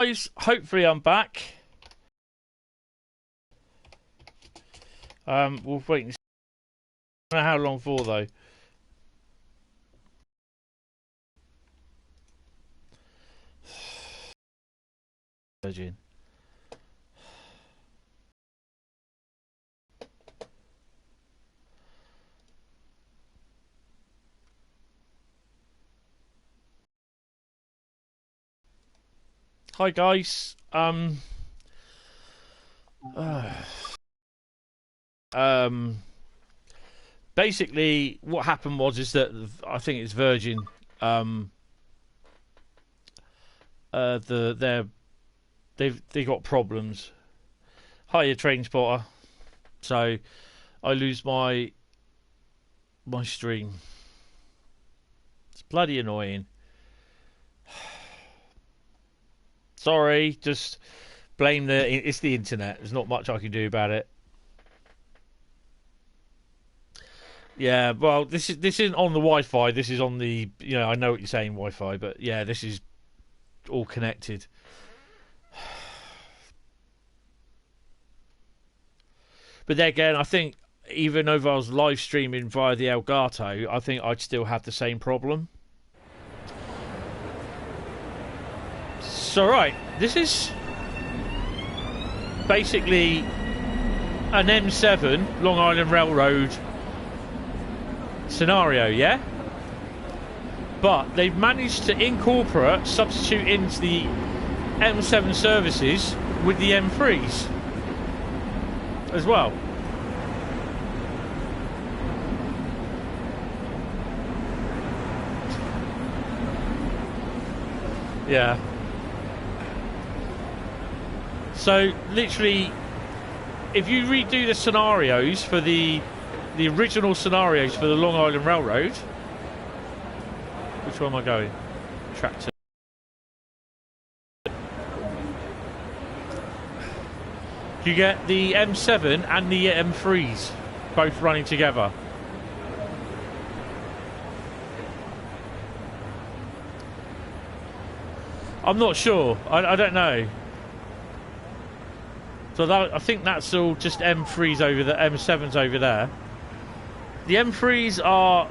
Guys, hopefully I'm back. We'll wait and see. I don't know how long for though. Virgin. Hi guys. Basically, what happened is that I think it's Virgin. They got problems. Hiya, train spotter. So I lose my stream. It's bloody annoying. Sorry, just blame it's the internet. There's not much I can do about it. Yeah, well, this isn't on the Wi-Fi. This is on the, I know what you're saying, Wi-Fi, but yeah, this is all connected. But then again, I think even if I was live streaming via the Elgato, I think I'd still have the same problem. So right, this is basically an M7 Long Island Railroad scenario, yeah? But they've managed to incorporate, substitute into the M7 services with the M3s as well. Yeah. So literally, if you redo the scenarios for the original scenarios for the Long Island Railroad, which one am I going? Tractor. You get the M7 and the M3s both running together. I'm not sure. I don't know. So I think that's all just M3s over the M7s over there. The M3s are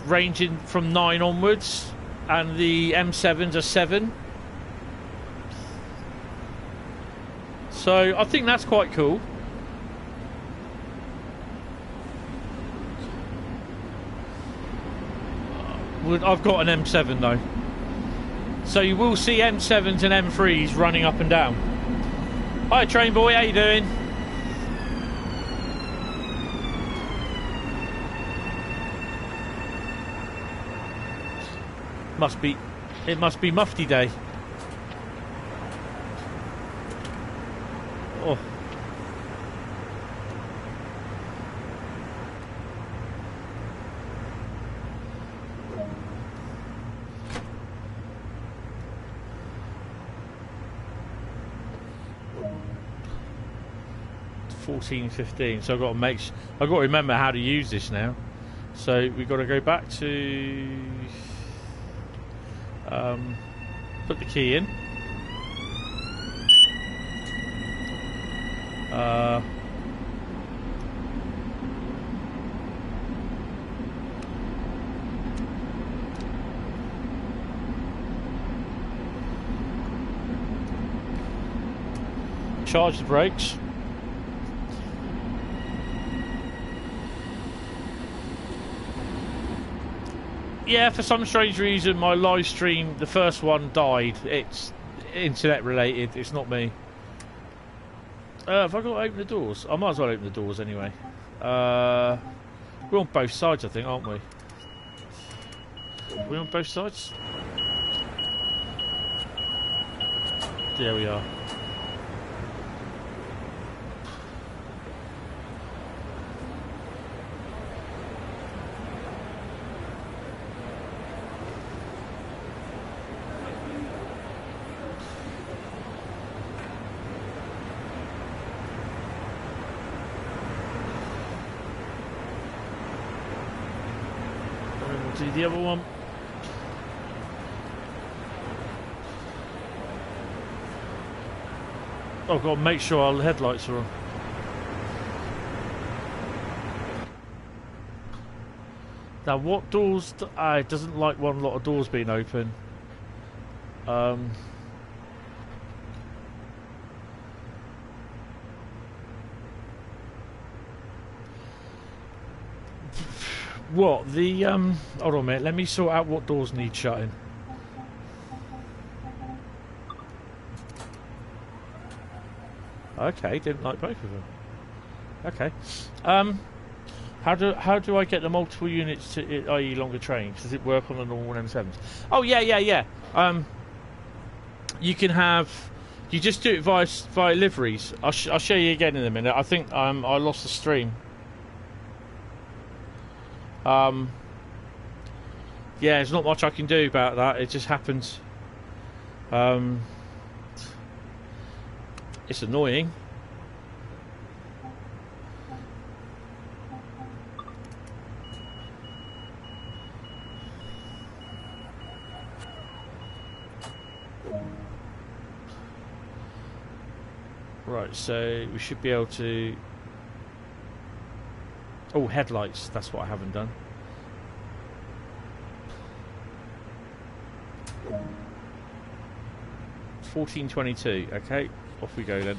ranging from 9 onwards, and the M7s are 7. So I think that's quite cool. I've got an M7 though. So you will see M7s and M3s running up and down. Hi train boy, how you doing? It must be Mufti Day. Oh. $14.15. So I've got to remember how to use this now. So we've got to go back to put the key in. Charge the brakes. Yeah, for some strange reason, my live stream, the first one, died. It's internet related. It's not me. Have I got to open the doors? I might as well open the doors anyway. We're on both sides, I think, aren't we? We're on both sides? There we are. Do the other one. I've got to make sure our headlights are on. Now, what doors... it doesn't like one lot of doors being open. What? The... hold on a minute. Let me sort out what doors need shutting. Okay, didn't like both of them. Okay. How do I get the multiple units to, i.e. longer trains? Does it work on the normal M7s? Oh yeah. You can have, you just do it via liveries. I'll show you again in a minute. I think I lost the stream. Yeah, there's not much I can do about that. It just happens. It's annoying. Right, so we should be able to... Oh, headlights. That's what I haven't done. $14.22. Okay, off we go then.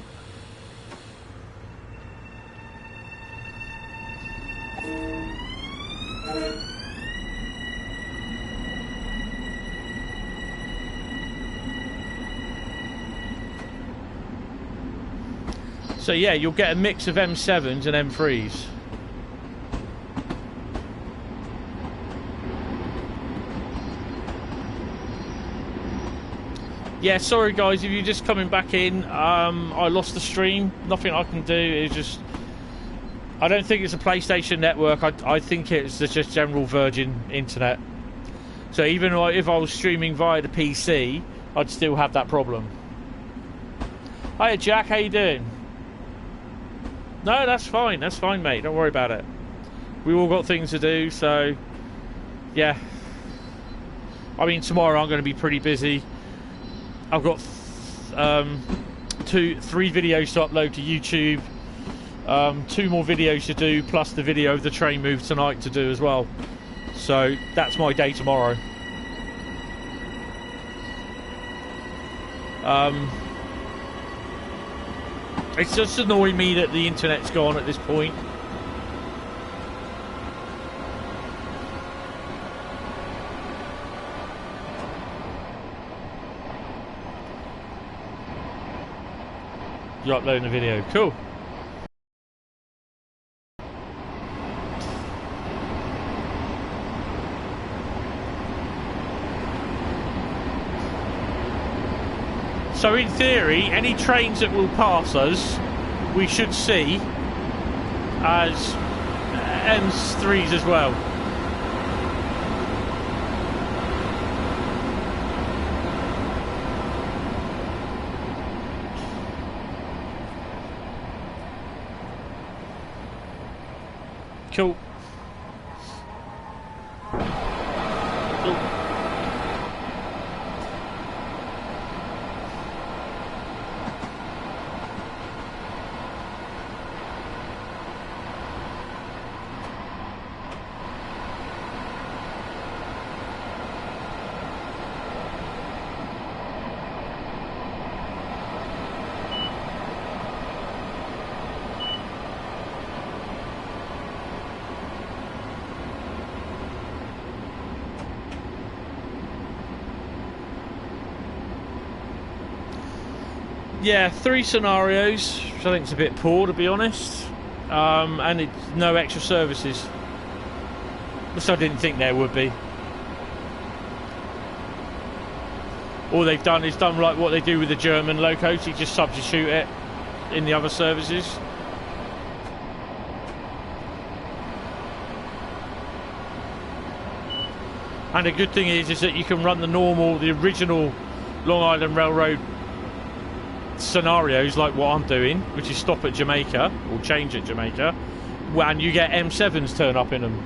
So yeah, you'll get a mix of M7s and M3s. Yeah, sorry guys, if you're just coming back in, I lost the stream. Nothing I can do. It's just... I don't think it's a PlayStation network. I think it's just general Virgin internet. So even if I was streaming via the PC, I'd still have that problem. Hiya Jack, how you doing? No, that's fine, mate. Don't worry about it. We all got things to do, so... Yeah. I mean, tomorrow I'm going to be pretty busy. I've got 3 videos to upload to YouTube, 2 more videos to do, plus the video of the train move tonight to do as well. So that's my day tomorrow. It's just annoying me that the internet's gone at this point. You're uploading a video. Cool. So in theory, any trains that will pass us, we should see as M3s as well. Cool. Yeah, 3 scenarios, which I think is a bit poor, to be honest, and it's no extra services, which I didn't think there would be. All they've done is done like what they do with the German locos, you just substitute it in the other services. And the good thing is that you can run the original Long Island Railroad scenarios like what I'm doing, which is stop at Jamaica or change at Jamaica, and you get M7s turn up in them.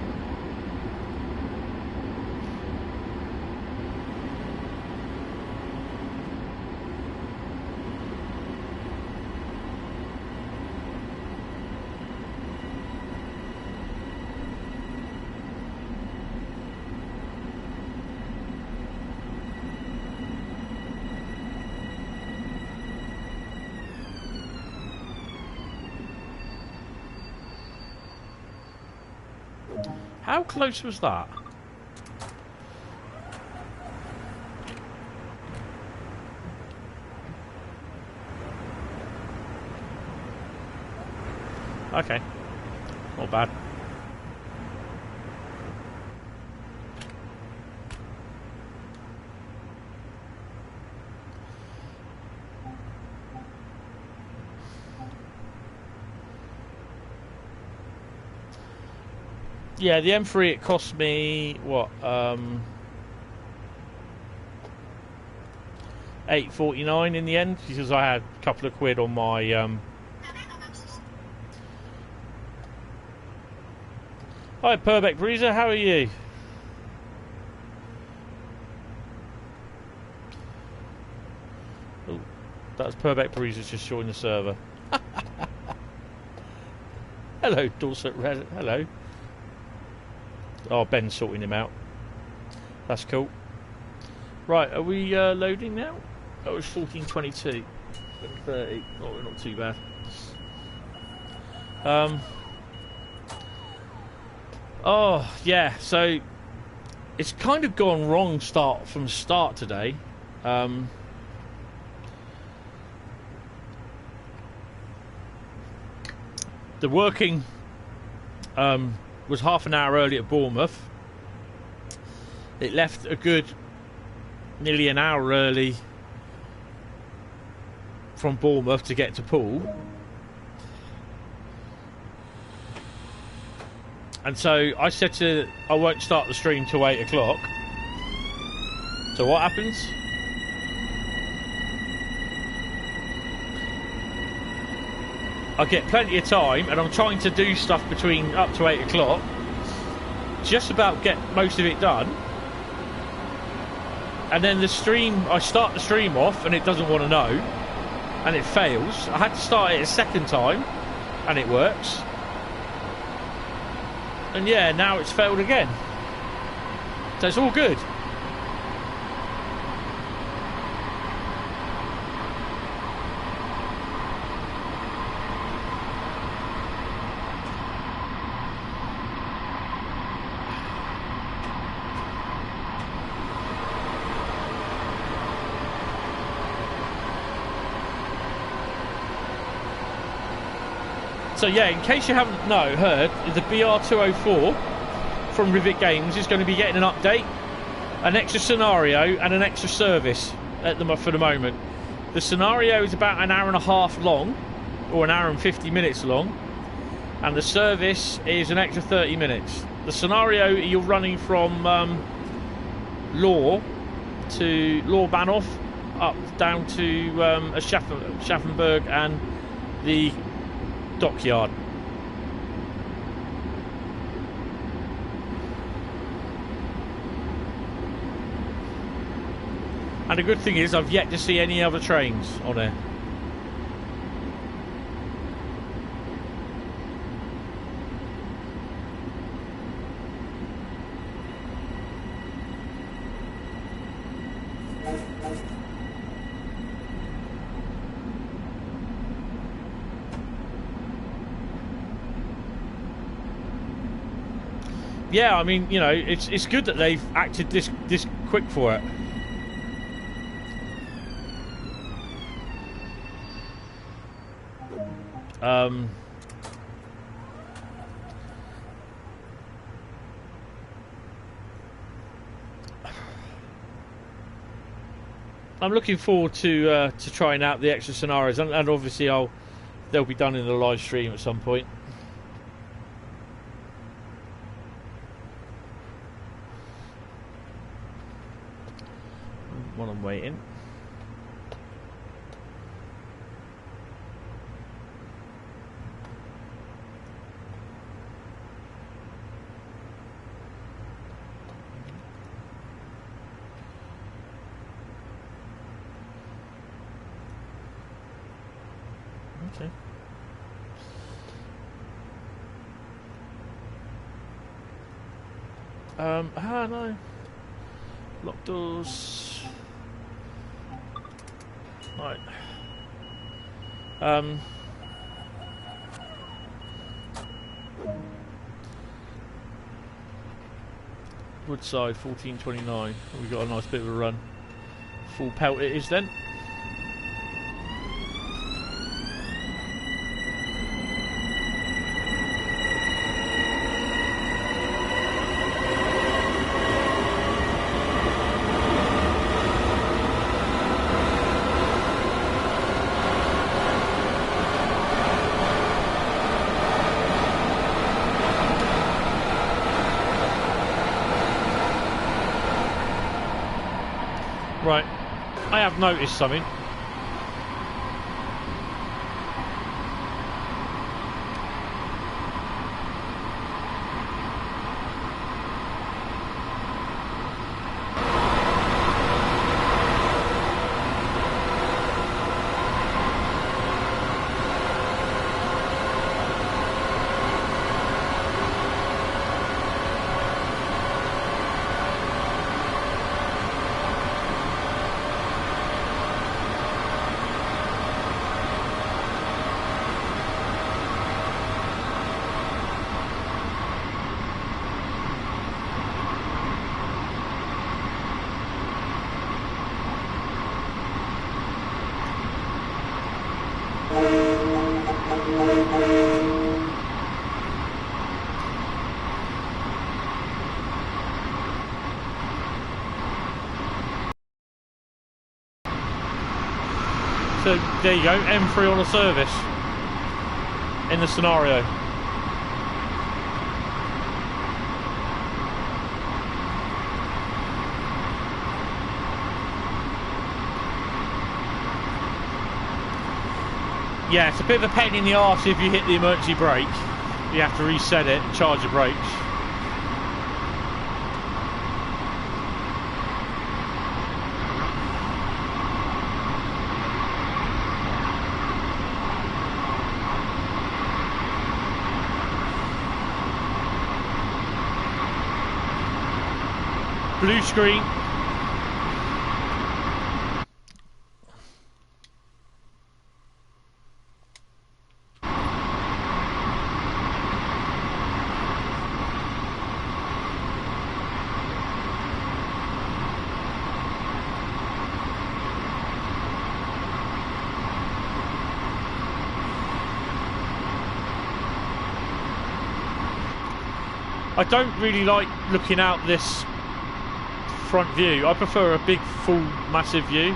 How close was that? Okay. Not bad. Yeah, the M3, it cost me, what, $8.49 in the end, because I had a couple of quid on my, Hi, Purbeck Breezer, how are you? Oh, that was Purbeck Breezer just joined the server. Hello, Dorset Red, hello. Oh, Ben's sorting him out. That's cool. Right, are we loading now? Oh, it's 14:22. 30. Oh, we're not too bad. Oh, yeah, so it's kind of gone wrong from start today. The working was half an hour early at Bournemouth. It left a good nearly an hour early from Bournemouth to get to Poole. And so I said I won't start the stream till 8 o'clock. So what happens? I get plenty of time, and I'm trying to do stuff between up to 8 o'clock. Just about get most of it done. And then the stream, I start the stream off, and it doesn't want to know. And it fails. I had to start it a second time, and it works. And yeah, now it's failed again. So it's all good. So yeah, in case you haven't heard, the BR204 from Rivet Games is going to be getting an update, an extra scenario and an extra service for the moment. The scenario is about an hour and a half long, or an hour and 50 minutes long, and the service is an extra 30 minutes. The scenario, you're running from Law Bahnhof up down to Schaffenburg and the dockyard. And the good thing is I've yet to see any other trains on there. Yeah, I mean, you know, it's good that they've acted this quick for it. I'm looking forward to trying out the extra scenarios, and obviously they'll be done in the live stream at some point. While I'm waiting. Okay. No. Lock doors. Right. Woodside 1429. We got a nice bit of a run. Full pelt it is then. Right, I have noticed something. So there you go, M3 on a service in the scenario. Yeah, it's a bit of a pain in the arse if you hit the emergency brake. You have to reset it and charge the brakes. Blue screen. I don't really like looking out this front view. I prefer a big, full, massive view.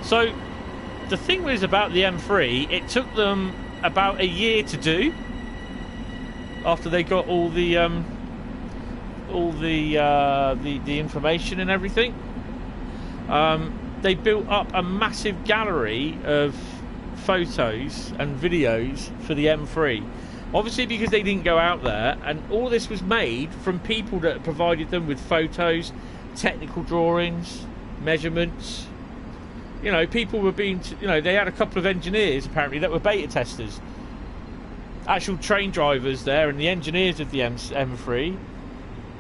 So, the thing was about the M3, it took them about a year to do after they got all the information and everything. They built up a massive gallery of photos and videos for the M3. Obviously, because they didn't go out there, and all this was made from people that provided them with photos, technical drawings, measurements. You know, people were being, you know, they had a couple of engineers apparently that were beta testers. Actual train drivers there and the engineers of the M3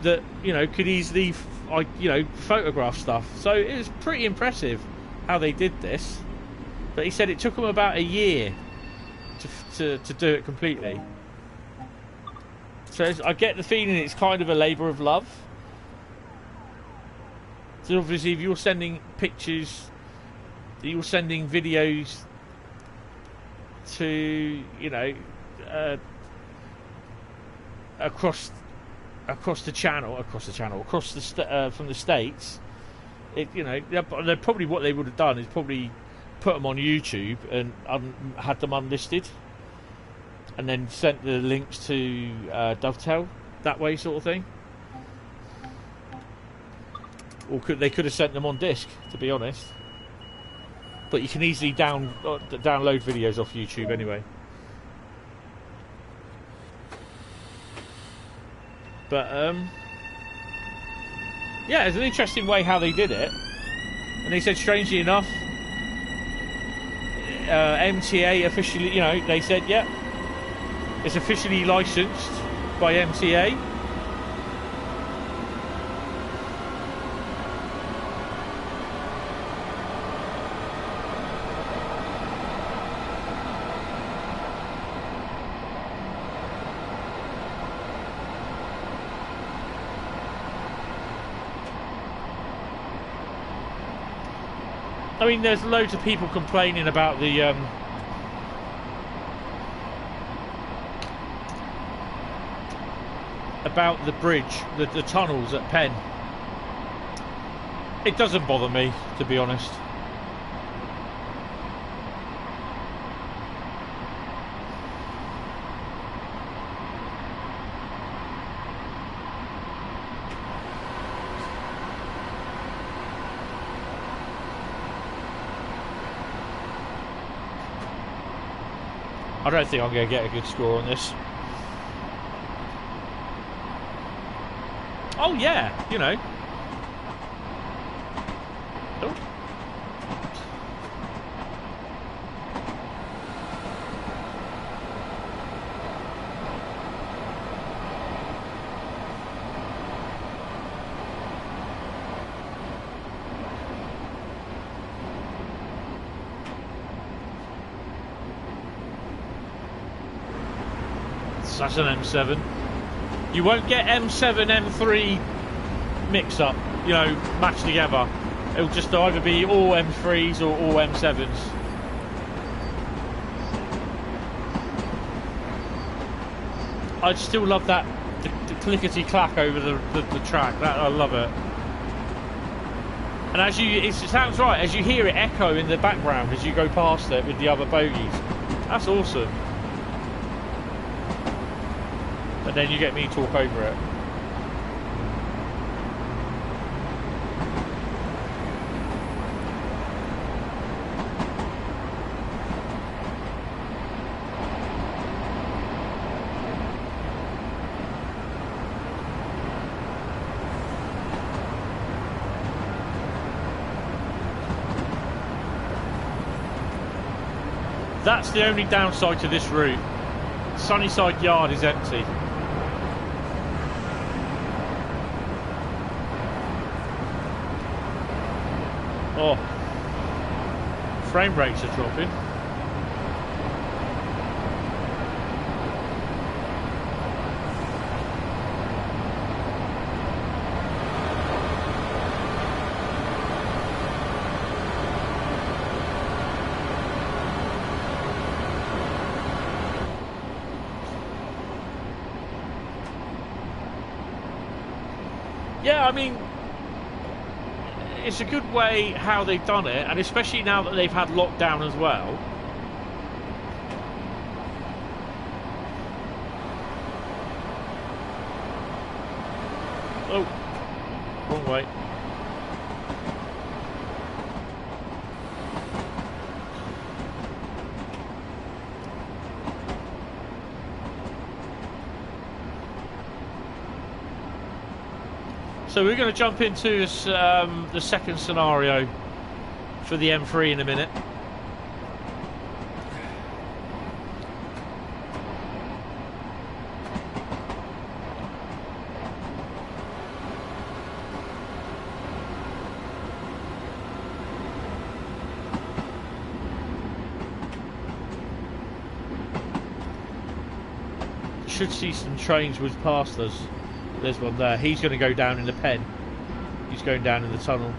that, you know, could easily, you know, photograph stuff. So it was pretty impressive how they did this. But he said it took them about a year to do it completely. So I get the feeling it's kind of a labour of love. So obviously if you're sending pictures, you're sending videos to, you know, across the channel, from the States. It, you know, they're probably, what they would have done is probably put them on YouTube and had them unlisted, and then sent the links to Dovetail that way, sort of thing. Or they could have sent them on disc, to be honest. but you can easily download videos off YouTube anyway. But yeah, it's an interesting way how they did it. And they said, strangely enough, MTA officially, you know, they said, yeah, it's officially licensed by MTA. I mean, there's loads of people complaining about the bridge, the tunnels at Penn. It doesn't bother me, to be honest. I don't think I'm going to get a good score on this. Oh yeah, you know. Oh. That's an M7. You won't get M7, M3 mix up, you know, matched together. It'll just either be all M3s or all M7s. I still love that, the clickety clack over the track. That, I love it. And as it sounds right, as you hear it echo in the background as you go past it with the other bogies. That's awesome. And then you get me to talk over it. That's the only downside to this route. Sunnyside Yard is empty. Oh, frame rates are dropping. Yeah, I mean, it's a good way how they've done it, and especially now that they've had lockdown as well. Oh, wrong way. So we're going to jump into this, the second scenario for the M3 in a minute. Should see some trains whiz past us. There's one there. He's going to go down in the pen. He's going down in the tunnel.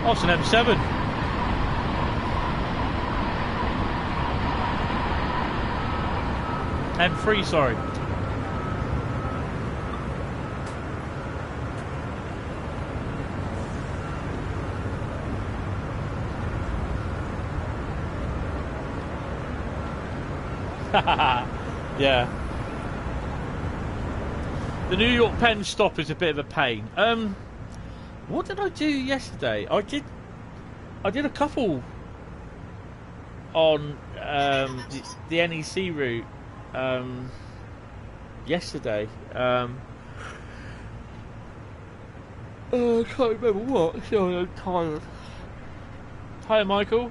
Oh, it's an M7. M3, sorry. Yeah. The New York Penn stop is a bit of a pain. What did I do yesterday? I did a couple on the NEC route yesterday. I can't remember what. So I'm tired. Hi, Michael.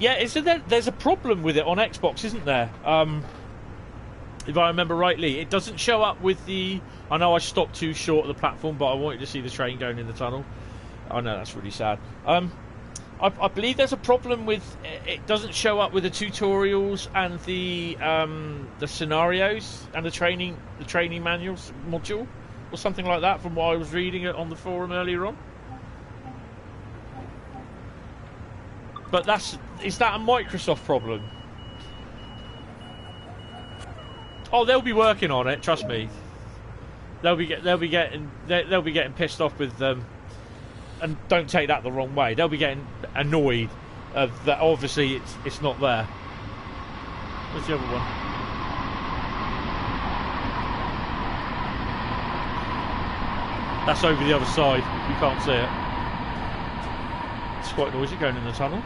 Yeah, there's a problem with it on Xbox, isn't there? If I remember rightly, it doesn't show up with the... I know I stopped too short of the platform, but I wanted to see the train going in the tunnel. I know, that's really sad. I believe there's a problem with... It doesn't show up with the tutorials and the scenarios and the training manuals module, or something like that, from what I was reading on the forum earlier on. But is that a Microsoft problem? Oh, they'll be working on it. Trust me. They'll be getting pissed off with them, and don't take that the wrong way. They'll be getting annoyed that obviously it's not there. Where's the other one? That's over the other side. You can't see it. It's quite noisy going in the tunnel.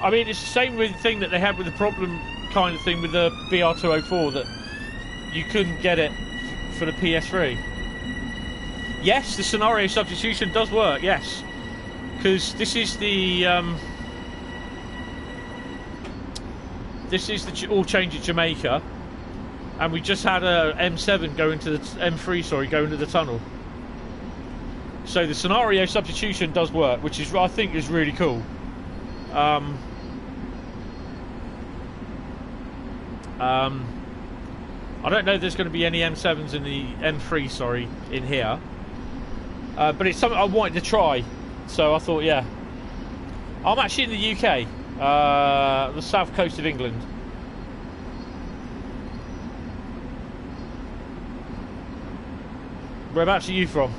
I mean, it's the same thing that they had with the problem kind of thing with the BR204, that you couldn't get it for the PS3. Yes, the scenario substitution does work, yes. Because this is the all change at Jamaica, and we just had a M7 go into the M3, sorry, go into the tunnel. So the scenario substitution does work, which is, I think, is really cool. I don't know if there's going to be any M7s in the M3, sorry, in here. But it's something I wanted to try, so I thought, yeah. I'm actually in the UK, the south coast of England. Whereabouts are you from?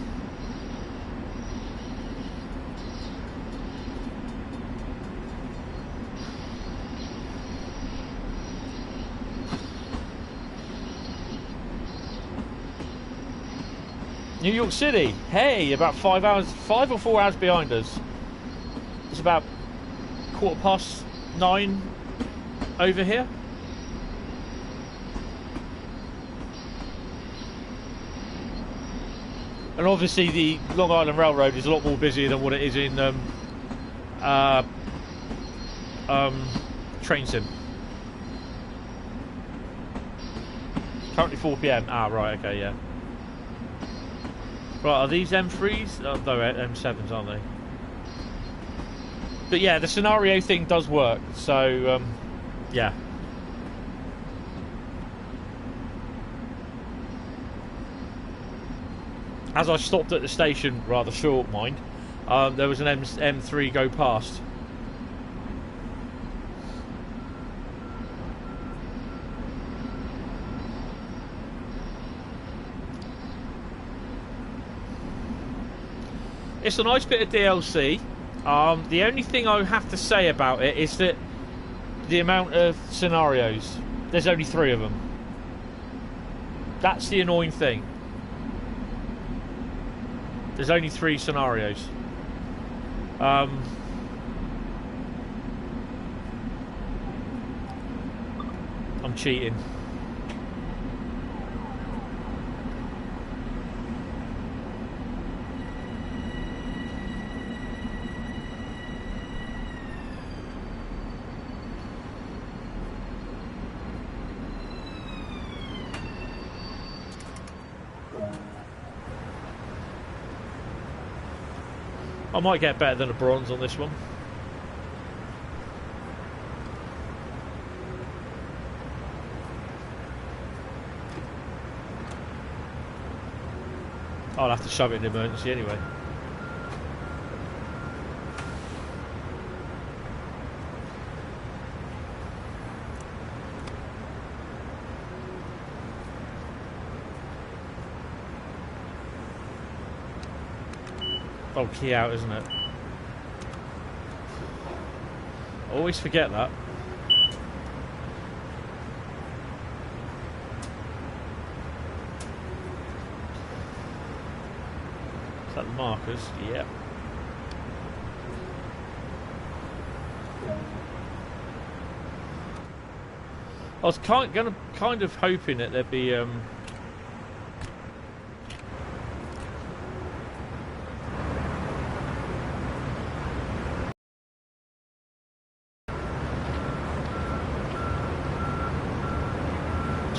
New York City. Hey, about 5 or 4 hours behind us. It's about 9:15 over here. And obviously the Long Island Railroad is a lot more busier than what it is in Train Sim. Currently 4 PM. Ah, right, okay, yeah. Right, are these M3s? Oh, no, M7s, aren't they? But yeah, the scenario thing does work, so, yeah. As I stopped at the station, rather short, mind, there was an M3 go past. It's a nice bit of DLC. The only thing I have to say about it is that the amount of scenarios, there's only 3 of them. That's the annoying thing. There's only 3 scenarios. I'm cheating. I might get better than a bronze on this one. I'll have to shove it in emergency anyway. Oh, key out, isn't it? I always forget that. Is that the markers? Yeah. I was kind of hoping that there'd be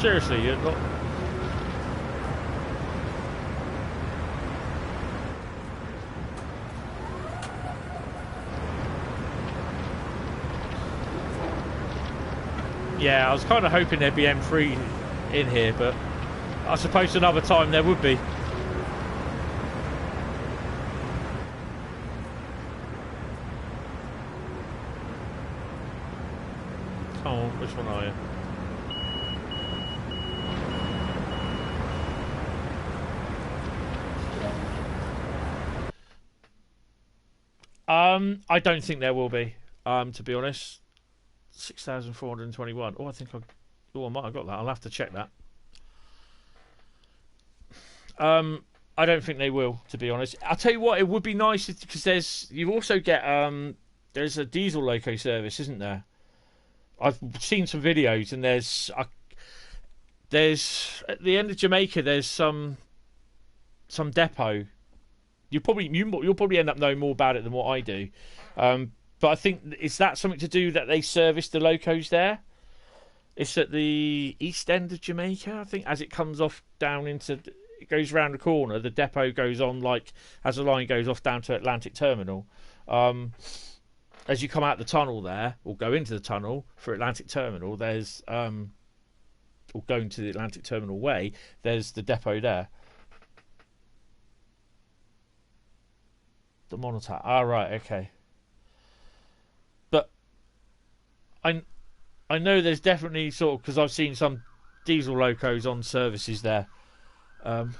seriously, you're not. Yeah, I was kind of hoping there'd be M3 in here, but I suppose another time there would be. Oh, which one are you? I don't think there will be, to be honest. 6,421. Oh, I think I might have got that. I'll have to check that. I don't think they will, to be honest. I'll tell you what, it would be nice because you also get there's a diesel loco service, isn't there? I've seen some videos, and there's at the end of Jamaica there's some depot. You'll probably end up knowing more about it than what I do. But I think, is that something to do that they service the locos there? It's at the east end of Jamaica, I think, as it comes off down into, it goes round the corner, the depot goes on, like, as the line goes off down to Atlantic Terminal. As you come out the tunnel there, or go into the tunnel for Atlantic Terminal, there's, or going to the Atlantic Terminal way, there's the depot there. The Monotap. Ah, right, okay. But I know there's definitely sort of, because I've seen some diesel locos on services there. But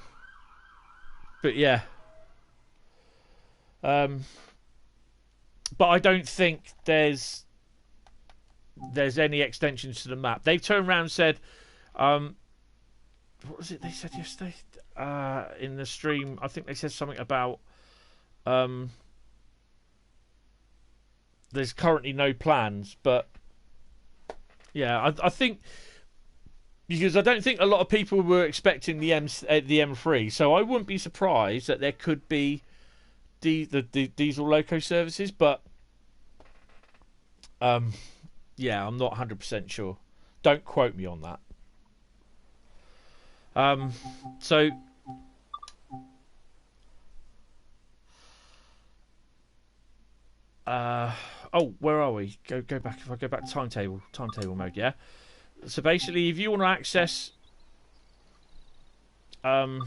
yeah. But I don't think there's any extensions to the map. They've turned around and said, what was it they said yesterday? In the stream, I think they said something about there's currently no plans, but yeah, I think, because I don't think a lot of people were expecting the M3, so I wouldn't be surprised that there could be the diesel loco services, but yeah, I'm not 100% sure. Don't quote me on that. So oh, where are we? Go back. If I go back to timetable mode, yeah. So basically, if you want to access, though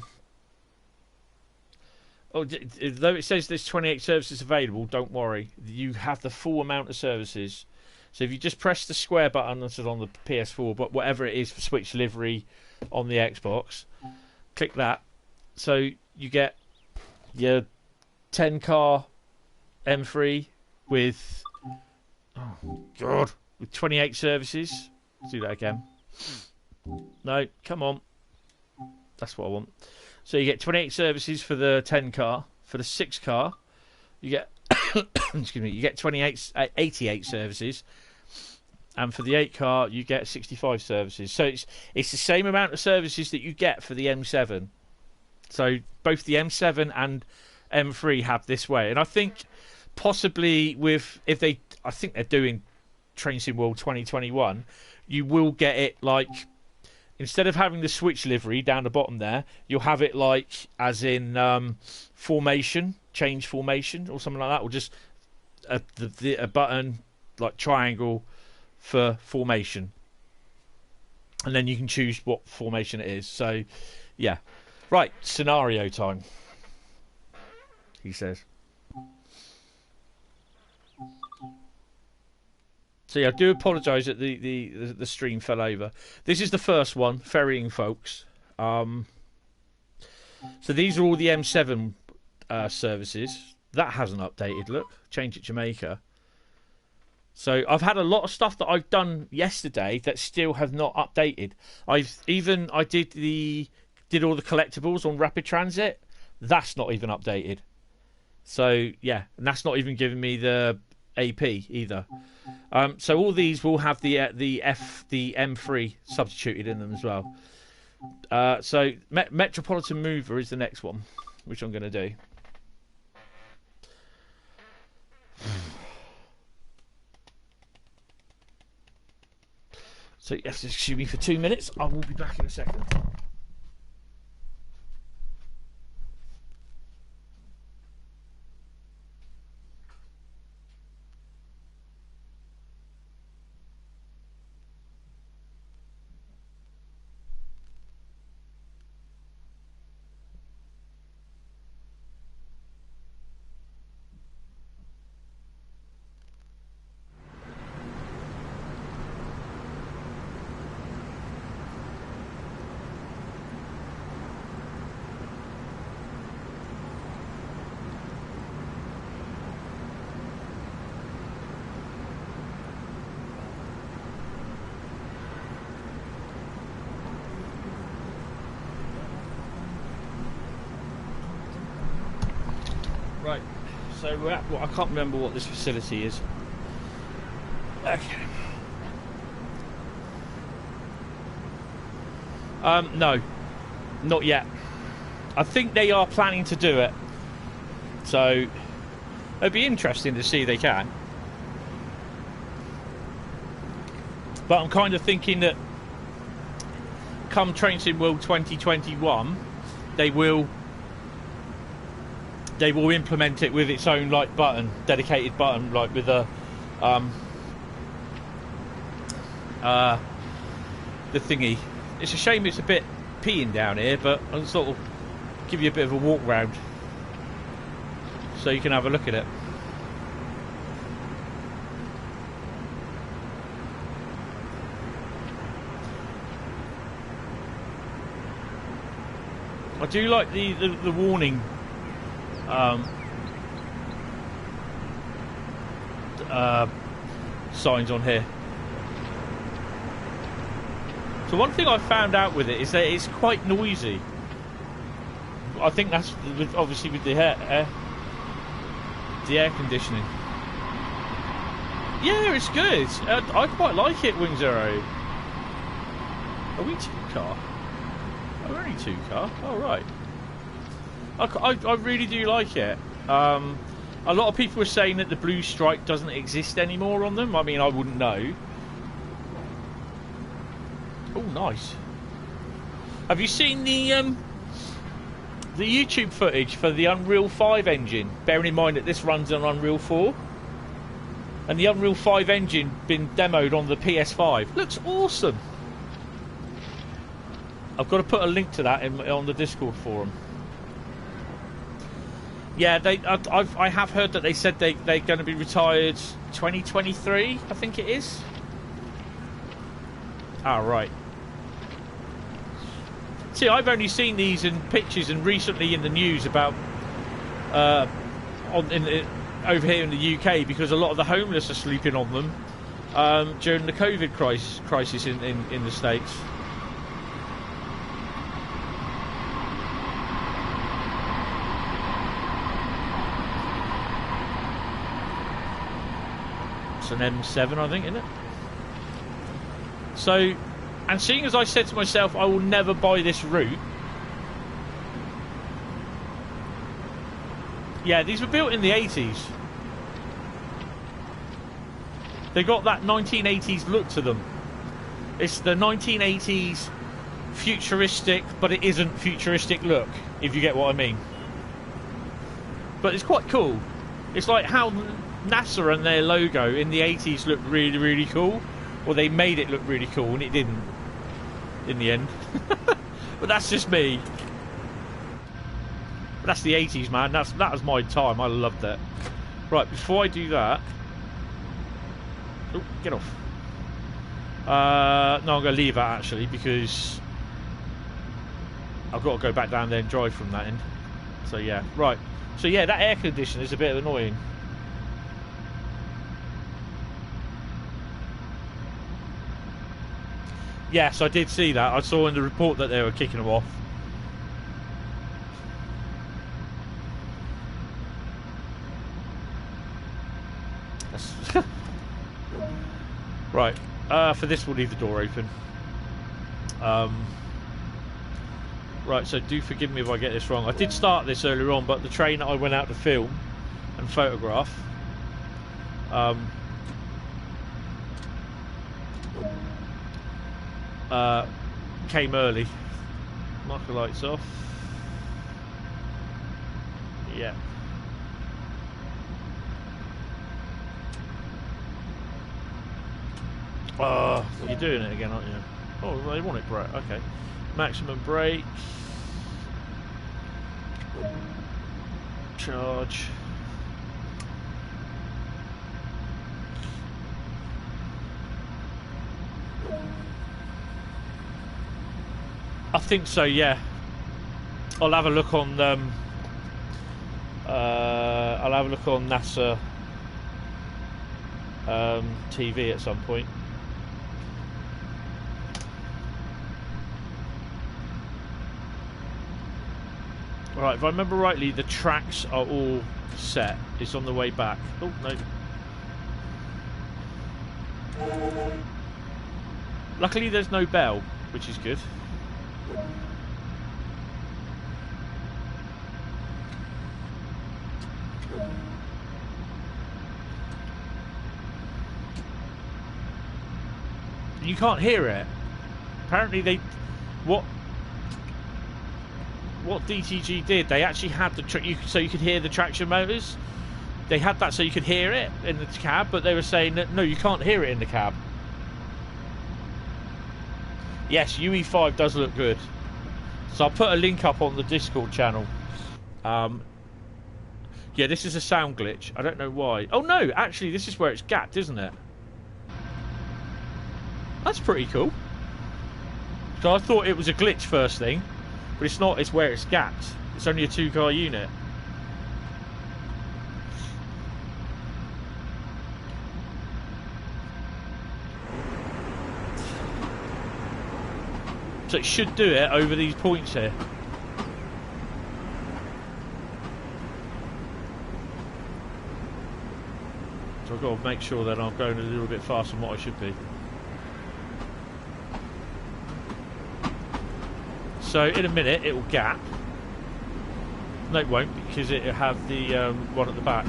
it says there's 28 services available, don't worry. You have the full amount of services. So if you just press the square button that's on the PS4, but whatever it is for Switch delivery on the Xbox, click that. So you get your 10-car M3 with, oh god, with 28 services. Let's do that again. No, come on. That's what I want. So you get 28 services for the 10-car. For the 6-car, you get excuse me, you get 88 services. And for the 8-car, you get 65 services. So it's the same amount of services that you get for the M7. So both the M7 and M3 have this way. And I think possibly I think they're doing Train Sim World 2021, you will get it like, instead of having the Switch livery down the bottom there, you'll have it like as in formation, change formation or something like that, or just a button like triangle for formation, and then you can choose what formation it is. So yeah, right, scenario time. he says. So yeah, I do apologise that the stream fell over. This is the first one, ferrying folks. So these are all the M7 services. That hasn't updated. Look, change at Jamaica. So I've had a lot of stuff that I've done yesterday that still have not updated. I did all the collectibles on Rapid Transit. That's not even updated. So yeah, and that's not even giving me the AP either. So all these will have the M3 substituted in them as well. So Metropolitan Mover is the next one, which I'm going to do. So you have to excuse me for 2 minutes. I will be back in a second. Right, so we're at, well, I can't remember what this facility is. Okay. No, not yet. I think they are planning to do it. So it'd be interesting to see if they can. But I'm kind of thinking that come Train Sim World 2021, they will implement it with its own like button, dedicated button, like with a the thingy. It's a shame it's a bit peeing down here, but I'll sort of give you a bit of a walk round so you can have a look at it. I do like the warning signs on here. So one thing I found out with it is that it's quite noisy. I think that's obviously with the air conditioning. Yeah, it's good. I quite like it, Wing Zero. Are we two car? Oh, we're only two car. Oh, right. I really do like it. A lot of people are saying that the blue stripe doesn't exist anymore on them. I mean, I wouldn't know. Oh, nice. Have you seen the YouTube footage for the Unreal 5 engine? Bearing in mind that this runs on Unreal 4. And the Unreal 5 engine been demoed on the PS5. Looks awesome. I've got to put a link to that on the Discord forum. Yeah, I have heard that they said they're going to be retired 2023, I think it is. Oh, right. See, I've only seen these in pictures and recently in the news about over here in the UK, because a lot of the homeless are sleeping on them during the COVID crisis in the States. It's an M7, I think, isn't it? So, and seeing as I said to myself, I will never buy this route. Yeah, these were built in the 80s. They got that 1980s look to them. It's the 1980s futuristic, but it isn't futuristic look, if you get what I mean. But it's quite cool. It's like how NASA and their logo in the 80s looked really, really cool. Well, they made it look really cool, and it didn't in the end. But that's just me. But that's the 80s, man. That was my time. I loved it. Right, before I do that... Oh, get off. No, I'm going to leave that, actually, because I've got to go back down there and drive from that end. So, yeah. Right. So, yeah, that air conditioner is a bit annoying. Yes, I did see that. I saw in the report that they were kicking them off. Right. For this, we'll leave the door open. Right, so do forgive me if I get this wrong. I did start this earlier on, but the train that I went out to film and photograph came early. Knock the lights off. Yeah. Oh, you're doing it again, aren't you? Oh, they want it, Brett. Okay. Maximum brake. Charge. I think so, yeah. I'll have a look on I'll have a look on NASA TV at some point. Right, if I remember rightly, the tracks are all set. It's on the way back. Oh, no. Luckily, there's no bell, which is good. You can't hear it. Apparently, what DTG did, they actually had so you could hear the traction motors. They had that so you could hear it in the cab, but they were saying that no, you can't hear it in the cab. Yes, UE5 does look good. So I'll put a link up on the Discord channel. Yeah, this is a sound glitch. I don't know why. Oh no, actually this is where it's gapped, isn't it? That's pretty cool. So I thought it was a glitch first thing, but it's not, it's where it's gapped. It's only a 2-car unit. So it should do it over these points here. So I've got to make sure that I'm going a little bit faster than what I should be. So in a minute it will gap. No, it won't, because it'll have the one at the back.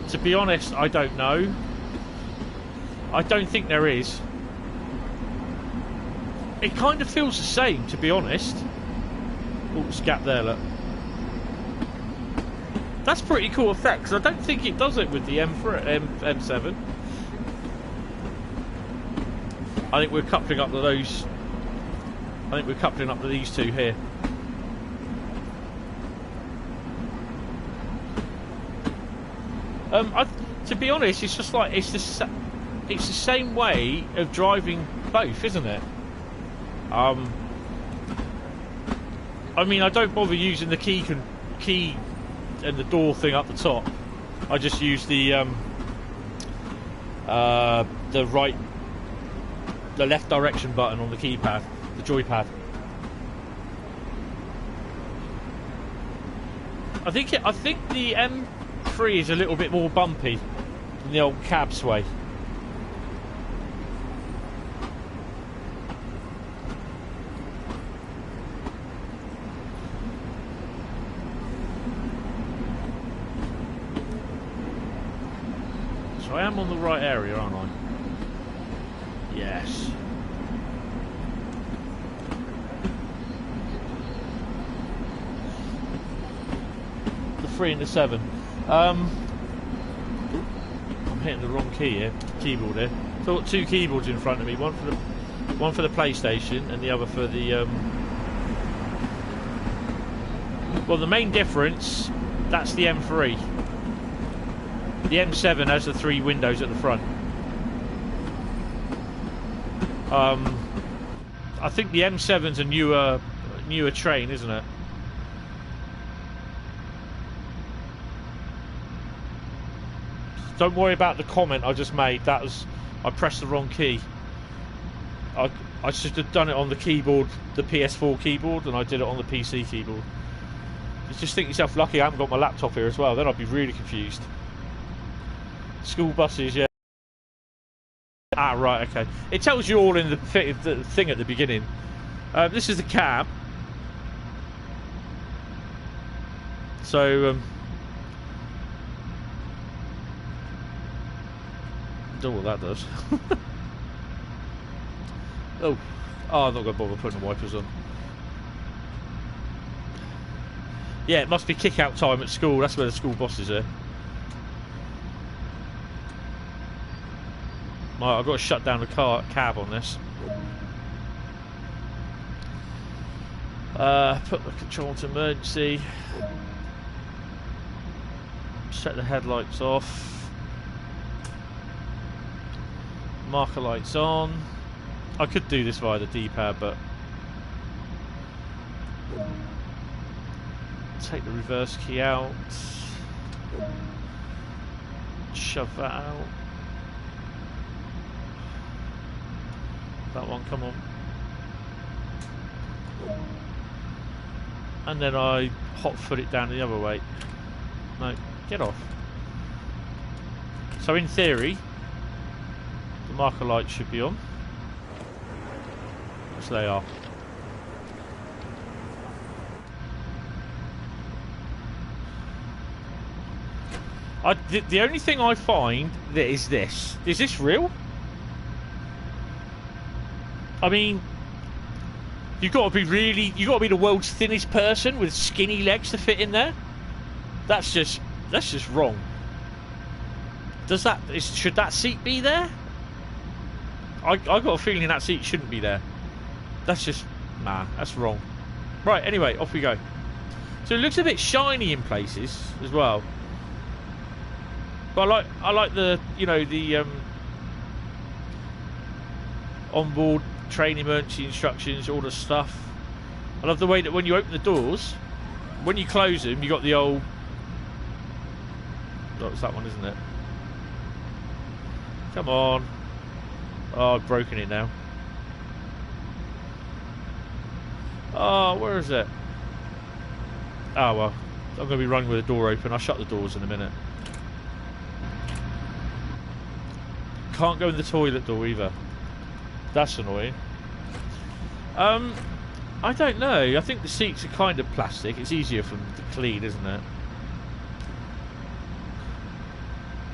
To be honest, I don't know. I don't think there is. It kind of feels the same, to be honest. Oh, it's gap there, look. That's pretty cool effect, because I don't think it does it with the M7. I think we're coupling up to those. I think we're coupling up to these two here. To be honest, it's just like it's the same way of driving both, isn't it? I mean, I don't bother using the key and the door thing up the top. I just use the left direction button on the keypad, the joypad. I think the M3 is a little bit more bumpy than the old cab sway. So I am on the right area, aren't I? Yes. The 3 and the 7. I'm hitting the wrong key here. Keyboard here. So I've got 2 keyboards in front of me. One for the PlayStation and the other for the. Well, the main difference, that's the M3. The M7 has the 3 windows at the front. I think the M7's a newer train, isn't it? Don't worry about the comment I just made. That was, I pressed the wrong key. I should have done it on the keyboard, the PS4 keyboard, and I did it on the PC keyboard. Just think yourself lucky I haven't got my laptop here as well. Then I'd be really confused. School buses, yeah. Ah, right, okay. It tells you all in the thing at the beginning. This is the cab. So, I don't know what that does. Oh, I'm not going to bother putting the wipers on. Yeah, it must be kick-out time at school. That's where the school boss is there. Right, I've got to shut down the cab on this. Put the control to emergency. Set the headlights off. Marker lights on. I could do this via the D-pad, but take the reverse key out. Shove that out. That one, come on. And then I hot foot it down the other way. No, get off. So in theory, the marker lights should be on. So they are. The only thing I find that is this. Is this real? I mean, you've got to be the world's thinnest person with skinny legs to fit in there. That's just wrong. Should that seat be there? I got a feeling that seat shouldn't be there. That's just, nah, that's wrong. Right, anyway, off we go. So it looks a bit shiny in places as well. But I like the, you know, the onboard train emergency instructions, all the stuff. I love the way that when you open the doors, when you close them, you got the old. Oh, it's that one, isn't it? Come on. Oh, I've broken it now. Oh, where is it? Oh, well. I'm going to be running with the door open. I'll shut the doors in a minute. Can't go in the toilet door either. That's annoying. I don't know. I think the seats are kind of plastic. It's easier for them to clean, isn't it?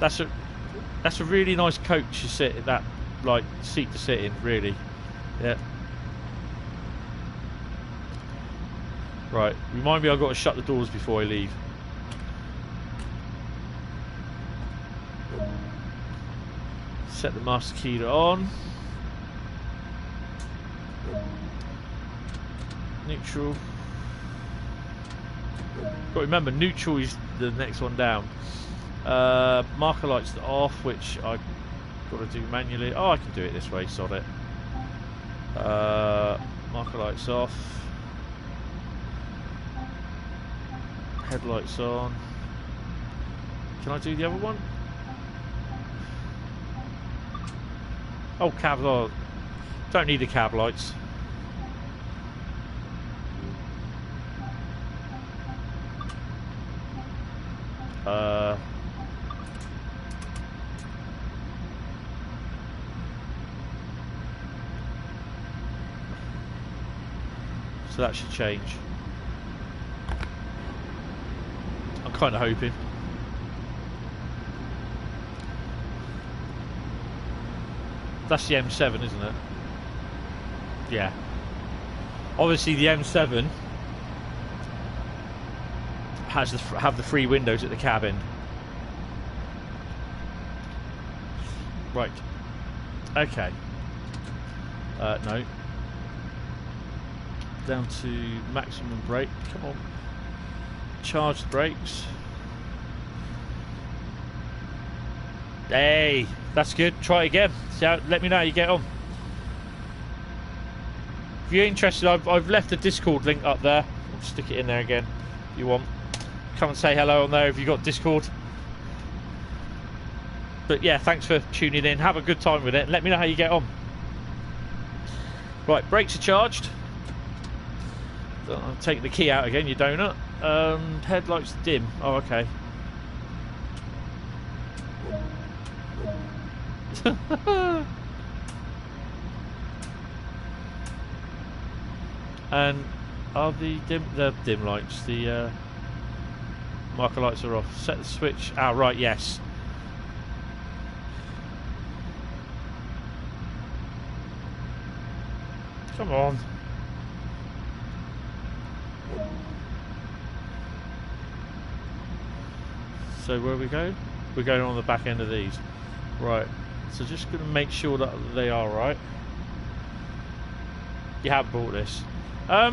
That's a really nice coach to sit in, that like seat to sit in, really. Yeah. Right. Remind me I've got to shut the doors before I leave. Set the master key on. Neutral. Got to remember, neutral is the next one down. Marker lights off, which I got to do manually. Oh, I can do it this way. Sod it. Marker lights off. Headlights on. Can I do the other one? Oh, cab light. Don't need the cab lights. So that should change. I'm kind of hoping. That's the M7, isn't it? Yeah. Obviously, the M7 have the 3 windows at the cabin. Right. Okay. No. Down to maximum brake. Come on. Charge the brakes. Hey, that's good. Try it again. Let me know how you get on. If you're interested, I've left a Discord link up there. I'll stick it in there again if you want. Come and say hello on there if you've got Discord. But yeah, thanks for tuning in. Have a good time with it. Let me know how you get on. Right, brakes are charged. I'll take the key out again, you donut. Headlights dim. Oh, okay. And are the dim lights, the marker lights are off. Set the switch. Ah, right, yes. Come on. So where are we going? We're going on the back end of these. Right. So just going to make sure that they are right. You have bought this. I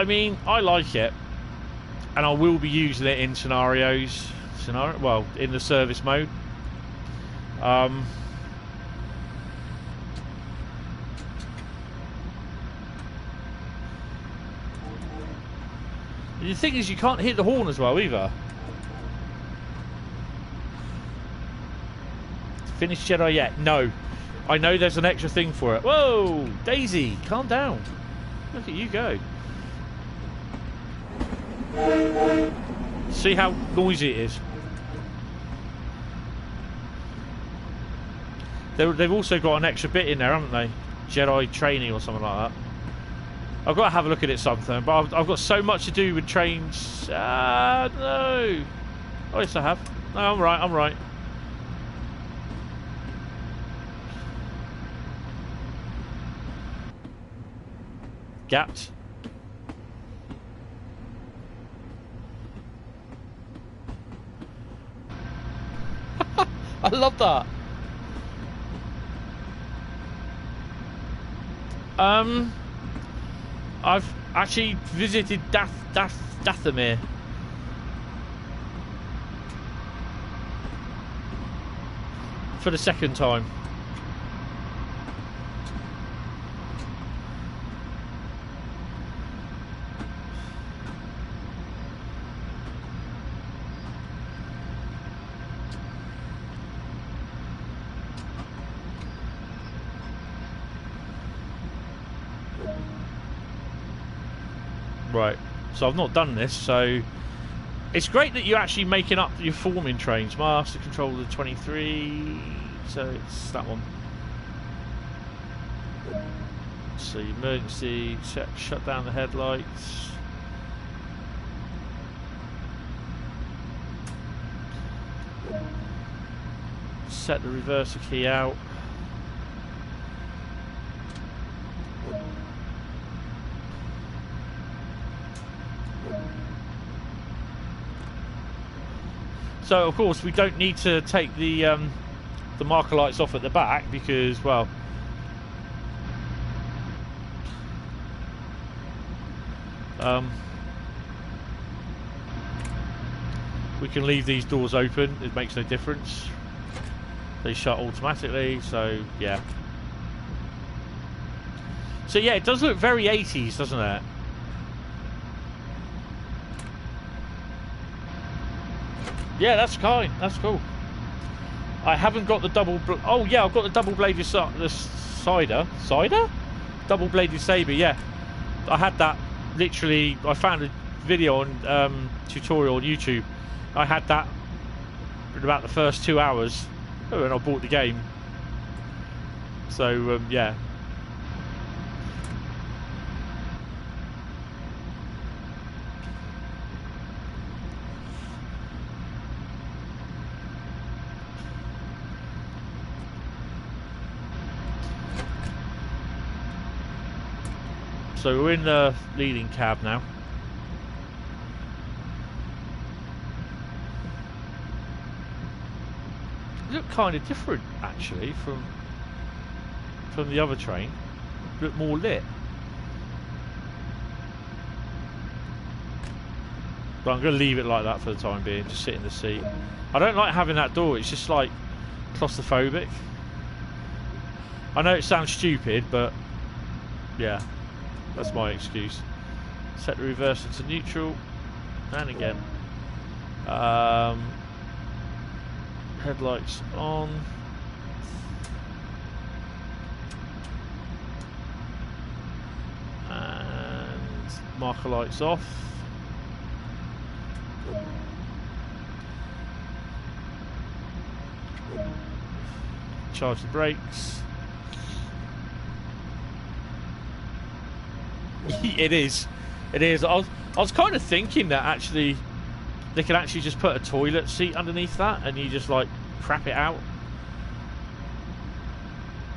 mean, I like it, and I will be using it in scenarios. Well, in the service mode. The thing is, you can't hit the horn as well either. Finished Jedi yet? No. I know there's an extra thing for it. Whoa, Daisy, calm down. Look at you go. See how noisy it is. They've also got an extra bit in there, haven't they? Jedi training or something like that. I've got to have a look at it sometime, but I've got so much to do with trains. No. Oh, yes, I have. No, I'm right, I'm right. Gapped. I love that. I've actually visited Dathomir. For the second time. Right, so I've not done this, so it's great that you're actually making up your forming trains. Master Controller 23, so it's that one. So emergency, shut down the headlights. Set the reverser key out. So of course we don't need to take the marker lights off at the back because, well, we can leave these doors open. It makes no difference. They shut automatically, so yeah. So yeah, it does look very 80s, doesn't it? Yeah, that's kind. That's cool. I haven't got the double. Oh yeah, I've got the double-bladed cider. Double-bladed saber. Yeah, I had that. Literally, I found a video on tutorial on YouTube. I had that in about the first 2 hours when I bought the game. So yeah. So we're in the leading cab now. They look kind of different actually from the other train. Look more lit. But I'm going to leave it like that for the time being. Just sit in the seat. I don't like having that door. It's just like claustrophobic. I know it sounds stupid, but yeah, that's my excuse. Set the reverser to neutral, and again. Headlights on. And marker lights off. Charge the brakes. It is. I was kind of thinking that actually they could actually just put a toilet seat underneath that and you just like crap it out.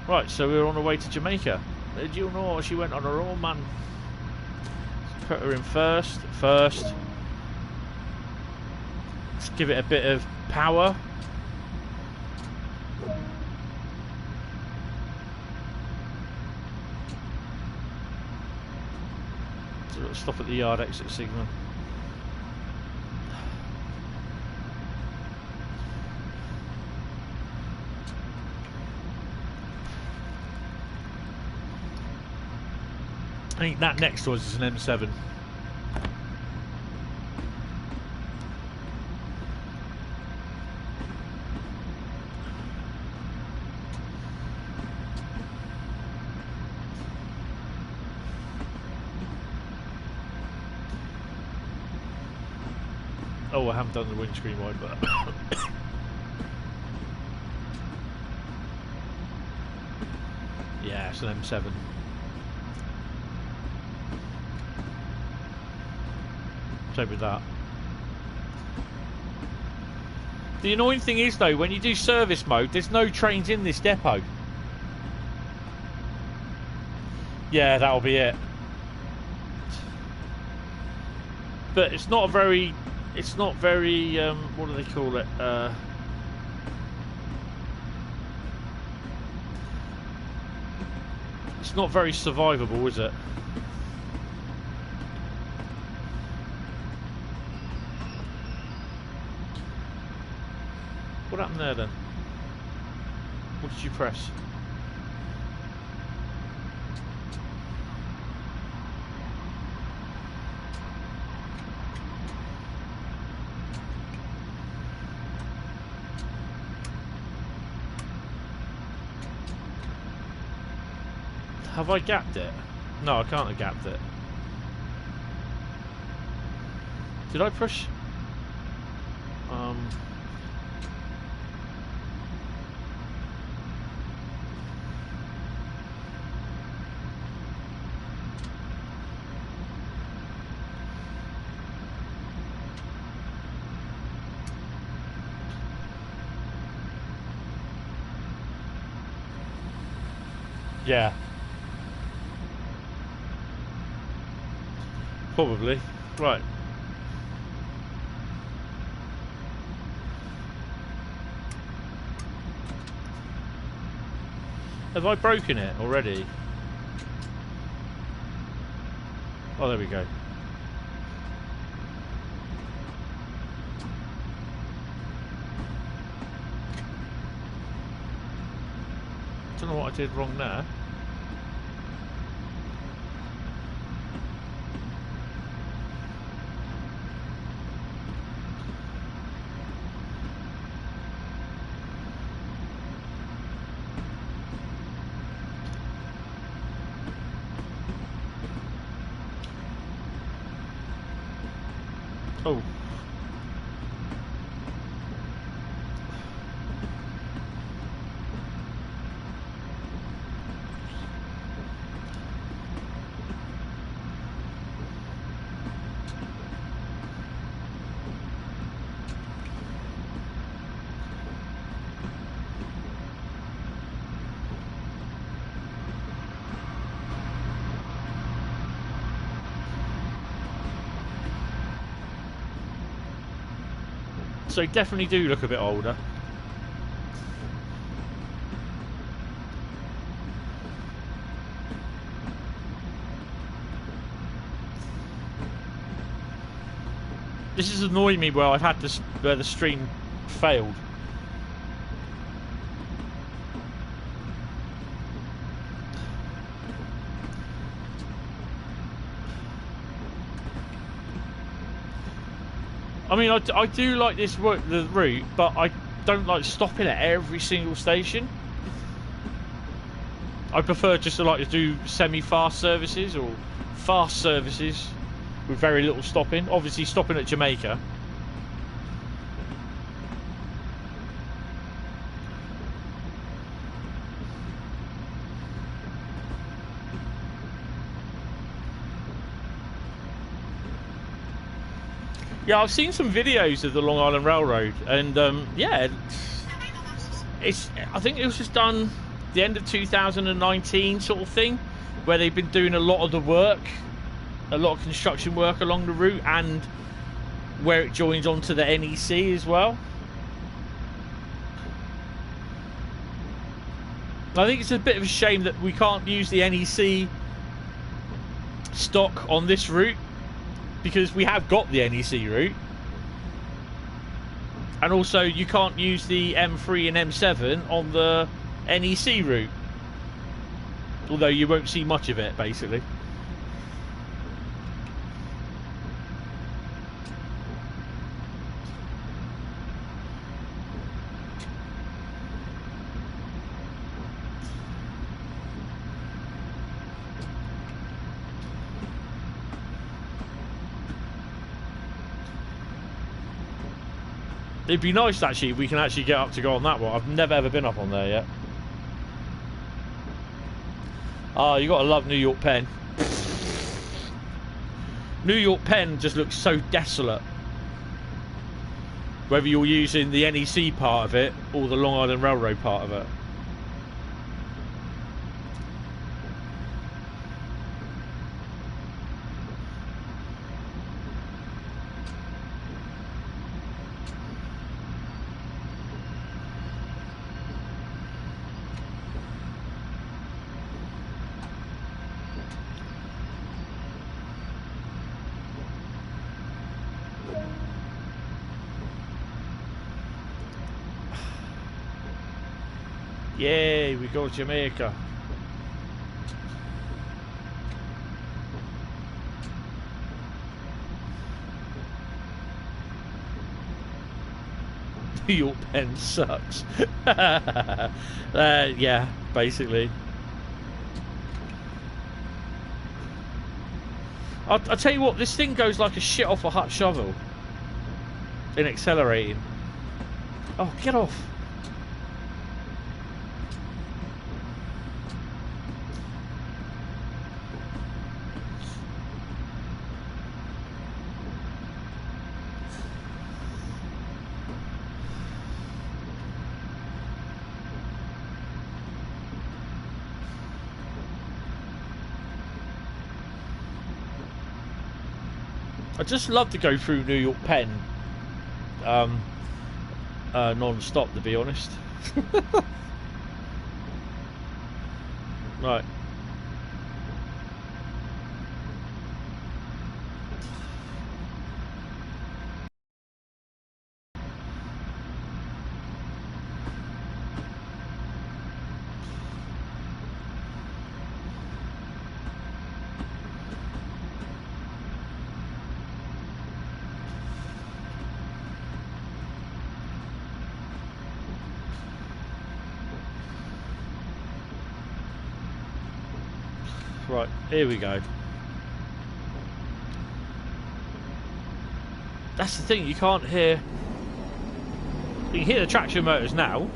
Right, so we're on our way to Jamaica. Did you know she went on her own, man? Let's put her in first. Let's give it a bit of power. Stop at the yard exit signal. I think that next to us is an M7. Oh, I haven't done the windscreen wiper. Yeah, it's an M7. Same with that. The annoying thing is though, when you do service mode, there's no trains in this depot. Yeah, that'll be it. But it's not a very... It's not very, what do they call it? It's not very survivable, is it? What happened there then? What did you press? Have I gapped it? No, I can't have gapped it. Did I push? Yeah. Probably. Right. Have I broken it already? Oh, there we go. Don't know what I did wrong there. Oh. So definitely do look a bit older. This is annoying me where I've had this, where the stream failed. I mean, I do like this the route, but I don't like stopping at every single station. I prefer just to do semi-fast services or fast services with very little stopping. Obviously, stopping at Jamaica. Yeah, I've seen some videos of the Long Island Railroad, and yeah, I think it was just done the end of 2019 sort of thing, where they've been doing a lot of the work, a lot of construction work along the route, and where it joins onto the NEC as well. I think it's a bit of a shame that we can't use the NEC stock on this route, because we have got the NEC route, and also you can't use the M3 and M7 on the NEC route, although you won't see much of it basically. It'd be nice actually if we can actually get up to go on that one. I've never ever been up on there yet. Oh, you gotta love New York Penn. New York Penn just looks so desolate. Whether you're using the NEC part of it or the Long Island Railroad part of it. Yay, we go to Jamaica. New York Penn sucks. Yeah, basically. I'll tell you what, this thing goes like a shit off a hot shovel in accelerating. Oh, get off. I just love to go through New York Penn non-stop, to be honest. Right. Right, here we go. That's the thing, you can't hear... You can hear the traction motors now.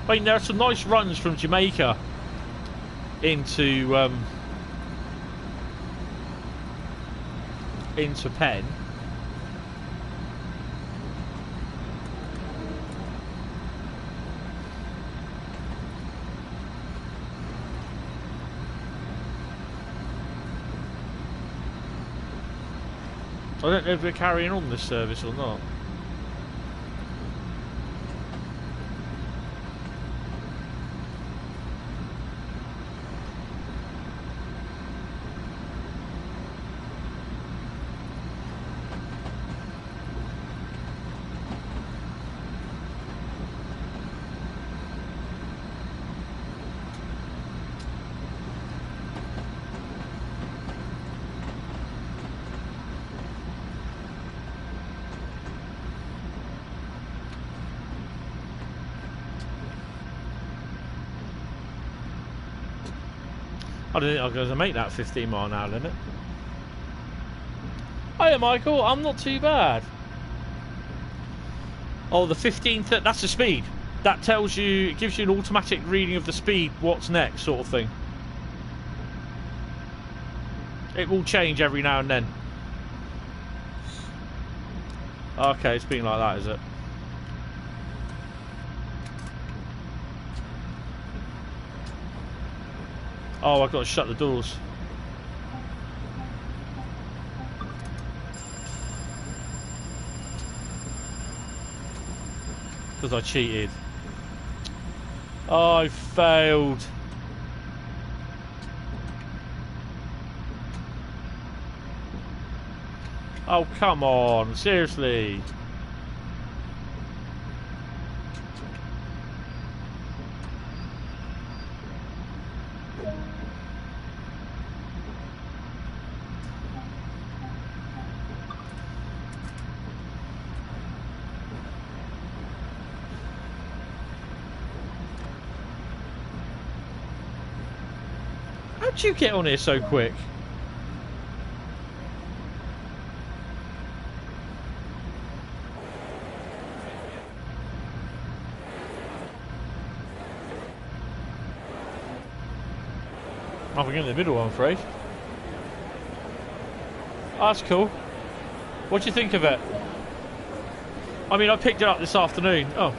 I mean, there are some nice runs from Jamaica into Penn. I don't know if we're carrying on this service or not. I don't think I'm going to make that 15 mile an hour limit. Hiya Michael, I'm not too bad. Oh, the 15th, that's the speed. That tells you, it gives you an automatic reading of the speed, what's next sort of thing. It will change every now and then. Okay, it's been like that, is it? Oh, I've got to shut the doors. Because I cheated. Oh, I failed. Oh, come on. Seriously. How'd you get on here so quick? Nothing in the middle, I'm afraid. Oh, that's cool. What do you think of it? I mean, I picked it up this afternoon. Oh.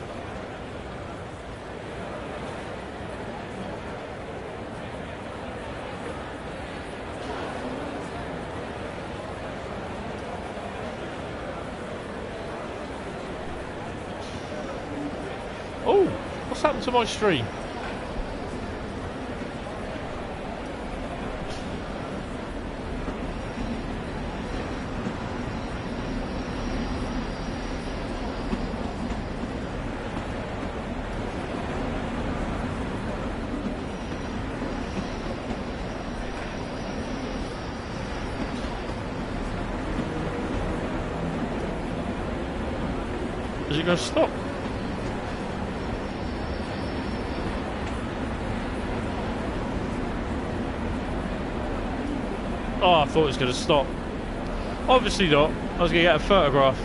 Oh, what's happened to my stream? Is it going to stop? Oh, I thought it was going to stop. Obviously not. I was going to get a photograph.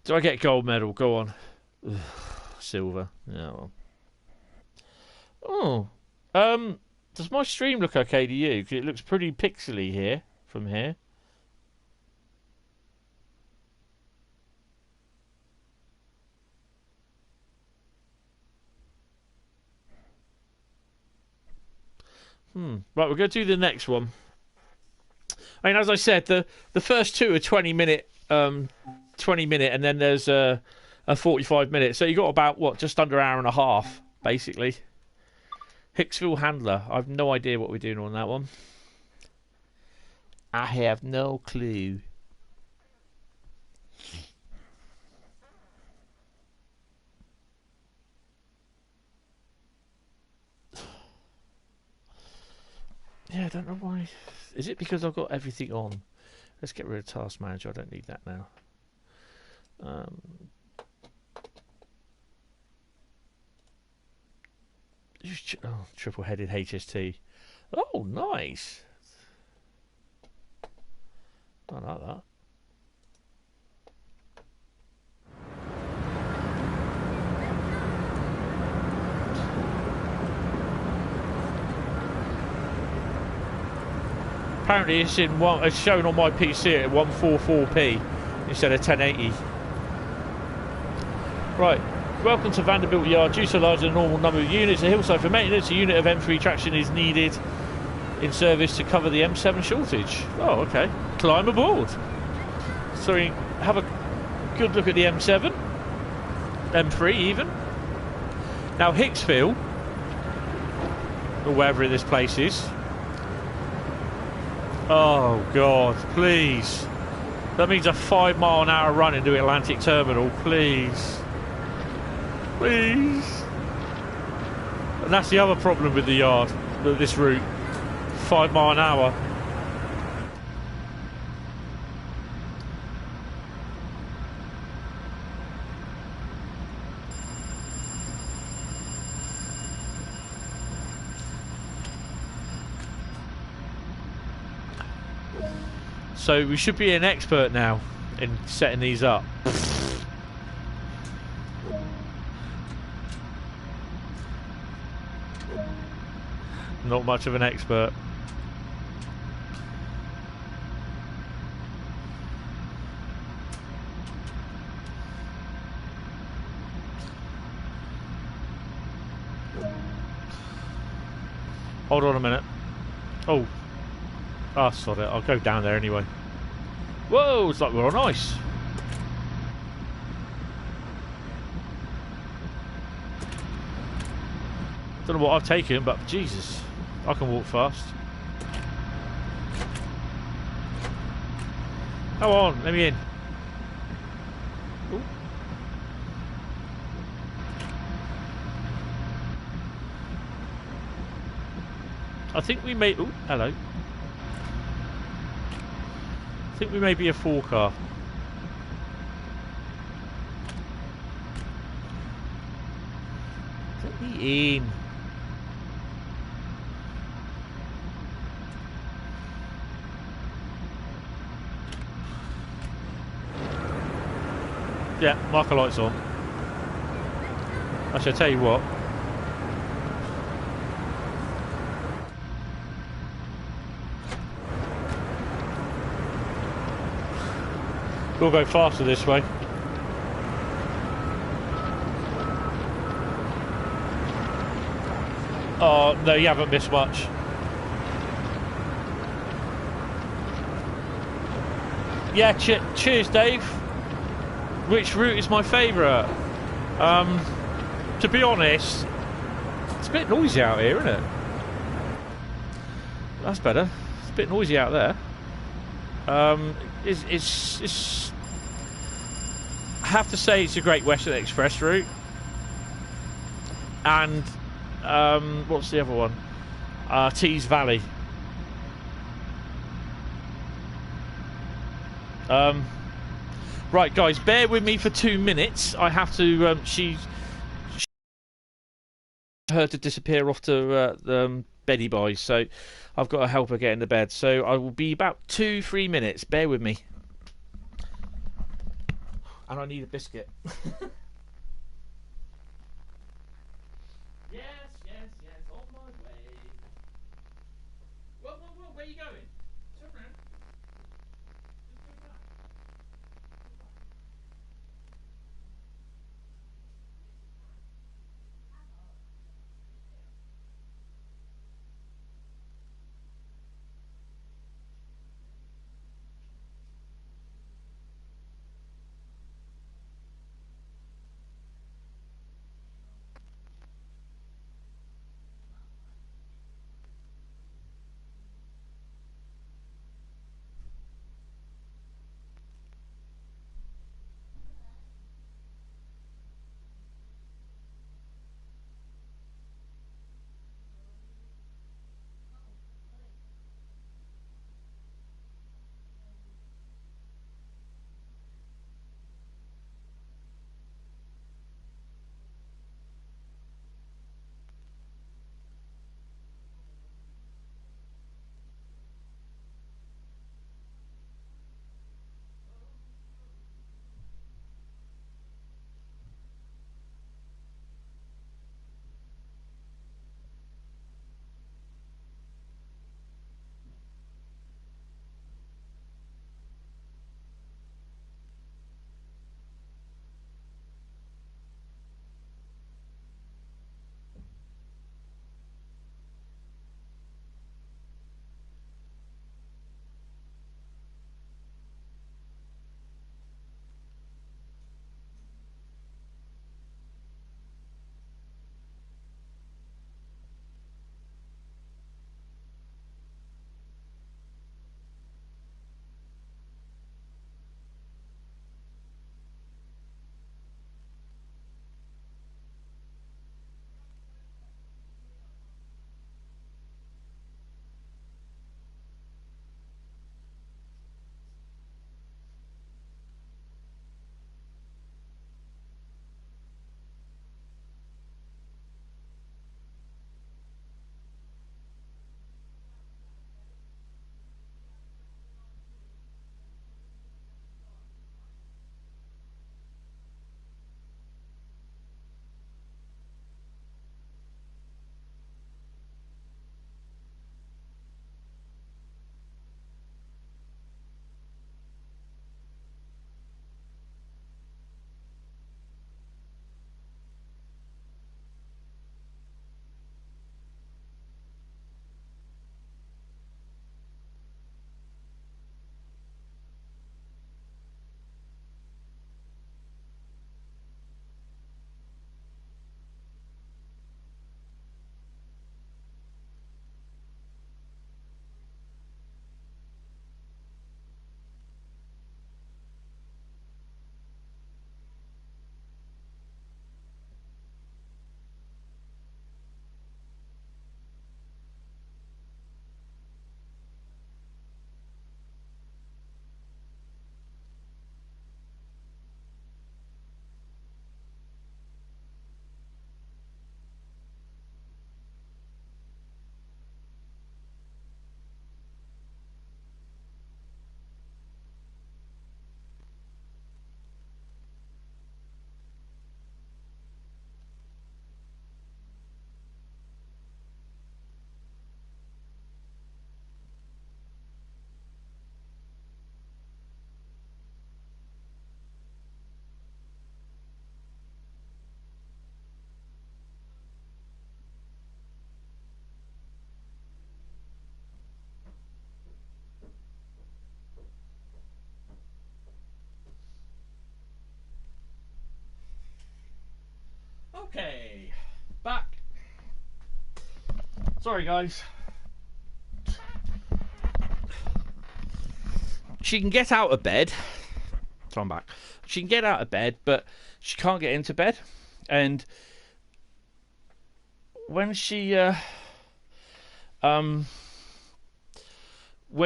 Do I get gold medal? Go on. Ugh, silver. Yeah. Well. Oh. Does my stream look okay to you? Because it looks pretty pixely here. From here. Right, we're going to do the next one. I mean, as I said, the first two are 20-minute, and then there's a 45-minute. So you got about what, just under an hour and a half, basically. Hicksville Handler. I have no idea what we're doing on that one. I have no clue. Yeah, I don't know why. Is it because I've got everything on? Let's get rid of Task Manager. I don't need that now. Oh, triple-headed HST. Oh, nice. I like that. Apparently it's in one. It's shown on my PC at 144p instead of 1080. Right. Welcome to Vanderbilt Yard. Due to a larger than normal number of units, a hillside for maintenance, a unit of M3 traction is needed in service to cover the M7 shortage. Oh, okay. Climb aboard. So we have a good look at the M7, M3 even. Now Hicksville, or wherever this place is. Oh God, please. That means a 5 mile an hour run into Atlantic Terminal, please. Please. And that's the other problem with the yard, this route. 5 mile an hour. So we should be an expert now in setting these up. Not much of an expert. Hold on a minute. Oh. Ah, sod it. I'll go down there anyway. Whoa, it's like we're on ice. Don't know what I've taken, but Jesus, I can walk fast. Come on, let me in. Ooh. I think we may... Oh, hello. I think we may be a 4 car. Let me in. Yeah, marker lights on. I shall tell you what. We'll go faster this way. Oh, no, you haven't missed much. Yeah, cheers, Dave. Which route is my favourite? To be honest, it's a bit noisy out here, isn't it? That's better. It's a bit noisy out there. It's I have to say it's a Great Western Express route. And what's the other one? Tees Valley. Right, guys, bear with me for 2 minutes. I have to. She her to disappear off to Beddy Boys, so I've got to help her get into bed. So I will be about 2-3 minutes. Bear with me. And I need a biscuit. Yes, on my way. Whoa, where are you going? Turn around. Just go back. Okay, back. Sorry guys. She can get out of bed. So I'm back. She can get out of bed, but she can't get into bed. And when she, when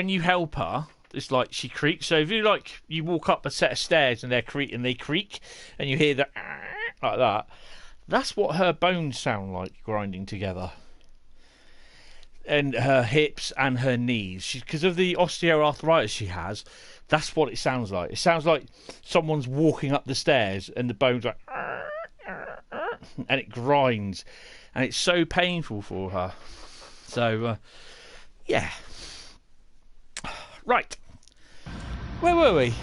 you help her, it's like she creaks. So if you walk up a set of stairs and they creak, and you hear that like that. That's what her bones sound like grinding together. And her hips and her knees. Because of the osteoarthritis she has, that's what it sounds like. It sounds like someone's walking up the stairs and the bones are and it grinds. And it's so painful for her. So, yeah. Right. Where were we?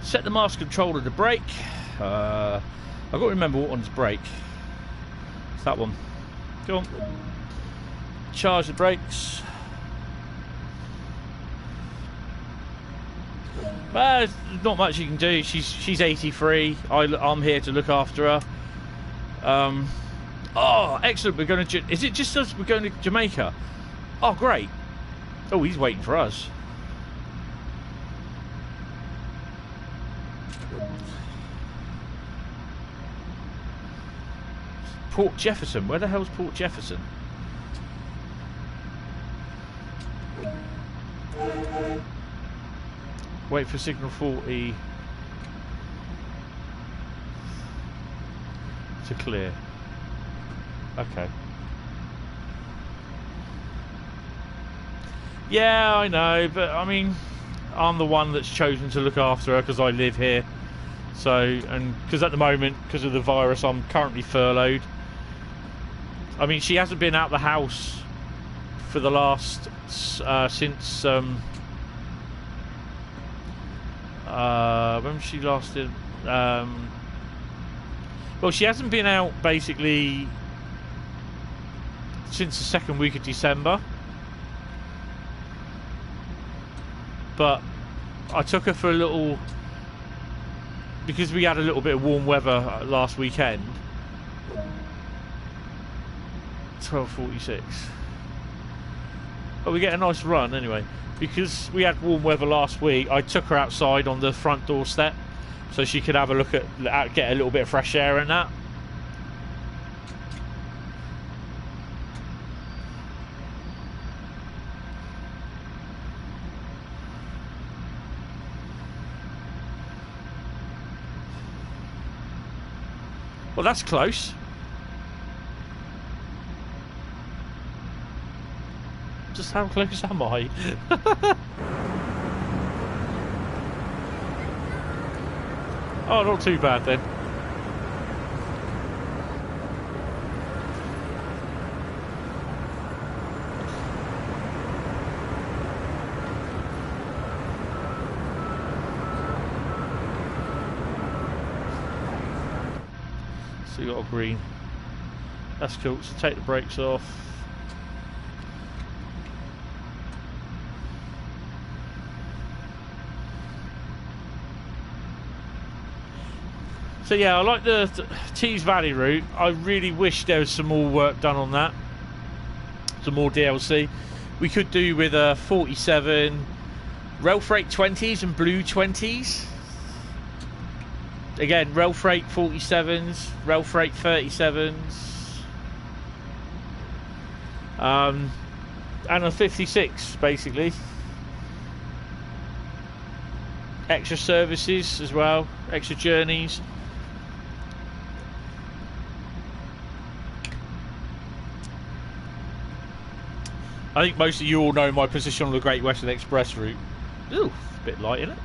Set the master controller to brake. I've got to remember what one's brake. It's that one. Go on. Charge the brakes. Well, there's not much you can do. She's 83. I'm here to look after her. Oh, excellent. We're going to. Is it just us? We're going to Jamaica. Oh, great. Oh, he's waiting for us. Port Jefferson. Where the hell's Port Jefferson? Wait for signal 40 to clear. Okay. Yeah, I know, but I mean, I'm the one that's chosen to look after her because I live here. So, and because at the moment, because of the virus, I'm currently furloughed. I mean, she hasn't been out the house for the last since when she last did. Well, she hasn't been out basically since the second week of December. But I took her for a little because we had a little bit of warm weather last weekend. 12:46. But we get a nice run anyway. Because we had warm weather last week, I took her outside on the front doorstep so she could have a look at get a little bit of fresh air and that. Well, that's close. Just how close am I? Oh, not too bad then. So you got a green. That's cool. So take the brakes off. So yeah, I like the Tees Valley route. I really wish there was some more work done on that. Some more DLC. We could do with a 47 rail freight 20s and blue 20s. Again, rail freight 47s, rail freight 37s. And a 56 basically. Extra services as well, extra journeys. I think most of you all know my position on the Great Western Express route. Ooh, a bit light, isn't it?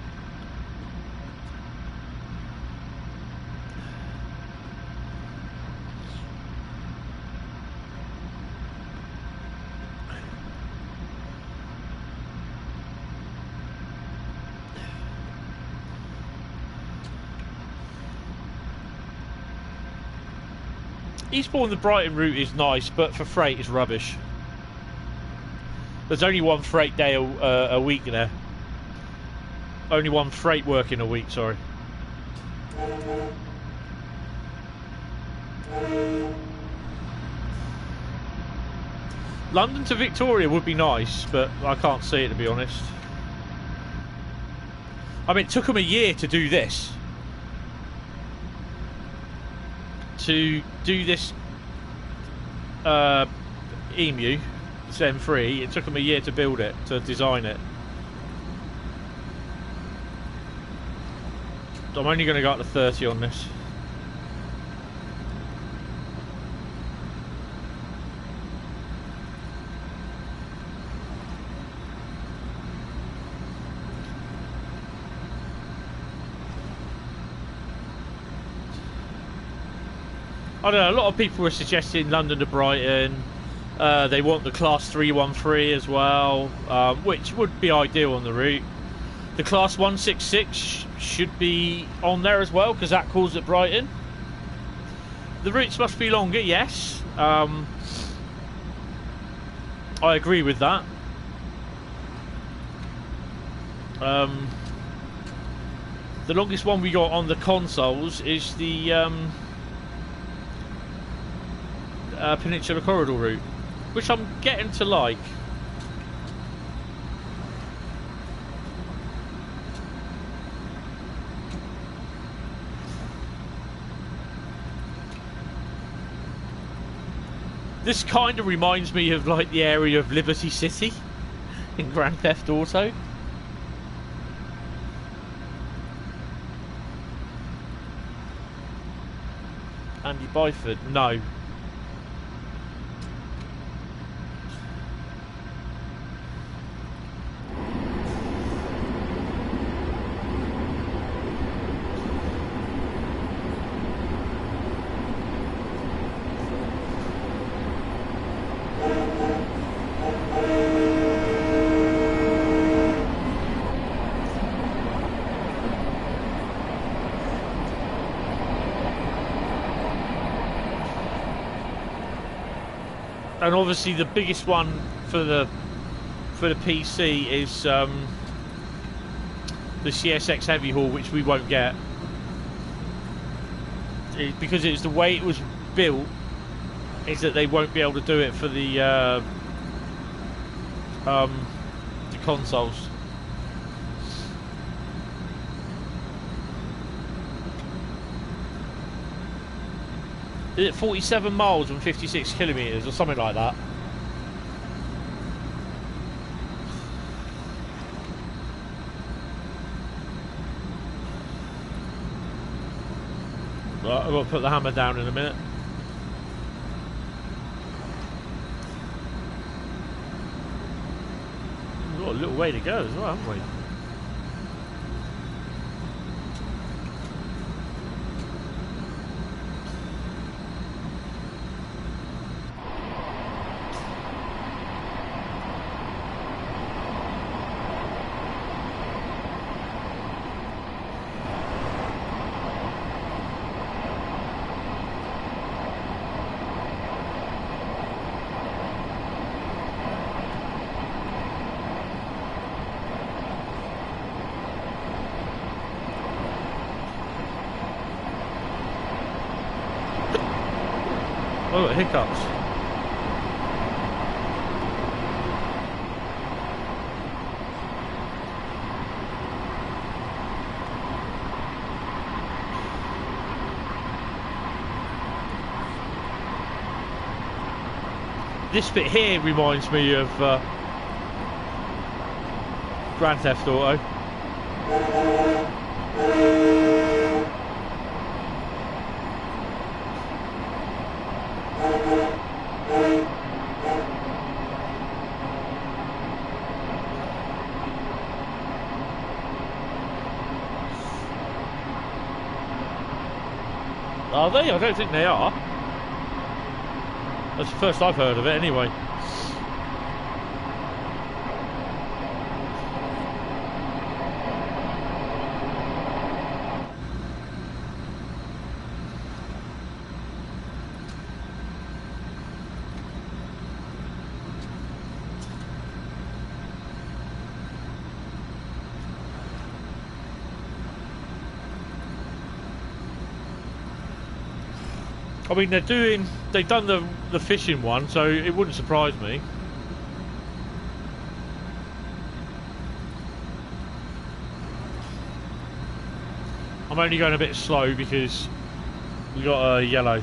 Eastbourne, the Brighton route is nice, but for freight it's rubbish. There's only one freight day a week there. Only one freight working a week, sorry. London to Victoria would be nice, but I can't see it, to be honest. I mean, it took them a year to do this. To do this EMU, this M3, it took them a year to build it, to design it. I'm only going to go up to 30 on this. I don't know, a lot of people are suggesting London to Brighton. They want the Class 313 as well, which would be ideal on the route. The Class 166 should be on there as well, because that calls at Brighton. The routes must be longer, yes. I agree with that. The longest one we got on the consoles is the Peninsula Corridor route, which I'm getting to like. This kind of reminds me of like the area of Liberty City in Grand Theft Auto. Andy Byford, no. And obviously the biggest one for the PC is the CSX Heavy Haul, which we won't get because it's the way it was built. Is that they won't be able to do it for the consoles. Is it 47 miles and 56 kilometres or something like that? Right, I've got to put the hammer down in a minute. We've got a little way to go as well, haven't we? Oh, hiccups. This bit here reminds me of Grand Theft Auto. Are they? I don't think they are. That's the first I've heard of it anyway. I mean, they've done the fishing one, so it wouldn't surprise me. I'm only going a bit slow because we got a yellow.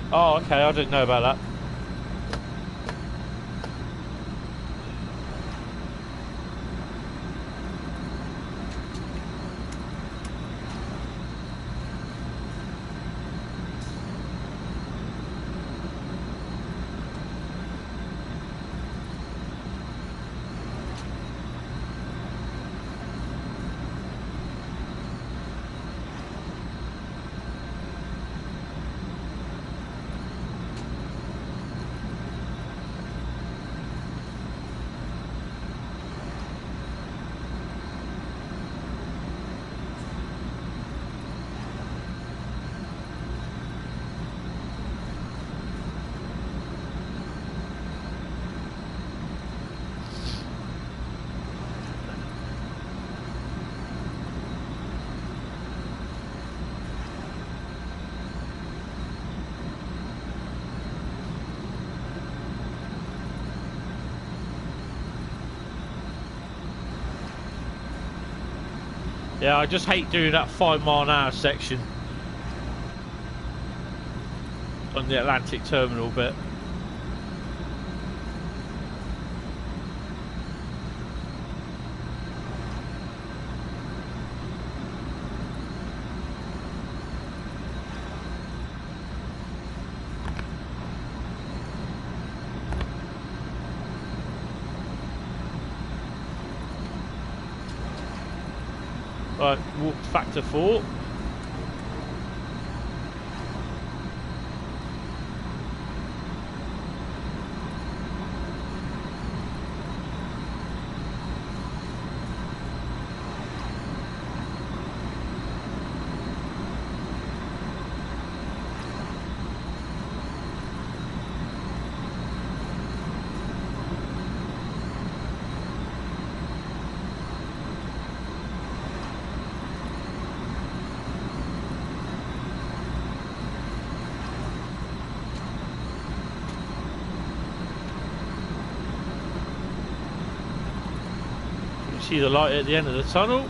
Oh, okay, I didn't know about that. Yeah, I just hate doing that 5 mile an hour section on the Atlantic terminal bit. Right, walked factor 4. See the light at the end of the tunnel.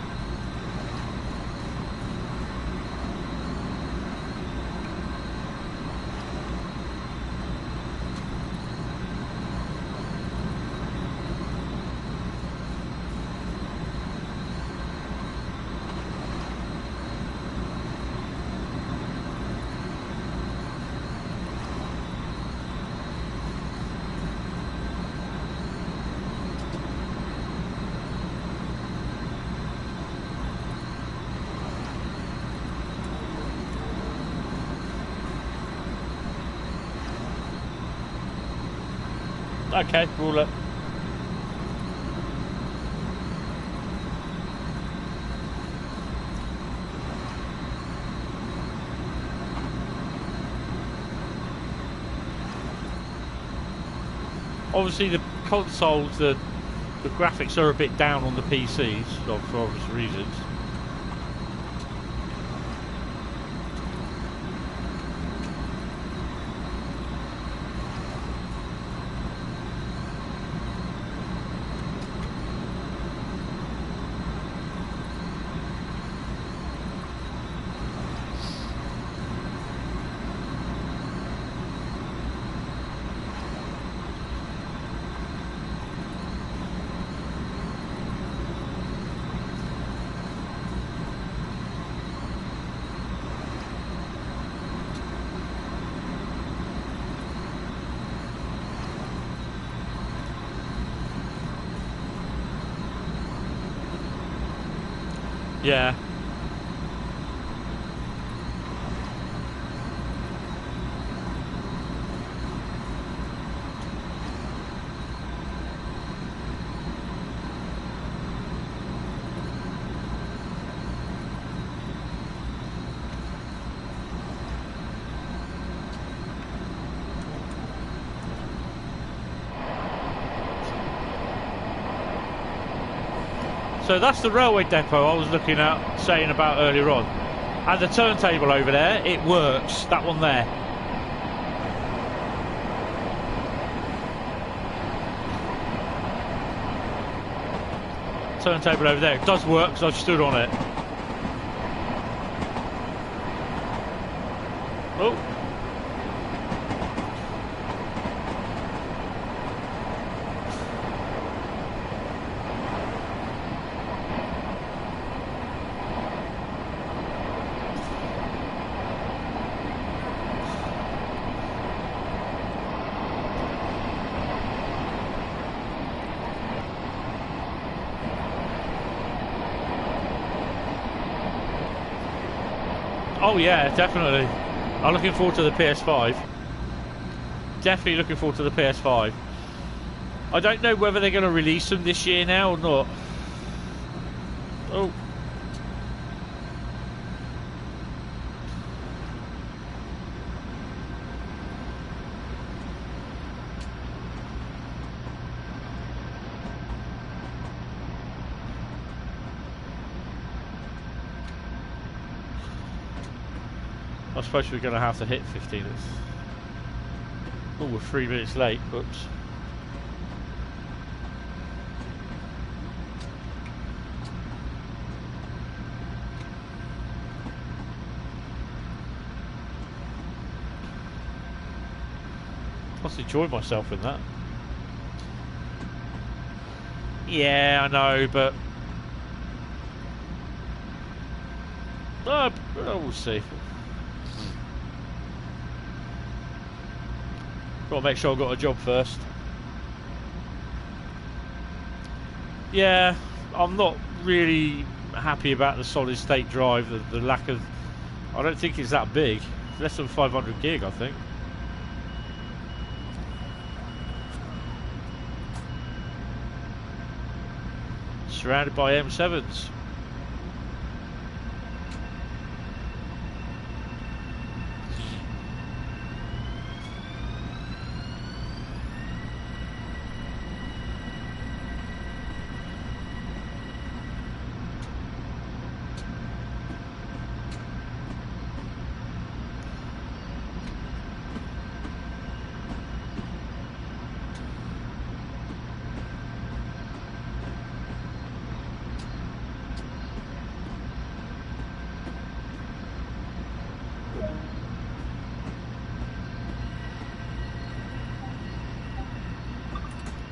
Okay, roll up. Obviously the consoles, the graphics are a bit down on the PCs for obvious reasons. Yeah. So that's the railway depot I was looking at, saying about earlier on. And the turntable over there, it works. That one there. Turntable over there, it does work because I've stood on it. Oh. Oh yeah, definitely. I'm looking forward to the PS5. Definitely looking forward to the PS5. I don't know whether they're going to release them this year now or not. Oh. I suppose we're going to have to hit 15. Oh, we're 3 minutes late. Oops. I must enjoy myself in that. Yeah, I know, but we'll see. Got to make sure I've got a job first. Yeah, I'm not really happy about the solid state drive, the lack of... I don't think it's that big. It's less than 500 gig, I think. Surrounded by M7s.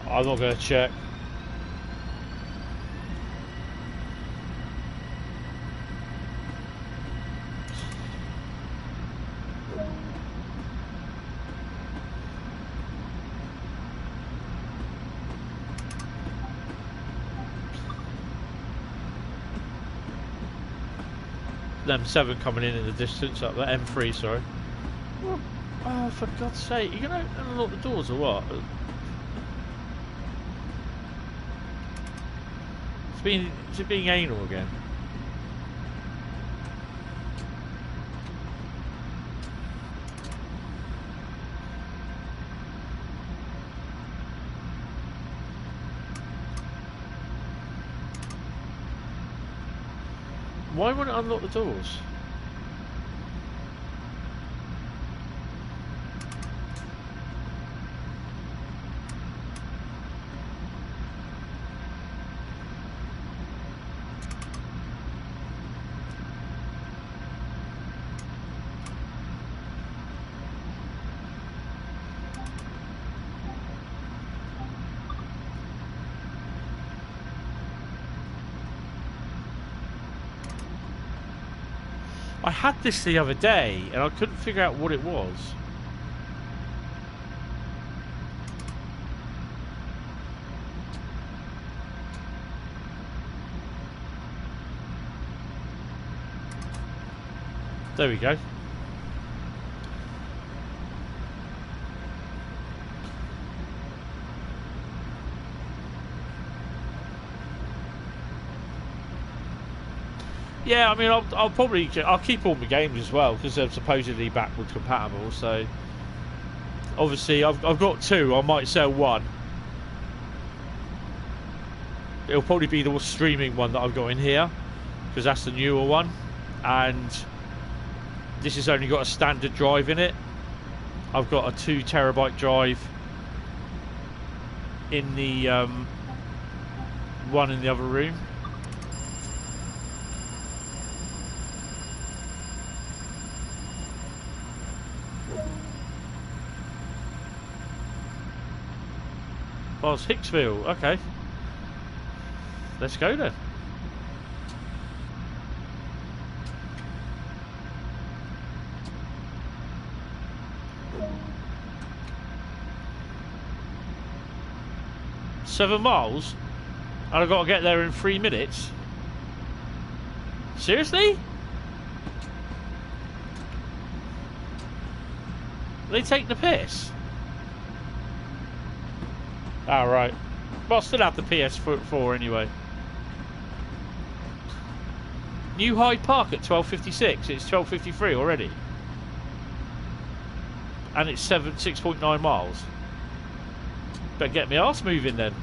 I'm not going to check. M7 coming in the distance up there. M3, sorry. Oh, for God's sake, you going to unlock the doors or what? Is it being anal again? Why won't it unlock the doors? I had this the other day and I couldn't figure out what it was. There we go. Yeah, I mean, I'll keep all my games as well because they're supposedly backwards compatible. So obviously, I've got two. I might sell one. It'll probably be the streaming one that I've got in here, because that's the newer one, and this has only got a standard drive in it. I've got a 2 terabyte drive in the one in the other room. Oh, it's Hicksville. Okay, let's go then. $7 miles, and I've got to get there in 3 minutes. Seriously? They take the piss. Ah, right. But I'll still have the PS4 anyway. New Hyde Park at 12:56. It's 12:53 already, and it's 6.9 miles. Better get my arse moving then.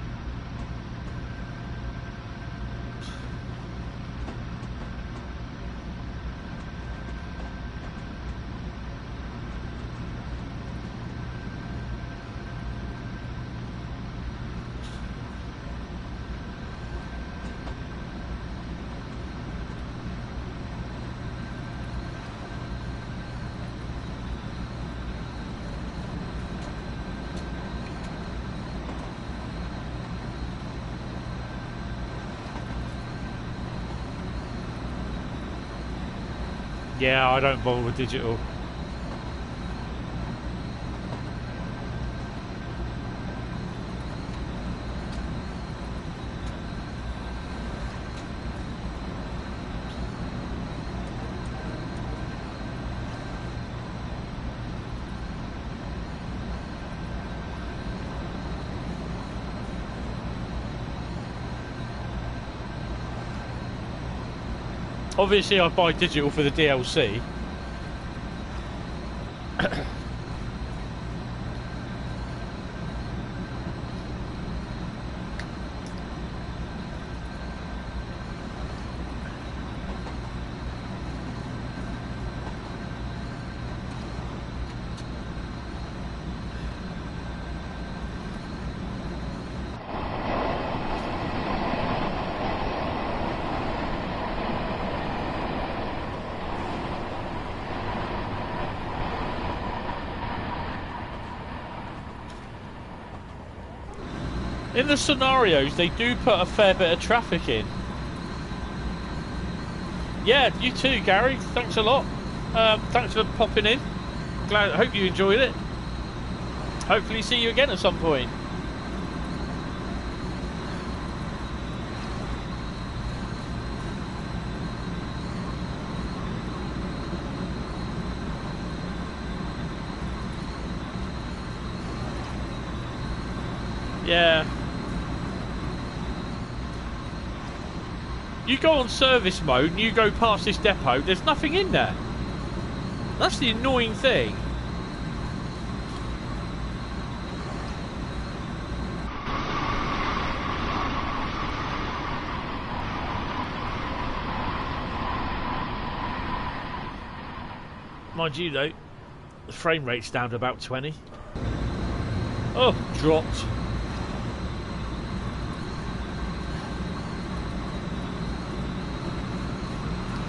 Yeah, I don't bother with digital. Obviously, I buy digital for the DLC. In the scenarios, they do put a fair bit of traffic in. Yeah, you too, Gary. Thanks a lot. Thanks for popping in. Hope you enjoyed it. Hopefully see you again at some point. Yeah. You go on service mode and you go past this depot, there's nothing in there. That's the annoying thing. Mind you though, the frame rate's down to about 20. Oh, dropped.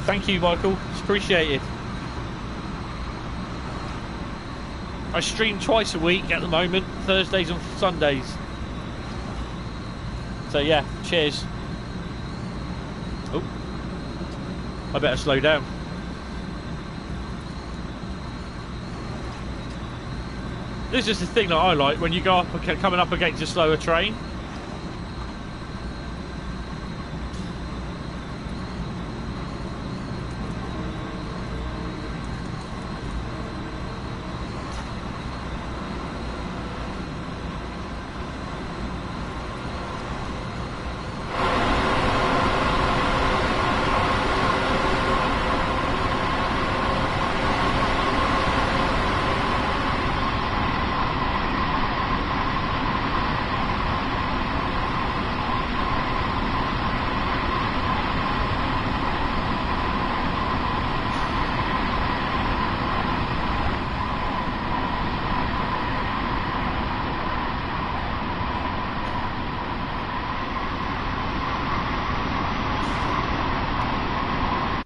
Thank you, Michael. It's appreciated. I stream twice a week at the moment, Thursdays and Sundays. So yeah, cheers. Oh, I better slow down. This is the thing that I like when you go up, coming up against a slower train.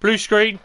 Blue screen.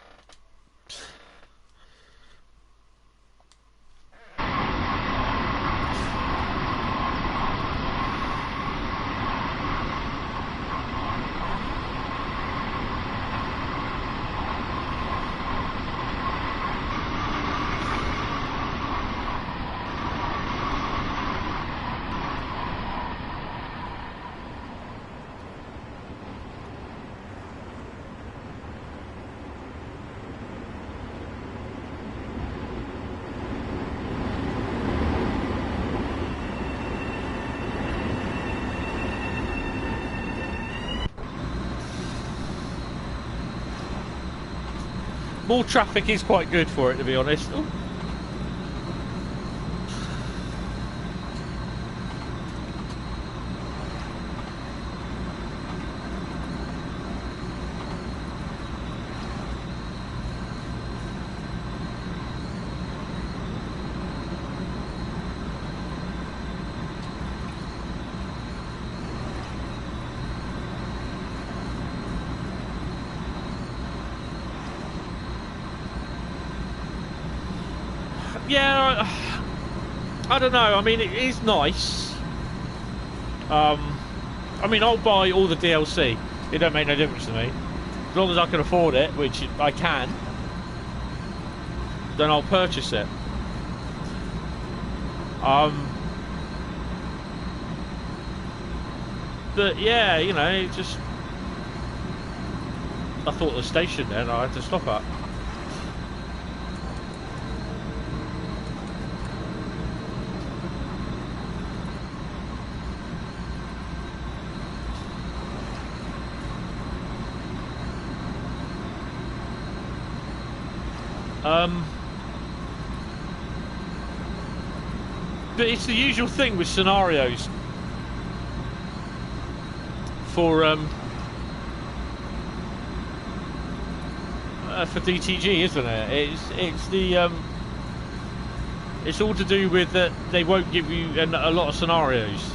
More traffic is quite good for it, to be honest. Ooh. Yeah, I don't know. I mean, it is nice. I mean, I'll buy all the DLC. It don't make no difference to me. As long as I can afford it, which I can, then I'll purchase it. But yeah, you know, just... I thought the station then, I had to stop at. But it's the usual thing with scenarios for DTG, isn't it? It's the it's all to do with that they won't give you a lot of scenarios.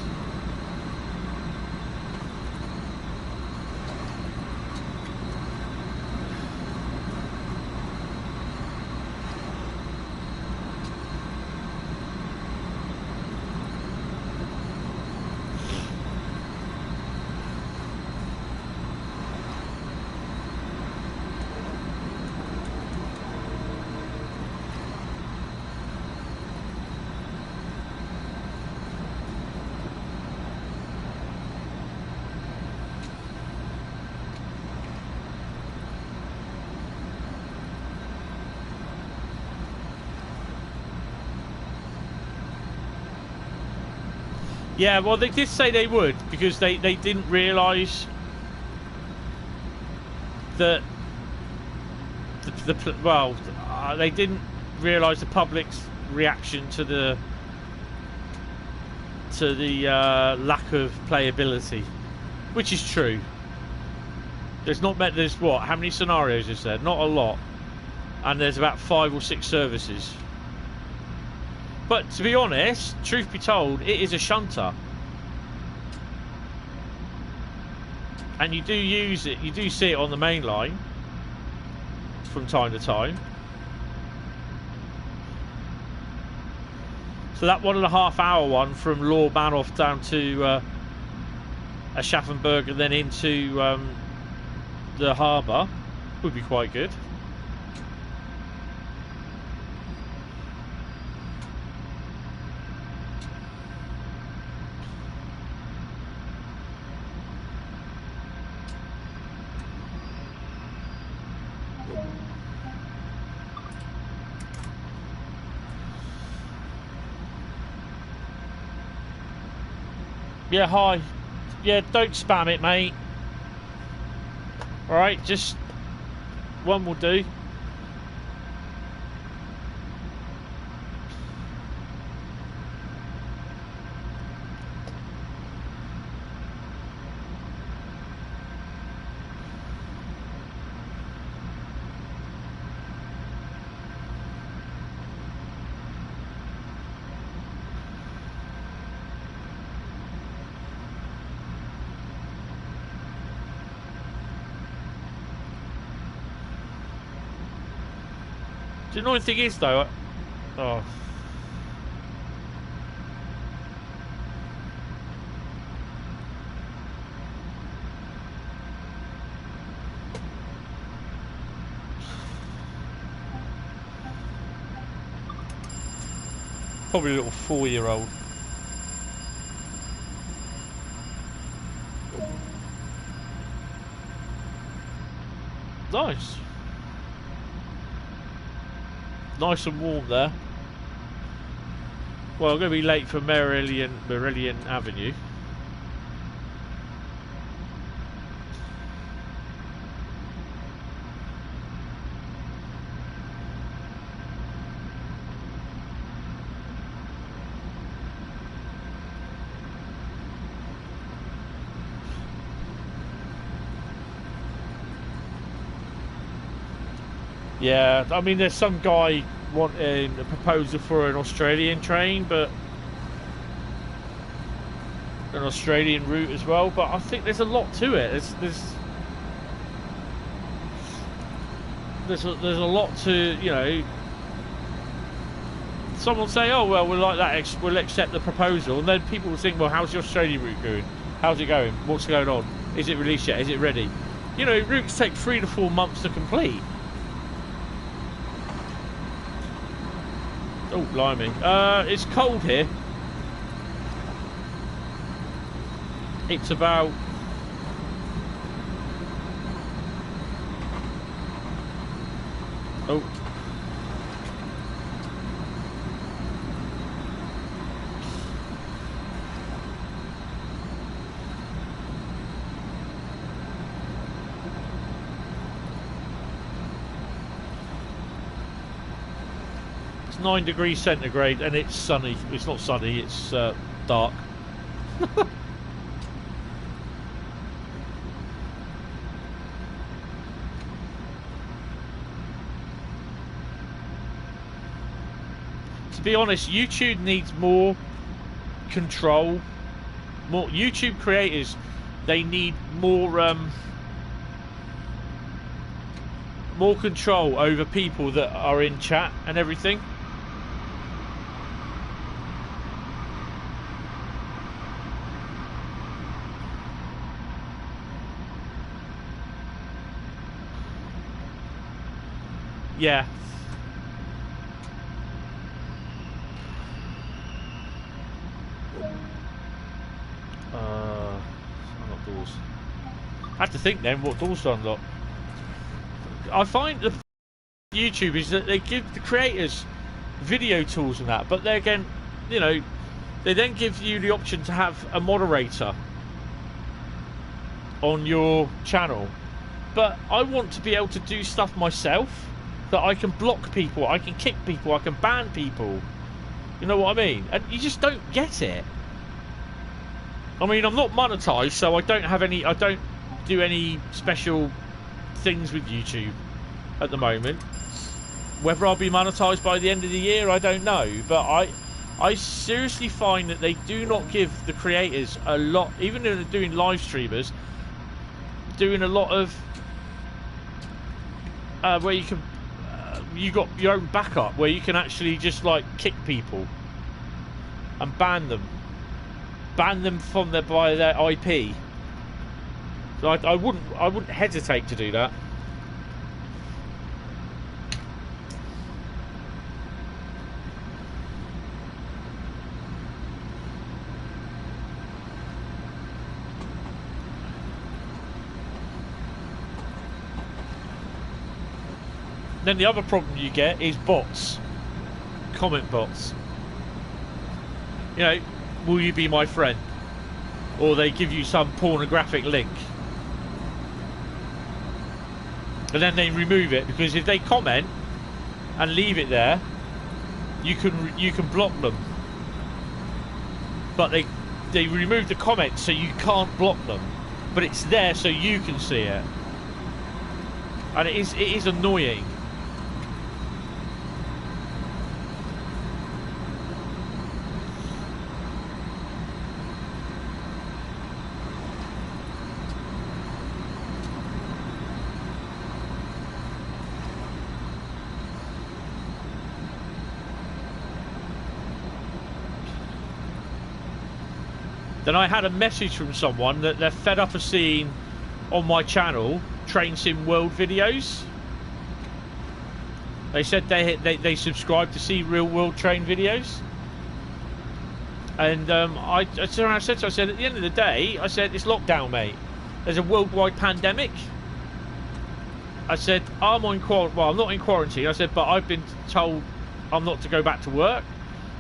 Yeah, well, they did say they would, because they didn't realise that they didn't realise the public's reaction to the lack of playability, which is true. There's what? How many scenarios is there? Not a lot, and there's about 5 or 6 services. But to be honest, truth be told, it is a shunter. And you do use it, you do see it on the main line from time to time. So that 1.5 hour one from Lord Manoff down to Aschaffenburg and then into the harbour would be quite good. Yeah, hi. Yeah, don't spam it, mate. Alright, just one will do. The annoying thing is though, oh. Probably a little 4-year-old. Nice. Nice and warm there. Well, I'm going to be late for Meridian Avenue. Yeah, I mean, there's some guy wanting a proposal for an Australian train, but an Australian route as well. But I think there's a lot to it. There's a lot to, you know. Someone say, oh well, we'll like that. We'll accept the proposal, and then people will think, well, how's the Australian route going? How's it going? What's going on? Is it released yet? Is it ready? You know, routes take 3 to 4 months to complete. Oh, blimey. It's cold here. It's about... Oh. It's 9 degrees centigrade and it's sunny. It's not sunny, it's dark. To be honest, YouTube needs more control. More YouTube creators, they need more control over people that are in chat and everything. Yeah. Unlock doors. I have to think then what doors to unlock. I find the YouTube is that they give the creators video tools and that, but they again, you know, they then give you the option to have a moderator on your channel. But I want to be able to do stuff myself, that I can block people, I can kick people, I can ban people. You know what I mean? And you just don't get it. I mean, I'm not monetized, so I don't do any special things with YouTube at the moment. Whether I'll be monetized by the end of the year, I don't know. But I seriously find that they do not give the creators a lot, even though they're doing live streamers, doing a lot of where you can you got your own backup where you can actually just like kick people and ban them from by their IP. So I wouldn't hesitate to do that. Then the other problem you get is bots, comment bots. You know, will you be my friend? Or they give you some pornographic link. And then they remove it, because if they comment and leave it there, you can block them. But they remove the comment so you can't block them. But it's there so you can see it. And it is annoying. Then I had a message from someone that they're fed up of seeing on my channel Train Sim World videos. They said they subscribe to see real world train videos. And I said at the end of the day, I said, it's lockdown, mate. There's a worldwide pandemic. I said, I'm not in quarantine. I said, but I've been told I'm not to go back to work.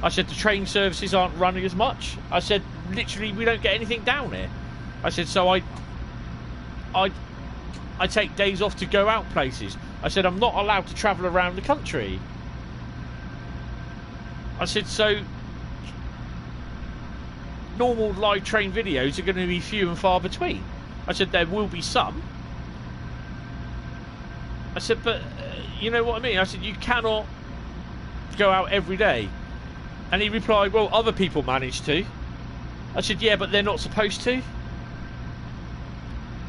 I said, the train services aren't running as much. I said, literally, we don't get anything down here. I said, so I take days off to go out places. I said, I'm not allowed to travel around the country. I said, so normal live train videos are going to be few and far between. I said, there will be some. I said, but you know what I mean? I said, you cannot go out every day. And he replied, well, other people manage to. I said, yeah, but they're not supposed to.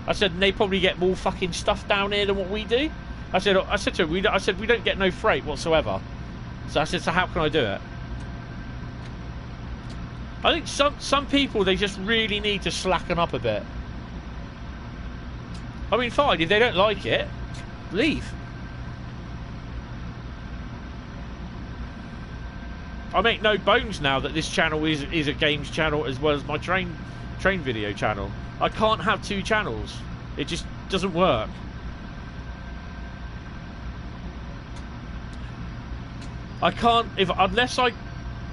I said, and they probably get more fucking stuff down here than what we do. I said to him, we don't get no freight whatsoever. So I said, so how can I do it? I think some people, they just really need to slacken up a bit. I mean, fine, if they don't like it, leave. I make no bones now that this channel is a games channel as well as my train video channel. I can't have two channels. It just doesn't work. I can't, unless I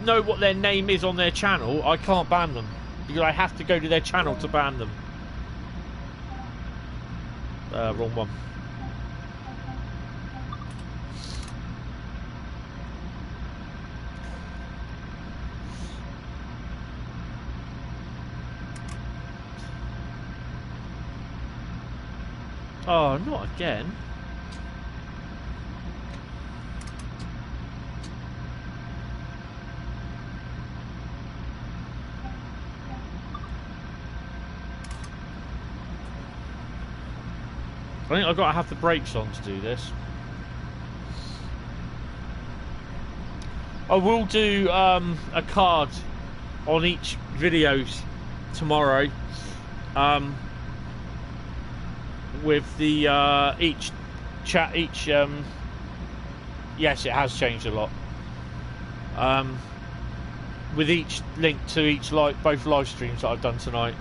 know what their name is on their channel, I can't ban them. Because I have to go to their channel to ban them. Wrong one. Oh, not again. I think I've got to have the brakes on to do this. I will do a card on each videos tomorrow. With the each yes, it has changed a lot. With each link to each both live streams that I've done tonight.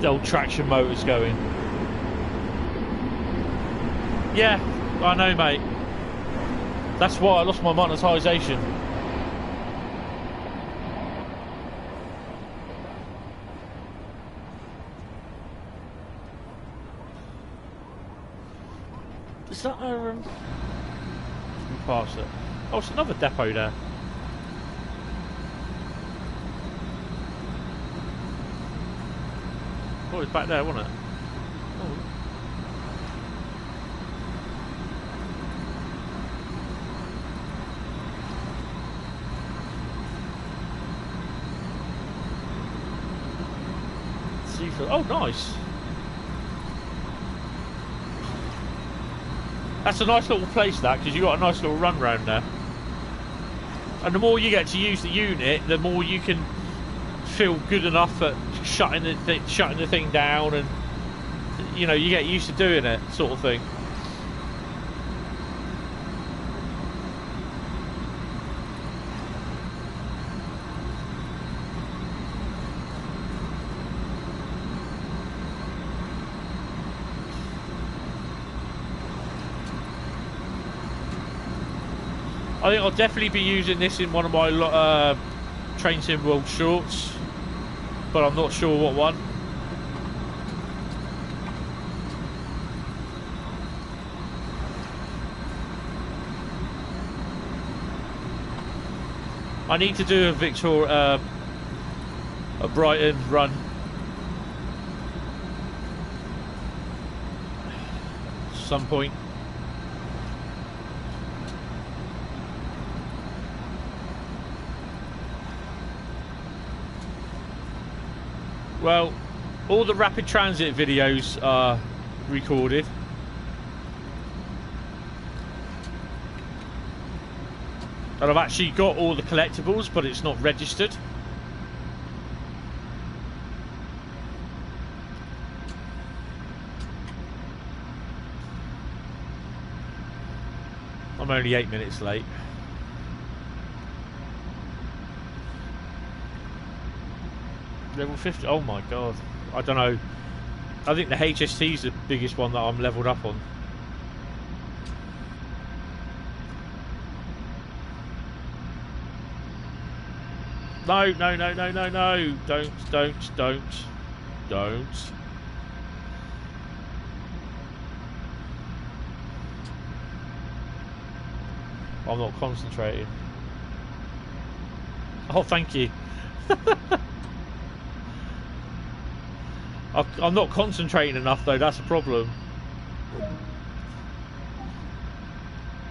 The old traction motor's going. Yeah, I know, mate. That's why I lost my monetisation. Is that a past it? Oh, it's another depot there. Oh, it's back there, wasn't it? Oh. Oh, nice. That's a nice little place, that, because you got a nice little run round there. And the more you get to use the unit, the more you can feel good enough at shutting the thing down, and you know, you get used to doing it, sort of thing. I think I'll definitely be using this in one of my Train Sim World shorts, but I'm not sure what one. I need to do a Brighton run. At some point. Well, all the rapid transit videos are recorded. And I've actually got all the collectibles, but it's not registered. I'm only 8 minutes late. Level 50? Oh my god. I don't know. I think the HST is the biggest one that I'm leveled up on. No, no, no, no, no, no. Don't. I'm not concentrating. Oh, thank you. I'm not concentrating enough though, that's a problem.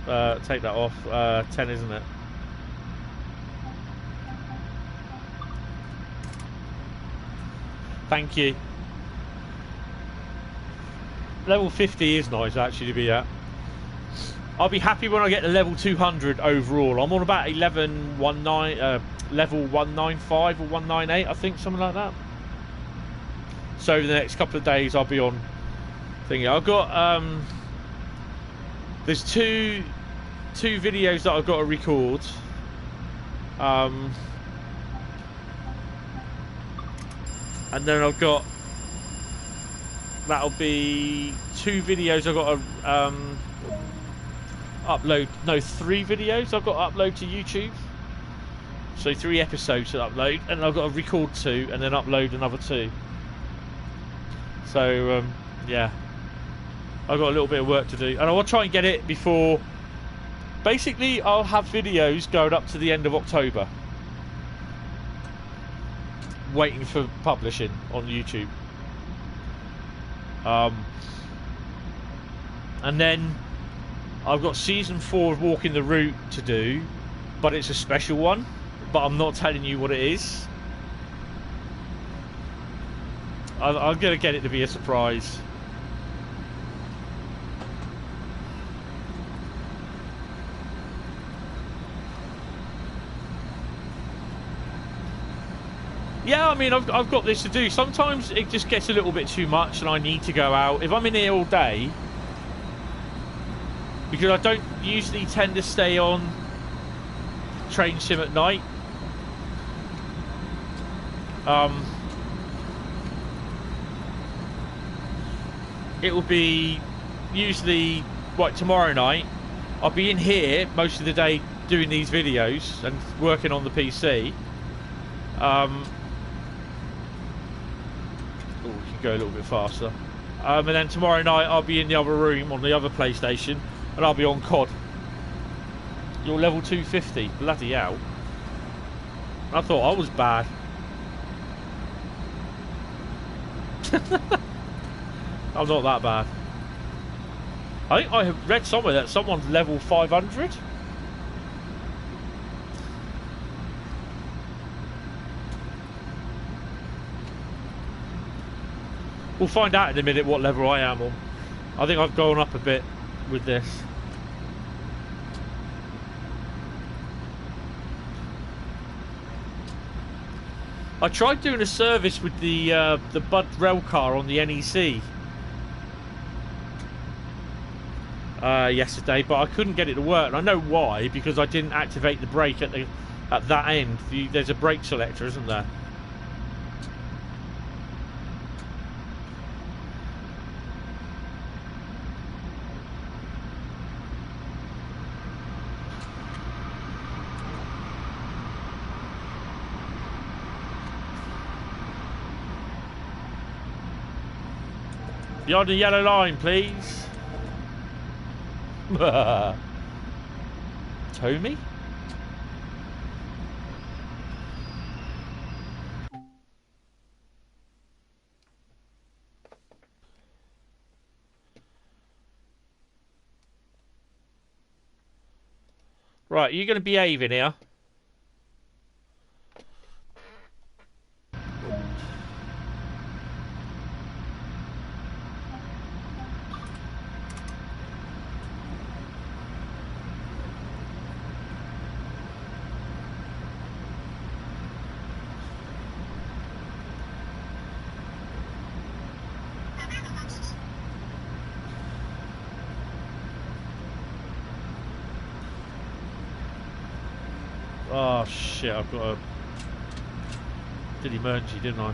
Take that off. 10, isn't it? Thank you. Level 50 is nice actually to be at. I'll be happy when I get to level 200 overall. I'm on about level 195 or 198, I think, something like that. So over the next couple of days I'll be on thingy. I've got there's two videos that I've got to record. And then I've got, that'll be 2 videos I've got to upload. No, 3 videos I've got to upload to YouTube. So 3 episodes to upload, and I've got to record 2 and then upload another 2. So yeah, I've got a little bit of work to do, and I will try and get it before. Basically, I'll have videos going up to the end of October, waiting for publishing on YouTube. And then I've got season 4 of Walking the Route to do, but it's a special one, but I'm not telling you what it is. I'm going to get it to be a surprise. Yeah, I mean, I've got this to do. Sometimes it just gets a little bit too much and I need to go out. If I'm in here all day, because I don't usually tend to stay on Train Sim at night. It will be usually, like tomorrow night, I'll be in here most of the day doing these videos and working on the PC. Oh, we can go a little bit faster. And then tomorrow night I'll be in the other room on the other PlayStation and I'll be on COD. You're level 250, bloody hell. I thought I was bad. I'm not that bad. I think I have read somewhere that someone's level 500. We'll find out in a minute what level I am on. I think I've gone up a bit with this. I tried doing a service with the Bud rail car on the NEC yesterday, but I couldn't get it to work, and I know why, because I didn't activate the brake at that end. There's a brake selector, isn't there? Beyond the yellow line, please. Tow me? Right, you're going to behave in here. Oh shit, I've got a... Did emergency, didn't I?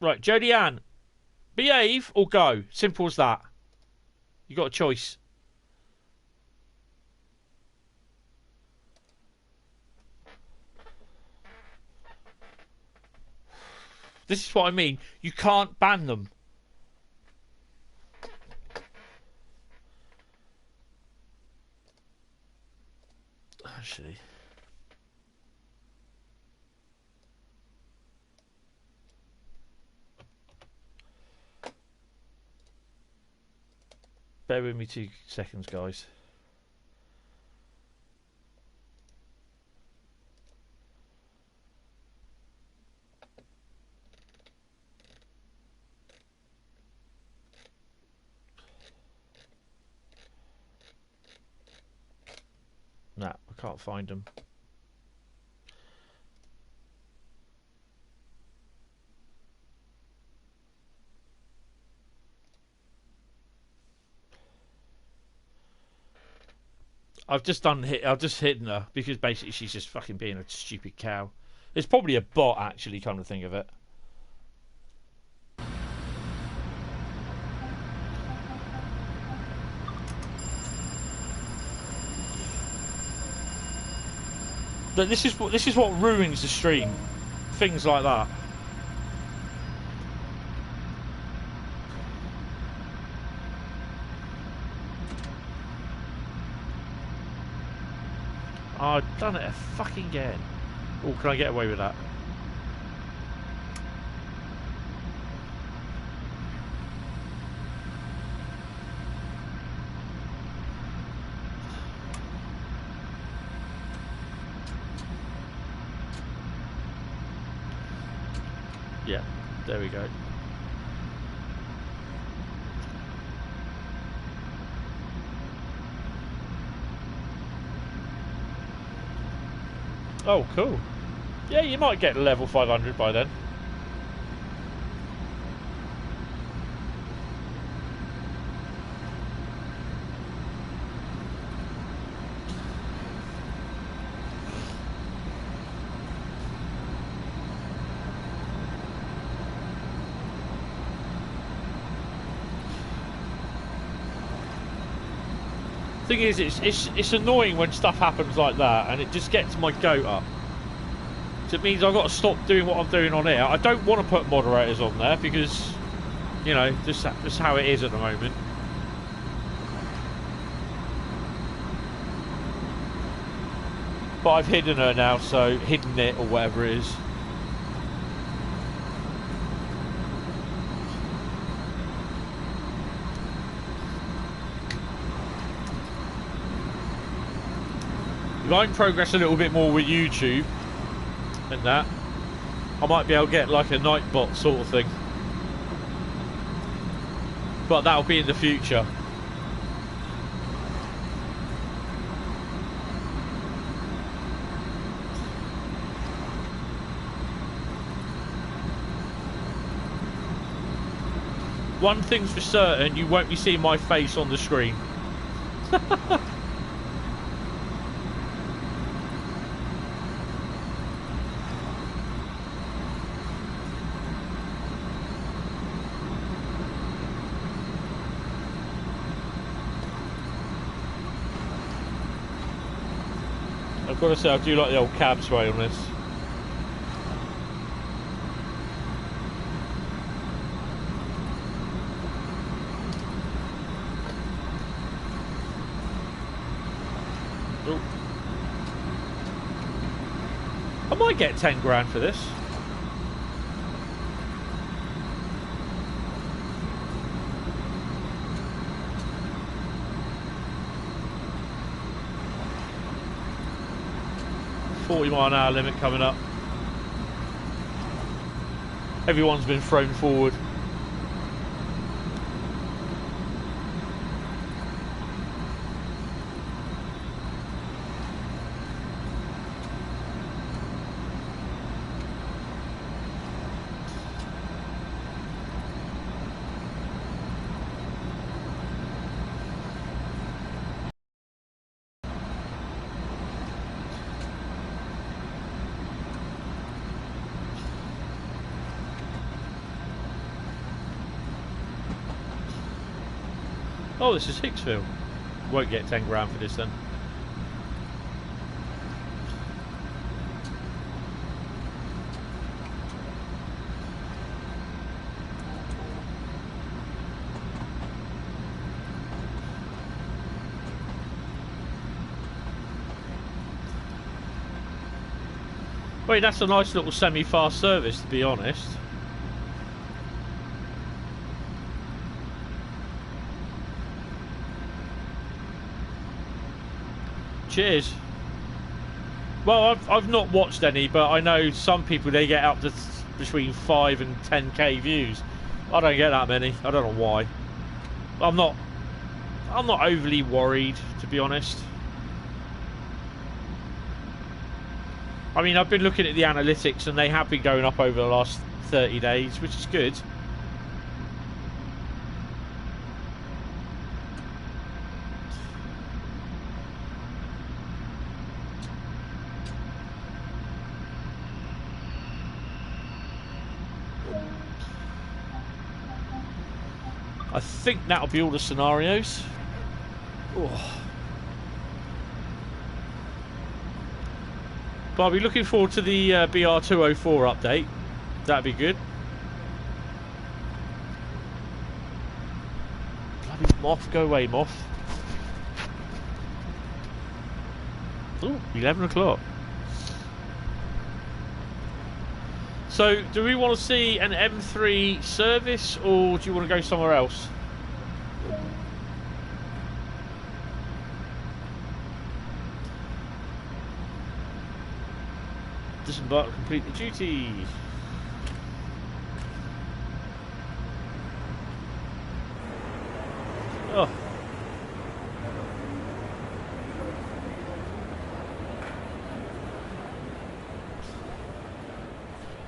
Right, Jodie Ann, behave or go. Simple as that. You got a choice. This is what I mean. You can't ban them. Actually... Bear with me 2 seconds, guys. Nah, I can't find them. I've just hidden her because basically she's just fucking being a stupid cow. It's probably a bot, actually, come to think of it. But this is what ruins the stream. Things like that. Oh, I've done it fucking again. Oh, can I get away with that? Yeah, there we go. Oh, cool. Yeah, you might get level 500 by then. Thing is, it's annoying when stuff happens like that, and it just gets my goat up. So it means I've got to stop doing what I'm doing on here. I don't want to put moderators on there because, you know, just how it is at the moment. But I've hidden her now, so hidden it or whatever it is. If I can progress a little bit more with YouTube and that, I might be able to get like a Nightbot sort of thing. But that'll be in the future. One thing's for certain, you won't be seeing my face on the screen. I've got to say, I do like the old cab sway on this. Ooh. I might get 10 grand for this. $40-mile-an-hour limit coming up. Everyone's been thrown forward. Oh, this is Hicksville. Won't get 10 grand for this then. Wait, that's a nice little semi-fast service, to be honest. Cheers. Well, I've not watched any, but I know some people, they get up to between 5 and 10k views. I don't get that many. I don't know why. I'm not overly worried, to be honest. I mean, I've been looking at the analytics and they have been going up over the last 30 days, which is good. I think that'll be all the scenarios. Oh. But I'll be looking forward to the BR204 update. That'd be good. Bloody moth, go away, moth. Ooh, 11 o'clock. So, do we want to see an M3 service, or do you want to go somewhere else? Disembark, complete the duty. Oh.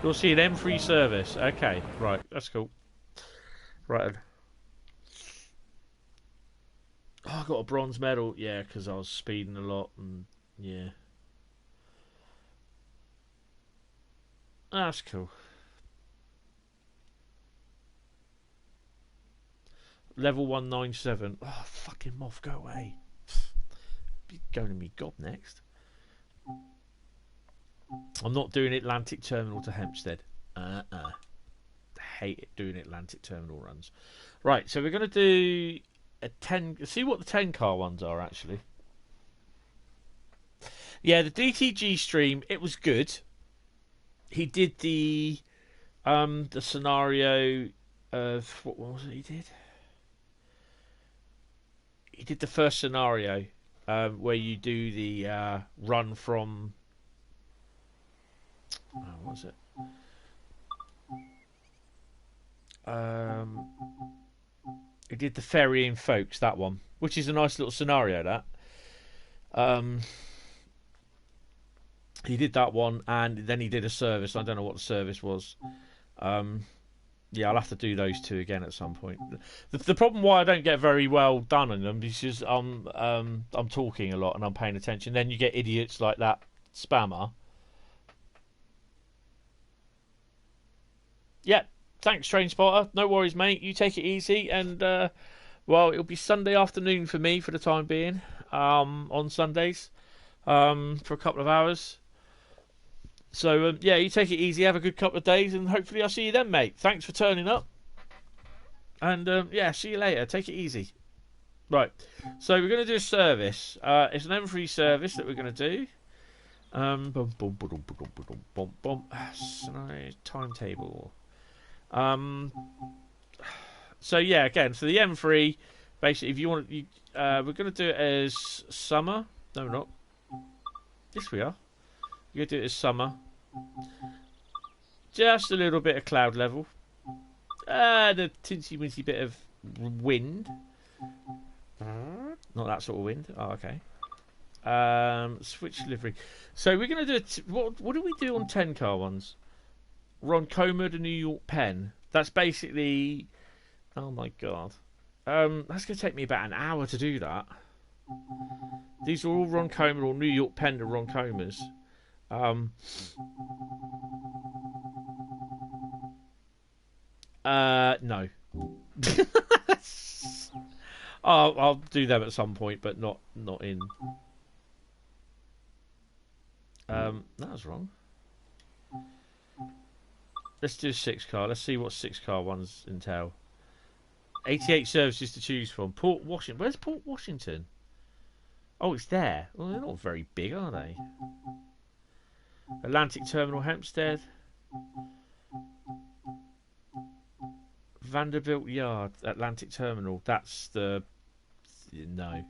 You'll see an M3 service. Okay, right, that's cool. Right. Oh, I got a bronze medal. Yeah, because I was speeding a lot, and yeah. That's cool. Level 197. Oh, fucking moth, go away. Be going to me gob next. I'm not doing Atlantic Terminal to Hempstead. Hate it doing Atlantic Terminal runs. Right, so we're going to do a 10. See what the 10 car ones are, actually. Yeah, the DTG stream, it was good. He did the scenario of what was it he did? He did the first scenario where you do the run from what was it? He did the ferrying folks, that one, which is a nice little scenario. That he did that one, and then he did a service. I don't know what the service was. Yeah, I'll have to do those two again at some point. The problem why I don't get very well done in them is just I'm talking a lot and I'm paying attention. Then you get idiots like that spammer. Yeah, thanks, Train Spotter. No worries, mate. You take it easy, and well, it'll be Sunday afternoon for me for the time being. On Sundays, for a couple of hours. So yeah, you take it easy, have a good couple of days, and hopefully I'll see you then, mate. Thanks for turning up, and yeah, see you later. Take it easy. Right, so we're going to do a service. It's an M3 service that we're going to do. Timetable. So yeah, again, so the M3, basically, if you want, we're going to do it as summer. No, we're not. Yes, we are. We're going to do it as summer. Just a little bit of cloud level. The tinsy-wincy bit of wind. Not that sort of wind. Oh, okay. Switch livery. So we're going to do what do we do on 10-car ones? Roncoma to New York Penn. That's basically... Oh, my God. That's going to take me about an hour to do that. These are all Roncoma or New York Penn to Roncomas. No. I'll do them at some point, but not in. That was wrong. Let's do 6-car. Let's see what 6-car ones entail. 88 services to choose from. Port Washington. Where's Port Washington? Oh, it's there. Well, they're not very big, are they? Atlantic Terminal, Hempstead. Vanderbilt Yard, Atlantic Terminal. That's the... No.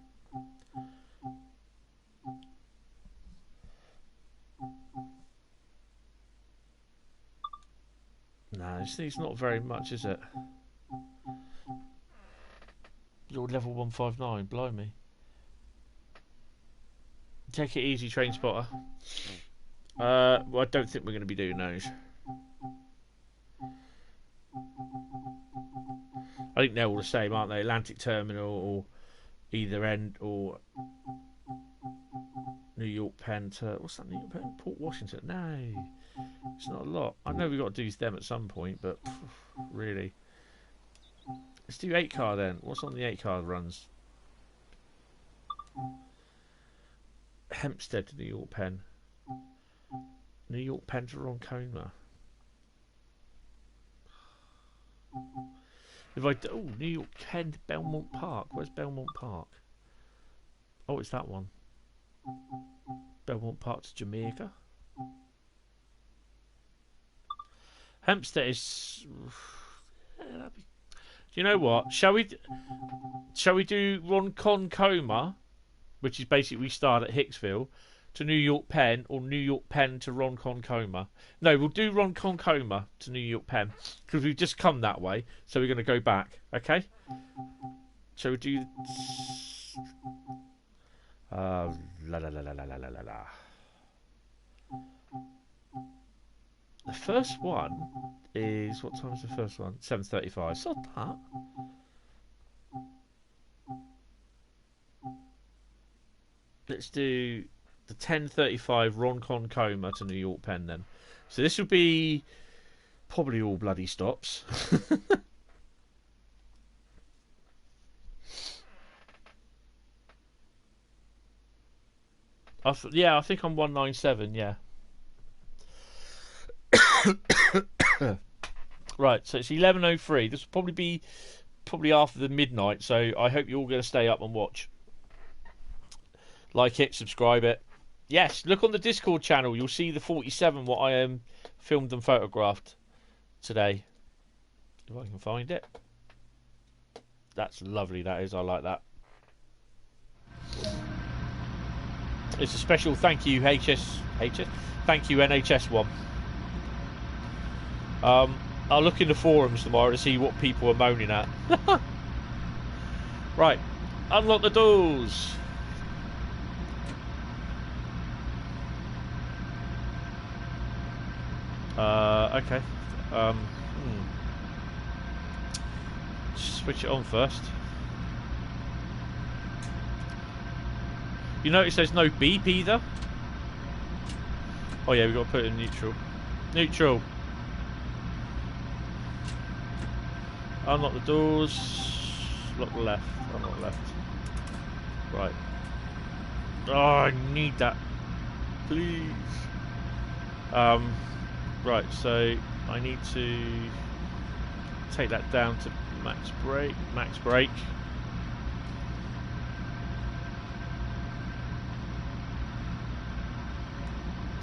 No, it's not very much, is it? You're level 159, blimey. Take it easy, train spotter. Well, I don't think we're going to be doing those. I think they're all the same, aren't they? Atlantic Terminal or either end, or New York Penn to... What's that, New York Penn? Port Washington? No. It's not a lot. I know we've got to do them at some point, but really. Let's do 8-car then. What's on the 8-car runs? Hempstead to New York Penn. New York Penn to Roncoma. If I do, oh, New York Penn to Belmont Park. Where's Belmont Park? Oh, it's that one. Belmont Park to Jamaica. Hempstead is... Do you know what? Shall we do Ronkonkoma, which is basically we start at Hicksville, to New York Penn, or New York Penn to Ronkonkoma? No, we'll do Ronkonkoma to New York Penn, because we've just come that way, so we're going to go back. Okay? Shall we do... la la la la la la la la. The first one is... What time is the first one? 7:35. It's not that. Let's do the 10:35 Ronkonkoma to New York Penn then. So this will be probably all bloody stops. Yeah, I think I'm 197, yeah. Right, so it's 11:03. This will probably be after the midnight, so I hope you're all going to stay up and watch. Like it, subscribe it. Yes, look on the Discord channel. You'll see the 47 what I filmed and photographed today. If I can find it. That's lovely, that is. I like that. It's a special thank you, HS? Thank you, NHS1. I'll look in the forums tomorrow to see what people are moaning at. Right, unlock the doors. Okay. Switch it on first. You notice there's no beep either? Oh yeah, we've got to put it in neutral. Neutral. Unlock the doors. Lock the left. Unlock left. Right. Oh, I need that. Please. Right, so I need to take that down to max brake.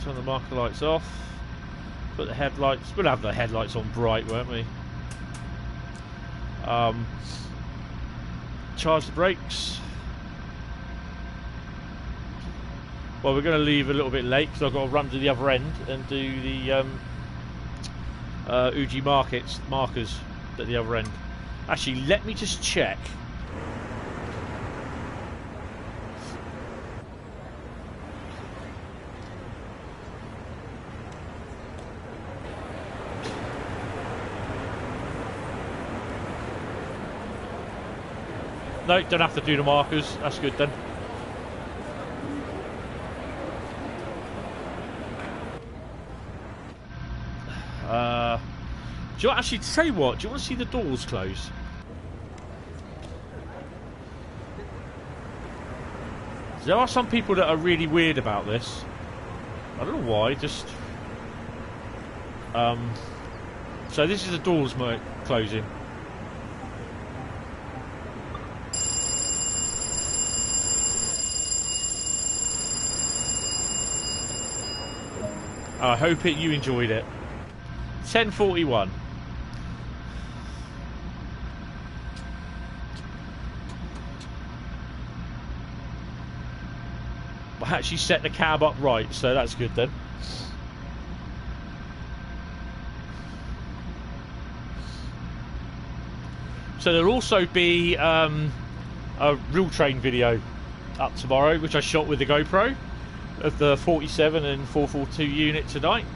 Turn the marker lights off. Put the headlights. We'll have the headlights on bright, won't we? Charge the brakes. Well, we're going to leave a little bit late because I've got to run to the other end and do the Uji markers at the other end. Actually, let me just check. No, don't have to do the markers. That's good then. Do you actually say what? Do you want to see the doors close? There are some people that are really weird about this. I don't know why. Just so this is the doors closing. I hope you enjoyed it. 10:41. I actually set the cab up right, so that's good then. So there'll also be a real train video up tomorrow, which I shot with the GoPro of the 47 and 442 unit tonight.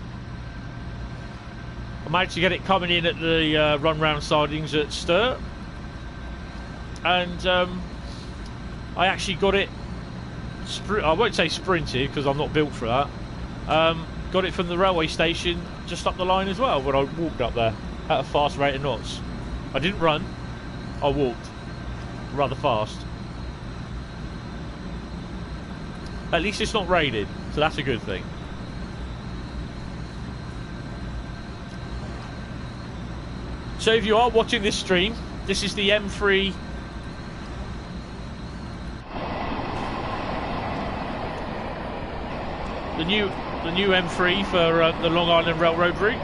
I managed to get it coming in at the run round sidings at Sturt, and I actually got it. I won't say sprinted because I'm not built for that. Got it from the railway station just up the line as well when I walked up there at a fast rate of knots. I didn't run, I walked rather fast. At least it's not raining, so that's a good thing. So if you are watching this stream, this is the M3 the new M3 for the Long Island Railroad route.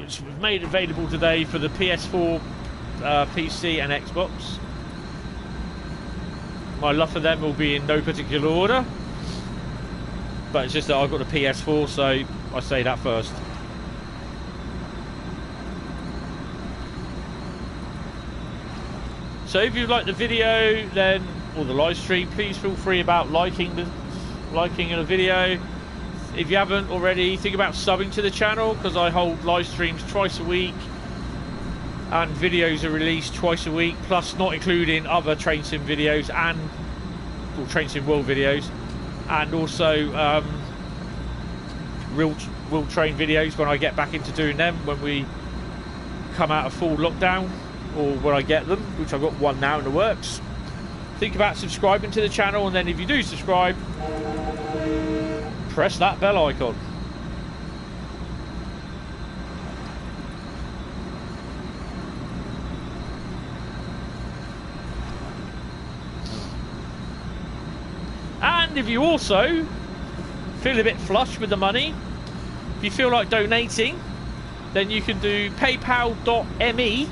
It's made available today for the PS4, PC and Xbox. My love for them will be in no particular order, but it's just that I've got a PS4, so I say that first. So if you like the video, then or the live stream, please feel free about liking the video. If you haven't already, think about subbing to the channel, because I hold live streams twice a week and videos are released twice a week, plus not including other train sim videos and train sim world videos, and also real train videos when I get back into doing them, when we come out of full lockdown, or when I get them, which I've got one now in the works. Think about subscribing to the channel, and then if you do subscribe, press that bell icon. And if you also feel a bit flush with the money, if you feel like donating, then you can do paypal.me/Hentis,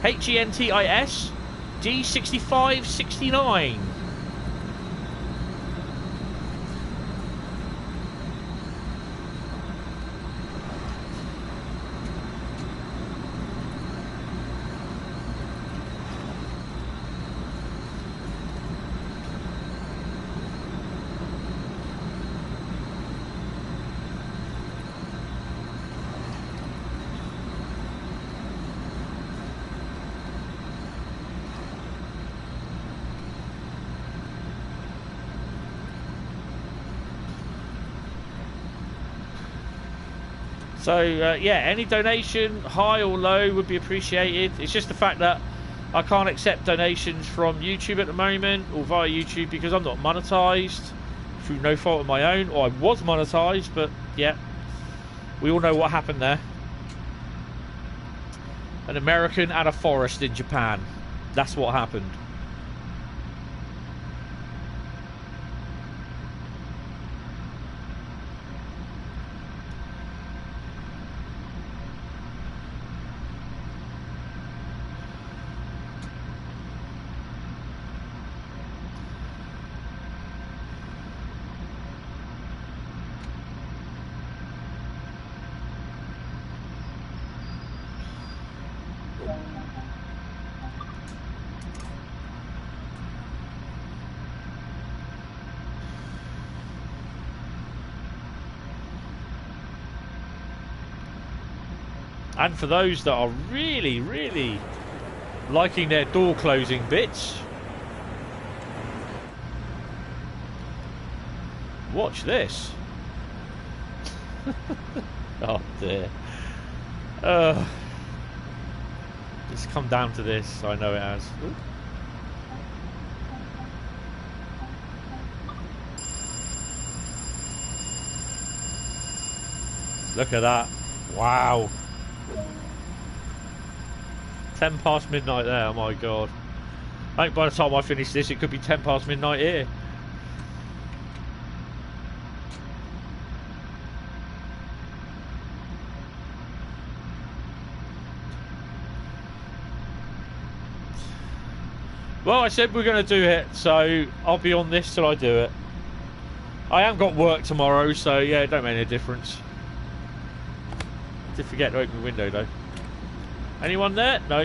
Hentis G6569. So yeah, any donation, high or low, would be appreciated. It's just the fact that I can't accept donations from YouTube at the moment, or via YouTube, because I'm not monetized through no fault of my own. Or I was monetized, but yeah, we all know what happened there. An American at a forest in Japan. That's what happened. And for those that are really, really liking their door closing bits, watch this. Oh dear. It's come down to this, I know it has. Ooh. Look at that. Wow. 10 past midnight there, oh my god. I think by the time I finish this, it could be 10 past midnight here. Well, I said we're going to do it, so I'll be on this till I do it. I haven't got work tomorrow, so yeah, it don't make any difference. Did forget to open the window though. Anyone there? No.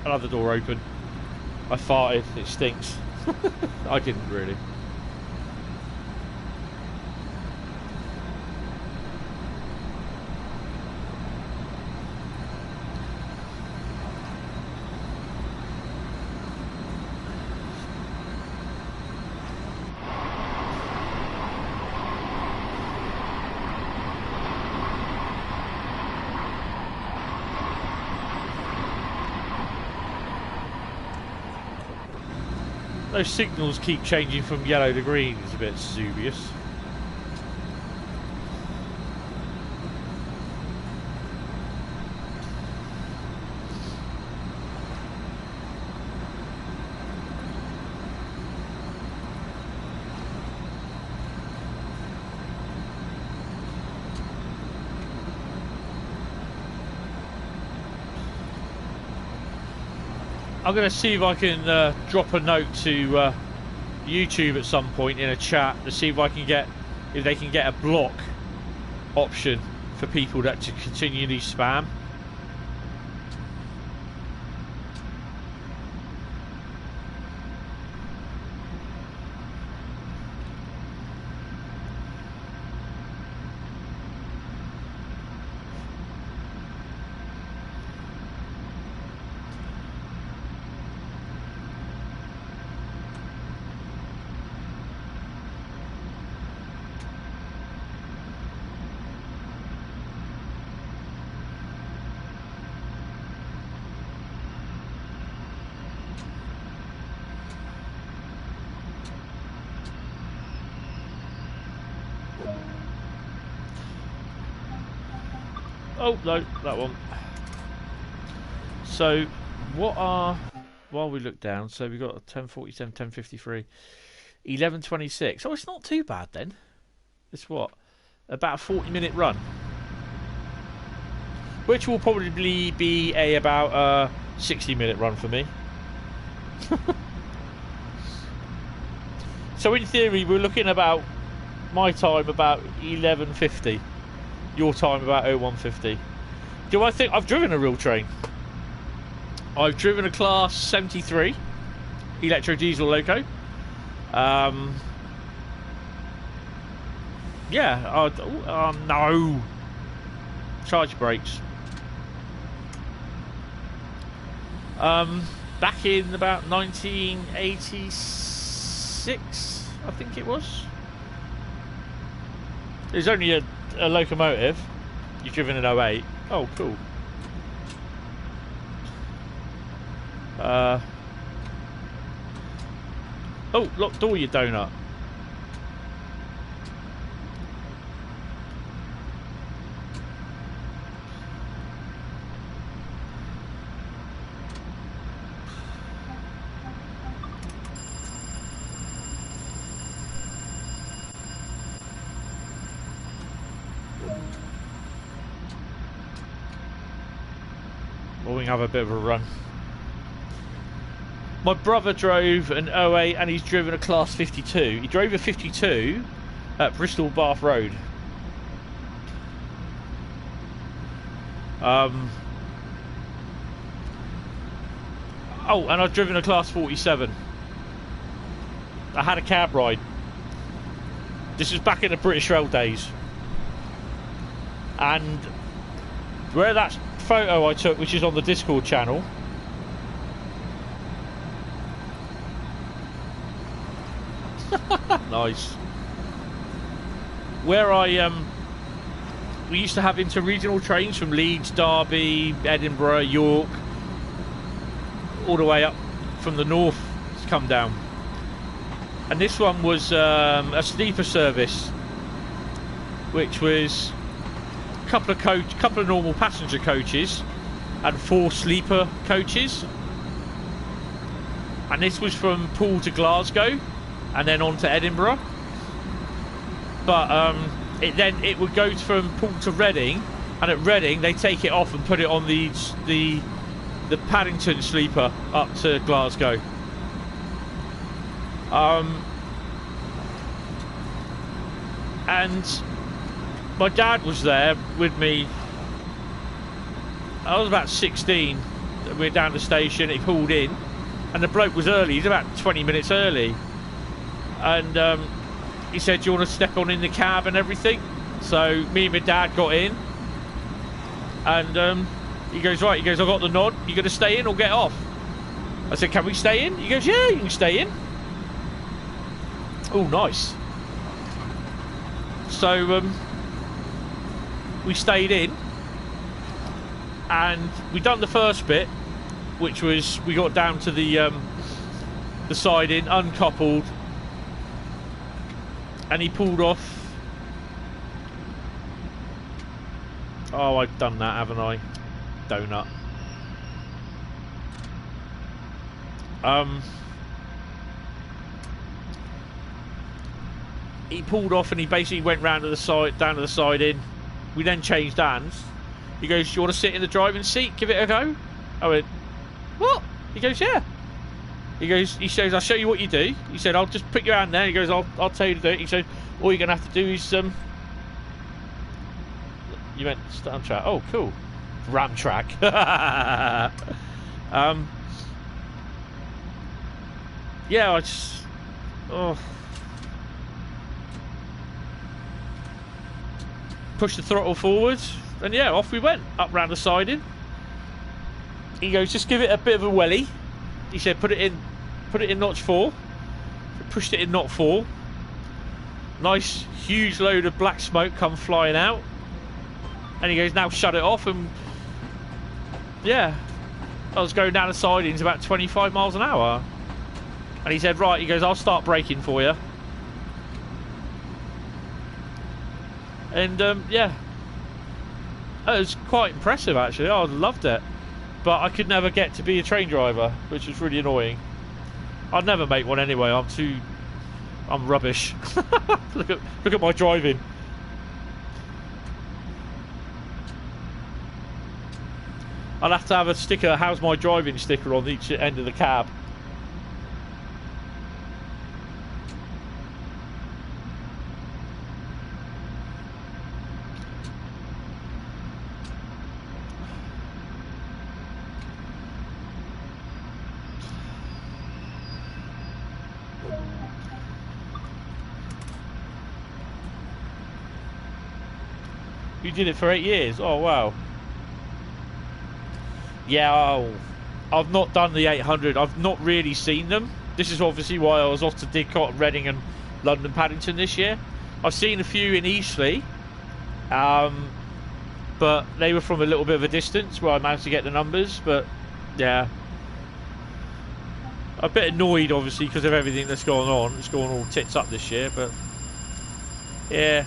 Another door open. I farted. It stinks. I didn't really. Those signals keep changing from yellow to green. It's a bit dubious. I'm going to see if I can drop a note to YouTube at some point in a chat to see if I can get, if they can get a block option for people that to continually spam. Oh, no, that one. So, what are... While we look down, so we've got 1047, 1053, 1126. Oh, it's not too bad then. It's what? About a 40-minute run. Which will probably be about a 60-minute run for me. So in theory, we're looking about my time about 11:50. Your time about 01:50. Do I think I've driven a real train? I've driven a class 73 electro diesel loco. Yeah. No. Charge your brakes. Back in about 1986, I think it was. It was only a A locomotive. You've driven an 08. Oh, cool. Oh, locked door, you donut. Well, we can have a bit of a run. My brother drove an 08 and he's driven a Class 52. He drove a 52 at Bristol Bath Road. Oh, and I've driven a Class 47. I had a cab ride. This was back in the British Rail days. And where that photo I took, which is on the Discord channel, nice. Where we used to have interregional trains from Leeds, Derby, Edinburgh, York, all the way up from the north to come down. And this one was a sleeper service, which was a couple of normal passenger coaches and 4 sleeper coaches. And this was from Poole to Glasgow and then on to Edinburgh. But it would go from Poole to Reading, and at Reading they take it off and put it on the Paddington sleeper up to Glasgow. And my dad was there with me. I was about 16. We were down the station. He pulled in, and the bloke was early. He's about 20 minutes early. And he said, "Do you want to step on in the cab and everything?" So me and my dad got in, and he goes, "Right," he goes, "I got the nod. You going to stay in or get off?" I said, "Can we stay in?" He goes, "Yeah, you can stay in." Oh, nice. So we stayed in, and we done the first bit, which was we got down to the siding, uncoupled, and he pulled off. Oh, I've done that, haven't I? Donut. He pulled off and he basically went round to the side, down to the siding. We then changed hands. He goes, "Do you want to sit in the driving seat? Give it a go?" I went, "What?" He goes, "Yeah." He goes, he says, "I'll show you what you do." He said, "I'll just put your hand there." He goes, I'll tell you to do it." He said, "All you're going to have to do is you meant start track. Oh, cool. Ram track. Yeah, I just pushed the throttle forward, and yeah, off we went up round the siding. He goes, "Just give it a bit of a welly." He said, put it in notch 4. Pushed it in notch 4. Nice huge load of black smoke come flying out, and he goes, "Now shut it off." And yeah, I was going down the sidings about 25 miles an hour, and he said, "Right," he goes, "I'll start braking for you." And yeah, it was quite impressive actually. I loved it, but I could never get to be a train driver, which was really annoying. I'd never make one anyway. I'm rubbish. look at my driving. I'll have to have a sticker, "How's my driving" sticker on each end of the cab. You did it for 8 years? Oh, wow. Yeah, I've not done the 800. I've not really seen them. This is obviously why I was off to Didcot, Reading and London Paddington this year. I've seen a few in Eastleigh, But they were from a little bit of a distance where I managed to get the numbers. But yeah, a bit annoyed obviously because of everything that's going on. It's going all tits up this year, but yeah.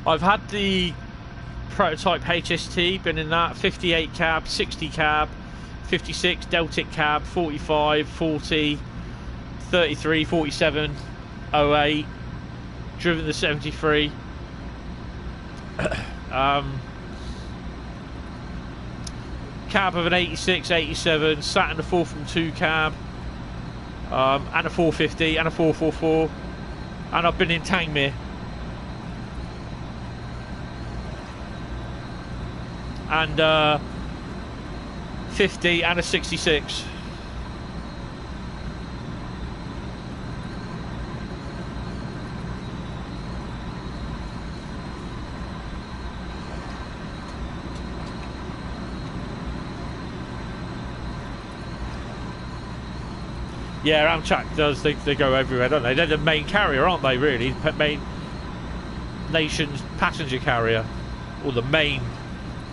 I've had the prototype HST, been in that, 58 cab, 60 cab, 56 Deltic cab, 45, 40, 33, 47, 08, driven the 73. Cab of an 86, 87, sat in the 442 cab, and a 450 and a 444, and I've been in Tangmere. And 50 and a 66. Yeah, Amtrak does. They go everywhere, don't they? They're the main carrier, aren't they? Really, main nation's passenger carrier, or the main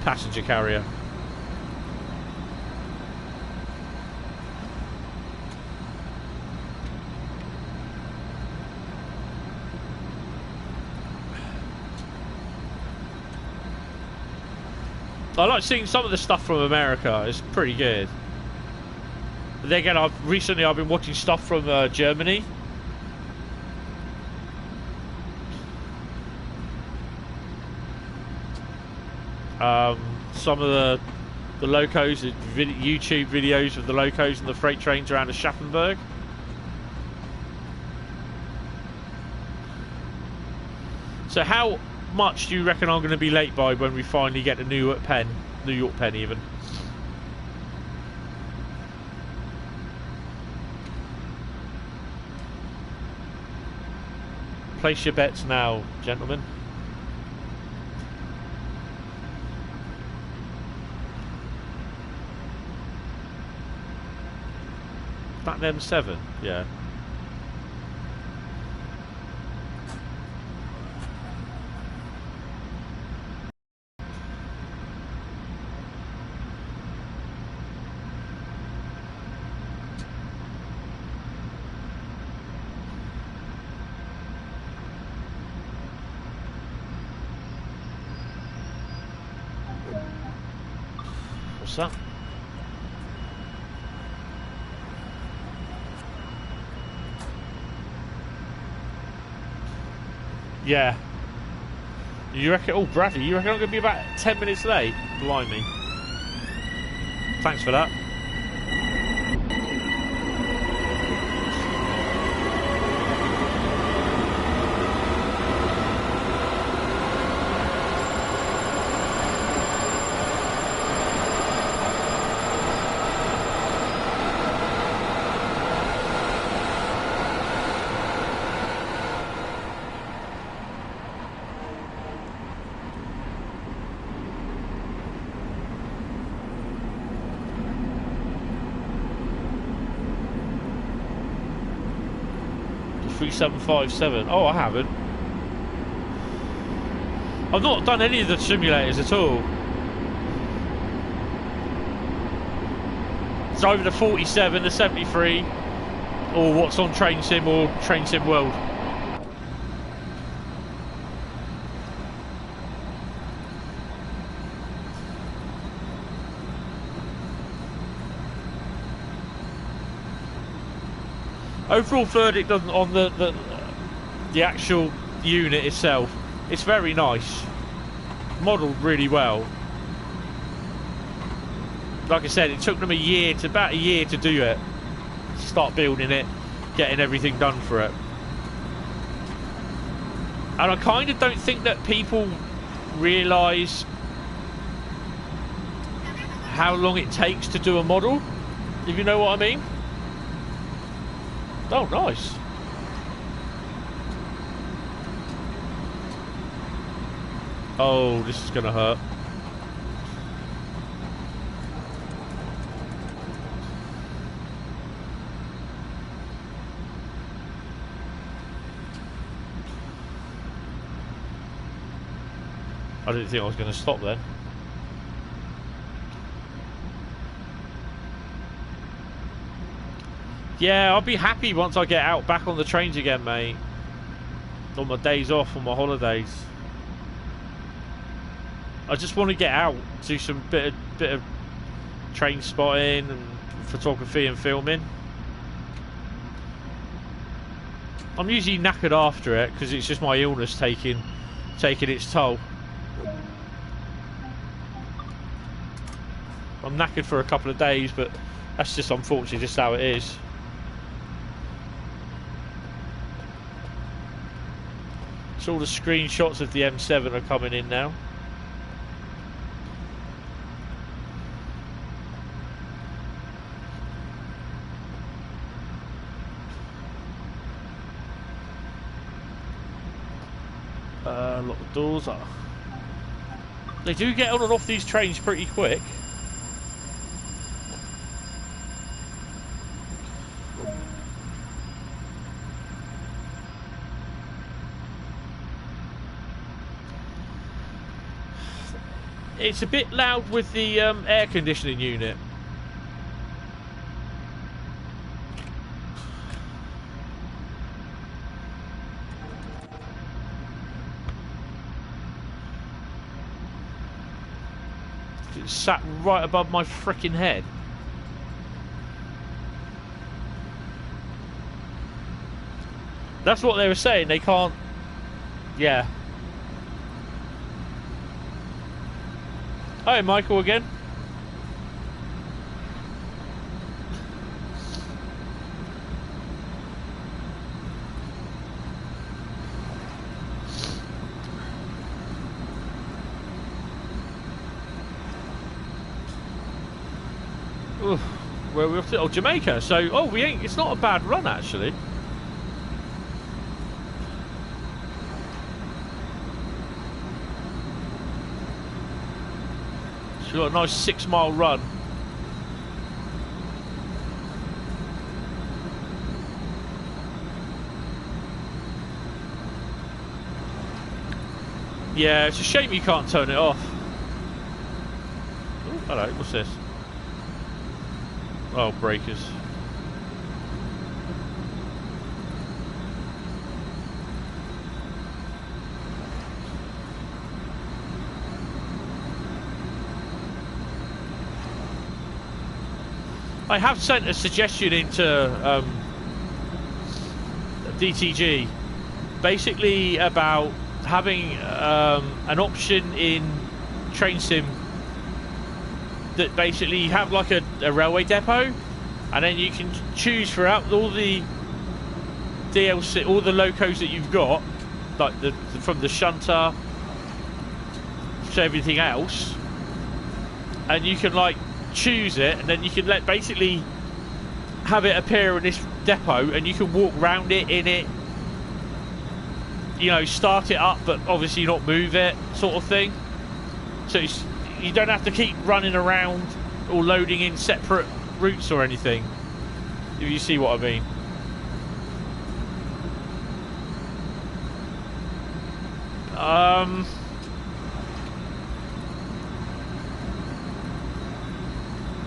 passenger carrier. I like seeing some of the stuff from America. It's pretty good. But then again, recently I've been watching stuff from Germany. Some of the locos, YouTube videos of the locos and the freight trains around Aschaffenburg. So how much do you reckon I'm going to be late by when we finally get to New York Penn even? Place your bets now, gentlemen. Back them 7, yeah. What's that? Yeah. You reckon? Oh, Bradley, you reckon I'm going to be about 10 minutes late? Blimey. Thanks for that. .3757. Oh, I haven't. I've not done any of the simulators at all. It's either the 47, the 73, or what's on Train Sim or Train Sim World. Overall verdict on the actual unit itself, it's very nice, modelled really well. Like I said, it took them about a year to do it, start building it, getting everything done for it. And I kind of don't think that people realise how long it takes to do a model, if you know what I mean. Oh, nice. Oh, this is gonna hurt. I didn't think I was going to stop then. Yeah, I'll be happy once I get out back on the trains again, mate. On my days off, on my holidays. I just want to get out, do some bit of train spotting and photography and filming. I'm usually knackered after it because it's just my illness taking its toll. I'm knackered for a couple of days, but that's just unfortunately just how it is. So all the screenshots of the M7 are coming in now. Lock the doors up. They do get on and off these trains pretty quick. It's a bit loud with the air conditioning unit. It's sat right above my frickin' head. That's what they were saying, they can't... Yeah. Hi, Michael again. Ooh, where are we off to? Oh, Jamaica. So, oh, we ain't. It's not a bad run actually. We've got a nice 6-mile run. Yeah, it's a shame you can't turn it off. Ooh, hello, what's this? Oh, breakers. I have sent a suggestion into DTG, basically about having an option in Train Sim that basically you have like a railway depot, and then you can choose throughout all the DLC, all the locos that you've got, like from the shunter to everything else, and you can like choose it, and then you can basically have it appear in this depot, and you can walk round it in it, you know, start it up but obviously not move it, sort of thing. So you don't have to keep running around or loading in separate routes or anything, if you see what I mean.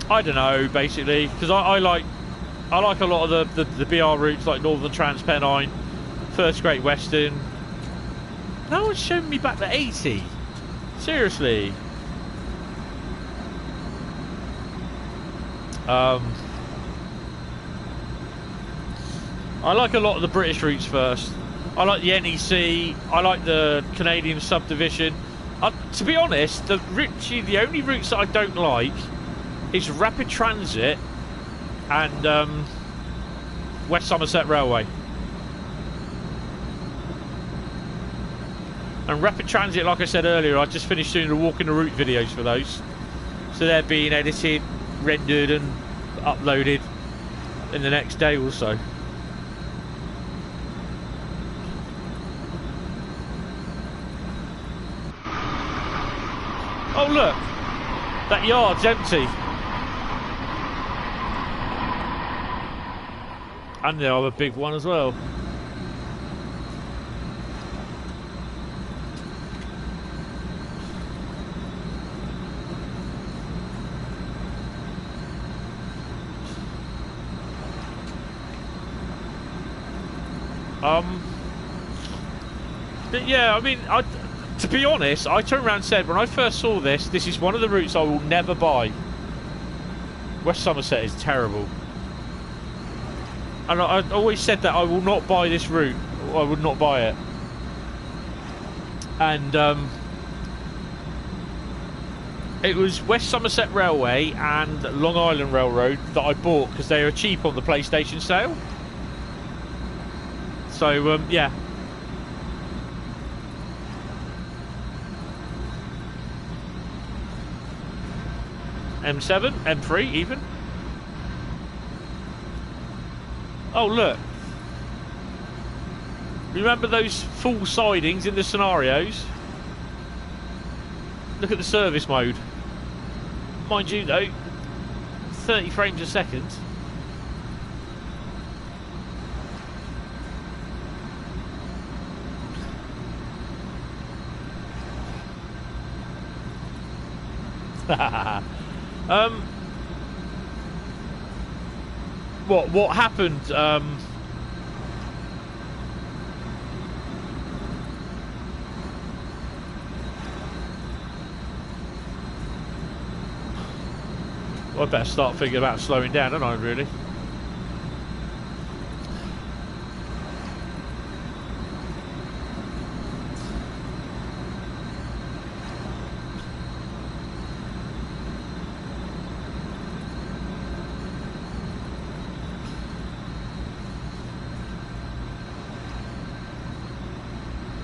I don't know, basically, because I like a lot of the BR routes, like Northern Trans Pennine, First Great Western. No one's showing me back to 80. Seriously. I like a lot of the British routes first. I like the NEC. I like the Canadian subdivision. To be honest, the only routes that I don't like is Rapid Transit and West Somerset Railway. And Rapid Transit, like I said earlier, I just finished doing the walking the route videos for those, so they're being edited, rendered and uploaded in the next day or so. Oh look, that yard's empty. And the other big one as well. But yeah, I mean, to be honest, I turned around and said, when I first saw this, this is one of the routes I will never buy. West Somerset is terrible. And I always said that I will not buy this route. I would not buy it. And it was West Somerset Railway and Long Island Railroad that I bought because they were cheap on the PlayStation sale. So, yeah. M7, M3 even. Oh, look. Remember those full sidings in the scenarios? Look at the service mode. Mind you, though, 30 frames a second. What happened? Well, I better start thinking about slowing down, don't I, really?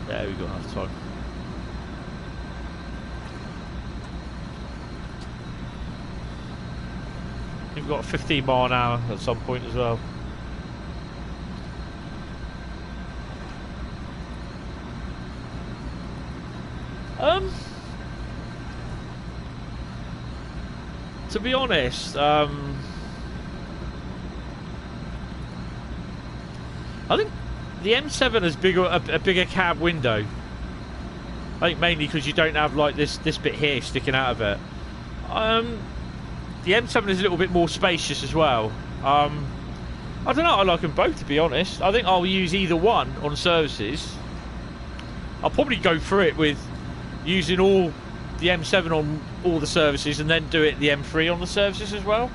Yeah, we got enough time. We've got 15 mile an hour at some point as well. To be honest, I think the M7 has a bigger cab window. I think mainly because you don't have like this bit here sticking out of it. The M7 is a little bit more spacious as well. I don't know, I like them both, to be honest. I think I'll use either one on services. I'll probably go through it with using all the M7 on all the services and then do it the M3 on the services as well.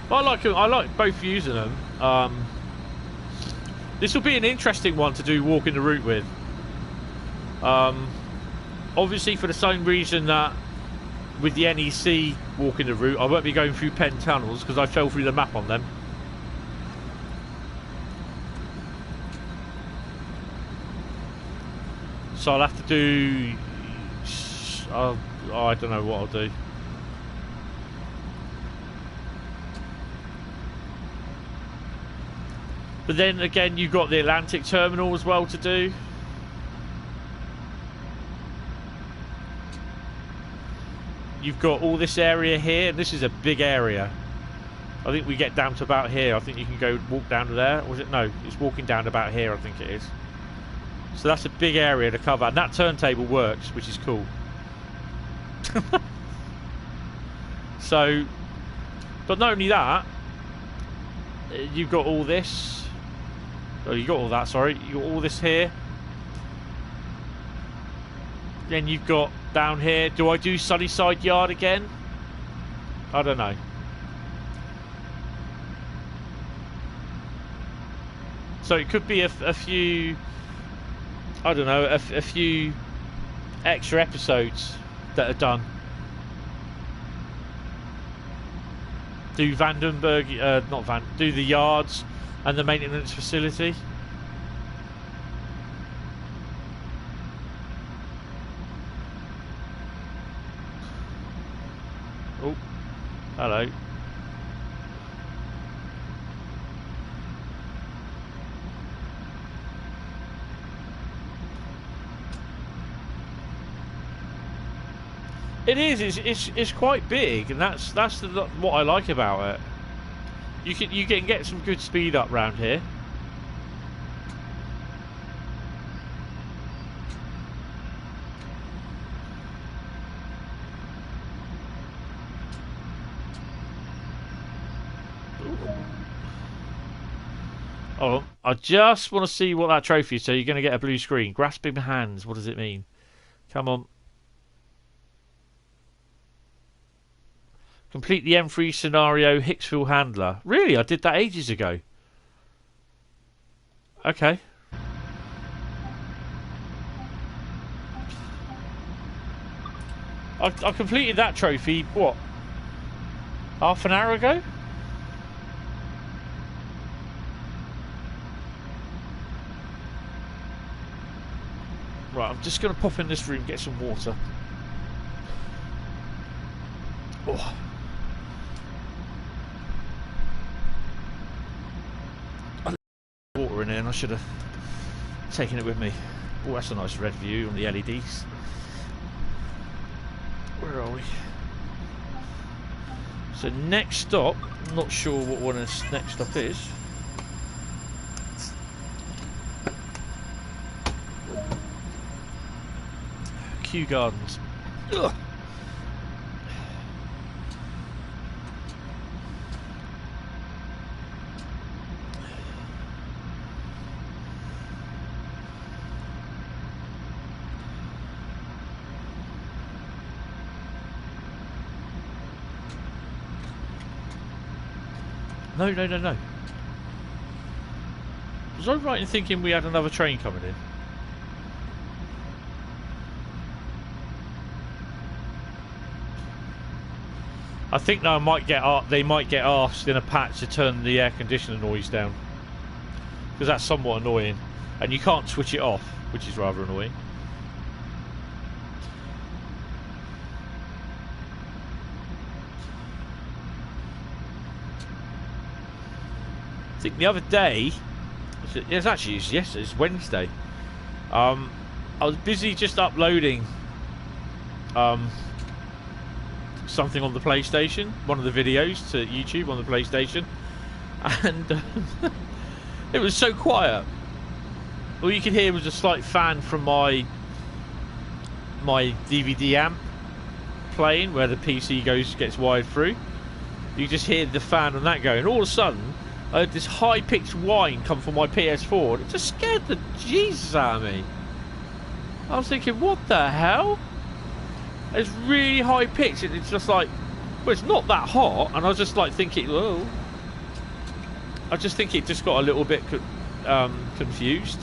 But I like both using them. This will be an interesting one to do walking the route with. Obviously, for the same reason that with the NEC walking the route, I won't be going through Penn tunnels because I fell through the map on them. So I'll have to do... I don't know what I'll do. But then again, you've got the Atlantic Terminal as well to do. You've got all this area here, and this is a big area. I think we get down to about here. I think you can go walk down to there. Or was it? No, it's walking down to about here, I think it is. So that's a big area to cover, and that turntable works, which is cool. So, but not only that, you've got all this. Oh, you got all that, sorry. You got all this here. Then you've got down here. Do I do Sunnyside Yard again? I don't know. So it could be a few... I don't know, a few extra episodes that are done. Do Vandenberg... do the yards and the maintenance facility. Oh, hello. It is. It's quite big, and that's what I like about it. You can get some good speed up round here. Oh, I just want to see what that trophy is. So you're going to get a blue screen. Grasping hands. What does it mean? Come on. Complete the M3 scenario Hicksville handler. Really? I did that ages ago. Okay. I completed that trophy, what? Half an hour ago? Right, I'm just going to pop in this room, get some water. Oh. Water in here, and I should have taken it with me. Oh, that's a nice red view on the LEDs. Where are we? So next stop, I'm not sure what one of the next stop is. Kew Gardens. Ugh. No. Was I right in thinking we had another train coming in? I think they might get asked in a patch to turn the air conditioner noise down, because that's somewhat annoying, and you can't switch it off, which is rather annoying. I think the other day, it's Wednesday. I was busy just uploading something on the PlayStation, one of the videos to YouTube on the PlayStation, and it was so quiet. All you could hear was a slight fan from my DVD amp playing, where the PC gets wired through. You just hear the fan on that going. All of a sudden, I heard this high-pitched whine come from my PS4, and it just scared the Jesus out of me. I was thinking, what the hell? It's really high-pitched, and it's just like, well, it's not that hot, and I was just like thinking, whoa. I just think it just got a little bit confused.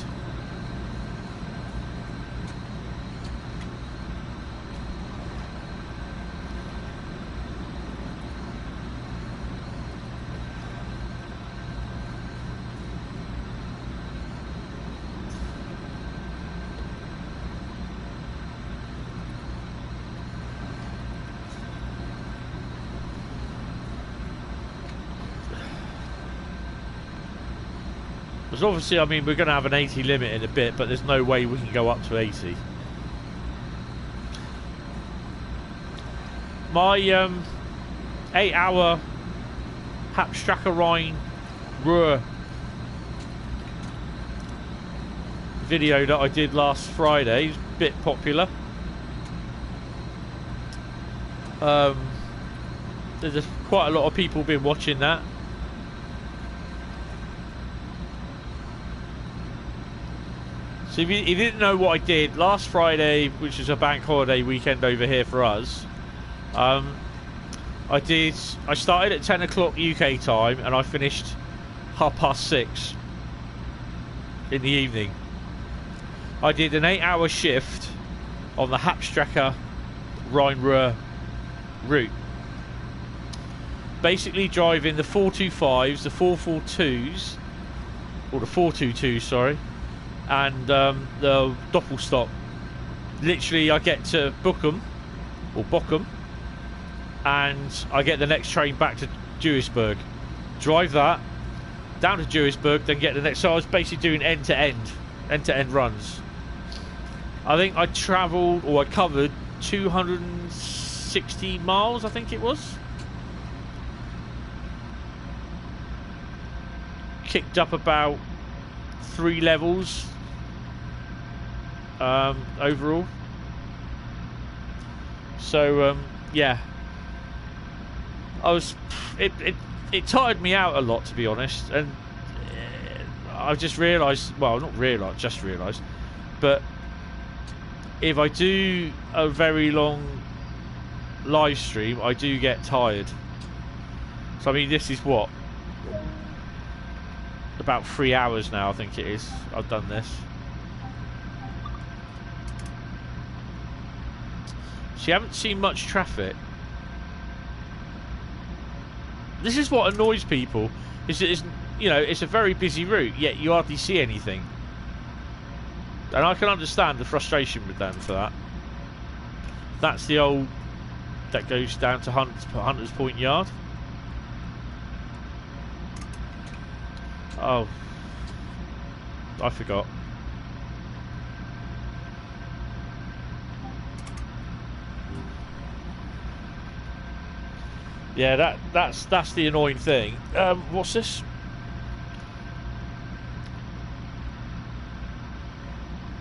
Because obviously, I mean, we're going to have an 80 limit in a bit, but there's no way we can go up to 80. My 8-hour Hauptstrecke Rhein-Ruhr video that I did last Friday is a bit popular. There's quite a lot of people been watching that. So if you didn't know what I did last Friday, which is a bank holiday weekend over here for us, I started at 10 o'clock UK time and I finished 6:30 in the evening. I did an 8-hour shift on the Hauptstrecke Rhein-Ruhr route. Basically driving the 425s, the 442s, or the 422s, sorry, and the Doppelstock. Literally, I get to Bochum, and I get the next train back to Duisburg. Drive that down to Duisburg, then get the next. So I was basically doing end-to-end runs. I think I travelled, or I covered 200 60 miles, I think it was. Kicked up about 3 levels overall. So yeah, it tired me out a lot, to be honest, and I've just realised, well, not realised, just realised, but if I do a very long live stream, I do get tired. So I mean, this is what, about 3 hours now, I think it is, I've done this. So you haven't seen much traffic. This is what annoys people, is that it's, you know, it's a very busy route, yet you hardly see anything. And I can understand the frustration with them for that. That's the old, that goes down to Hunter's Point Yard. Oh, I forgot. Yeah, that's the annoying thing. What's this?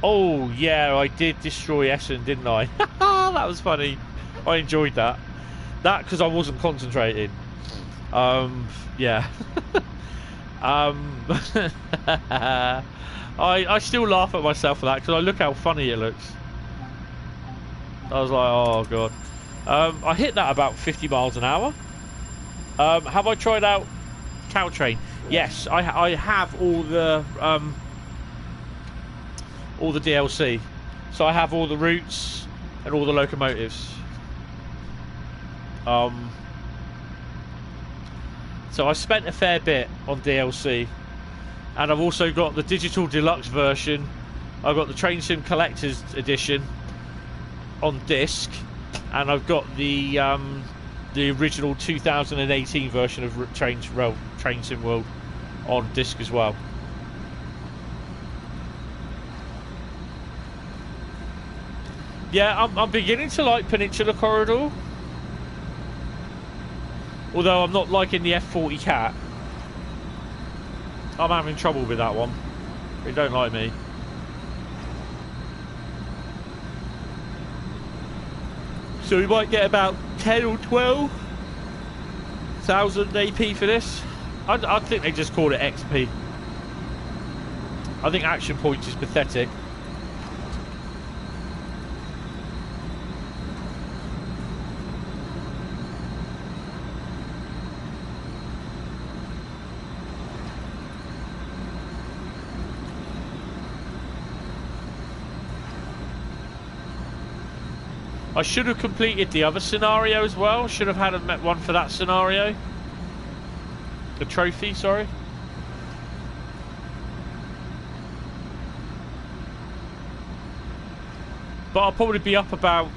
Oh yeah, I did destroy Essen, didn't I? That was funny. I enjoyed that. That because I wasn't concentrating. Yeah. I still laugh at myself for that because I look how funny it looks. I was like, oh god. I hit that about 50 miles an hour. Have I tried out Caltrain? Yes, I have all the DLC. So I have all the routes and all the locomotives. So I spent a fair bit on DLC, and I've also got the digital deluxe version. I've got the Train Sim Collector's Edition on disc, and I've got the original 2018 version of Train Sim World on disc as well. Yeah, I'm beginning to like Peninsula Corridor. Although I'm not liking the F40 Cat. I'm having trouble with that one. They don't like me. So we might get about 10 or 12,000 AP for this. I think they just call it XP. I think Action Points is pathetic. I should have completed the other scenario as well. Should have had one for that scenario. The trophy, sorry. But I'll probably be up about...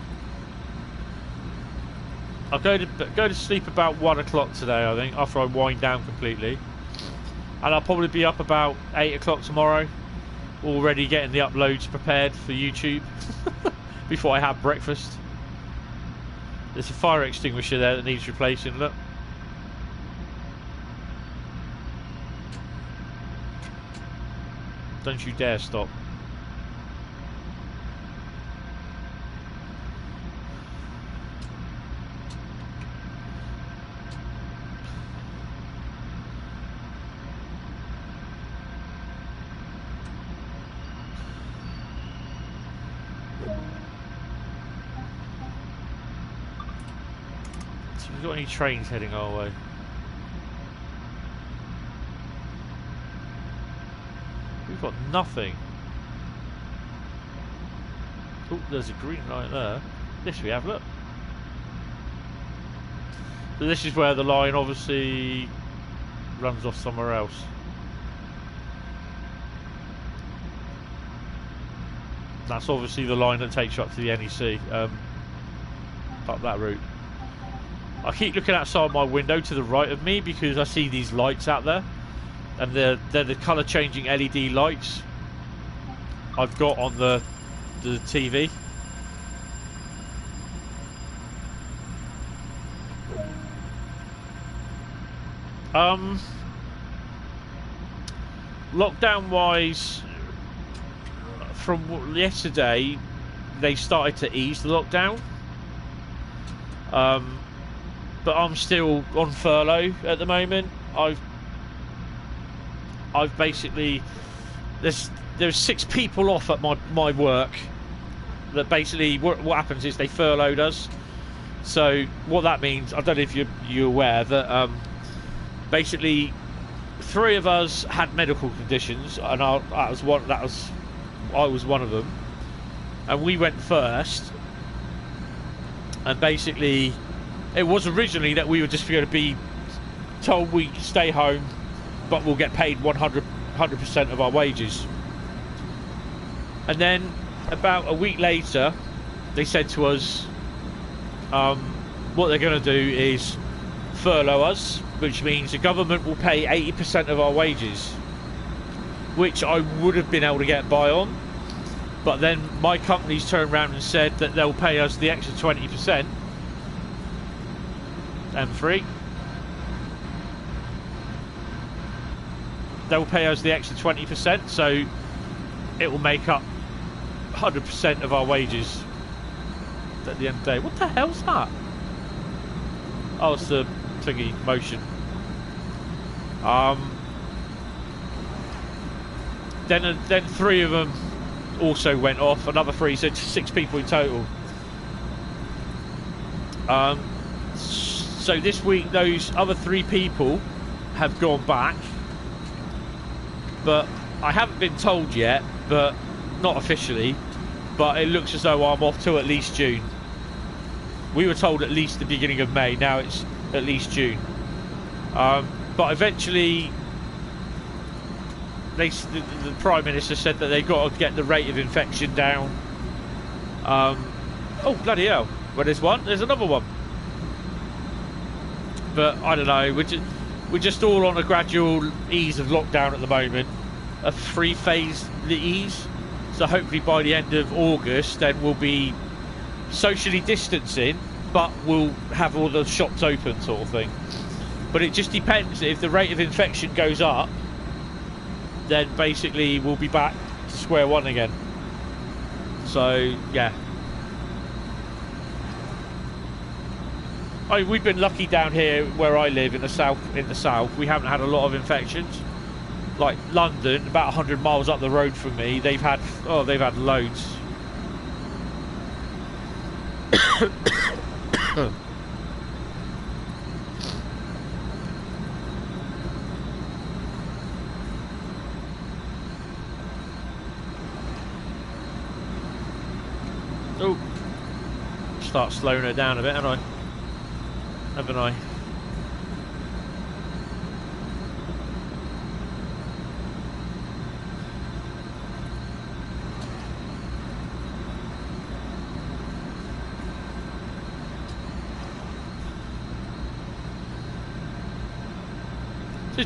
I'll go to sleep about 1 o'clock today, I think, after I wind down completely. And I'll probably be up about 8 o'clock tomorrow. Already getting the uploads prepared for YouTube. Before I have breakfast. There's a fire extinguisher there that needs replacing, look. Don't you dare stop. Have we got any trains heading our way? We've got nothing. Oh, there's a green light there. This we have, look. So this is where the line obviously runs off somewhere else. That's obviously the line that takes you up to the NEC, up that route. I keep looking outside my window to the right of me because I see these lights out there, and they're the colour changing LED lights I've got on the TV. Lockdown wise, from yesterday, they started to ease the lockdown. But I'm still on furlough at the moment. I've basically there's 6 people off at my work. That basically what happens is they furloughed us. So what that means, I don't know if you're aware that basically 3 of us had medical conditions, and I was one of them, and we went first. And basically, it was originally that we were just going to be told we stay home, but we'll get paid 100% of our wages. And then about a week later, they said to us, what they're going to do is furlough us, which means the government will pay 80% of our wages, which I would have been able to get by on. But then my company's turned around and said that they'll pay us the extra 20%. M3. They'll pay us the extra 20%, so it will make up 100% of our wages at the end of the day. What the hell's that? Oh, it's the thingy motion. Then 3 of them also went off. Another 3, so 6 people in total. So this week, those other 3 people have gone back, but I haven't been told yet, but not officially, but it looks as though I'm off till at least June. We were told at least the beginning of May, now it's at least June. But eventually, the Prime Minister said that they've got to get the rate of infection down. Oh, bloody hell. Well, there's one, there's another one. But I don't know, we're just all on a gradual ease of lockdown at the moment. A 3-phase ease. So hopefully by the end of August, then we'll be socially distancing, but we'll have all the shops open, sort of thing. But it just depends. If the rate of infection goes up, then basically we'll be back to square one again. So yeah, we've been lucky down here where I live in the south. We haven't had a lot of infections. Like London, about 100 miles up the road from me, they've had loads. Oh, start slowing her down a bit, haven't I?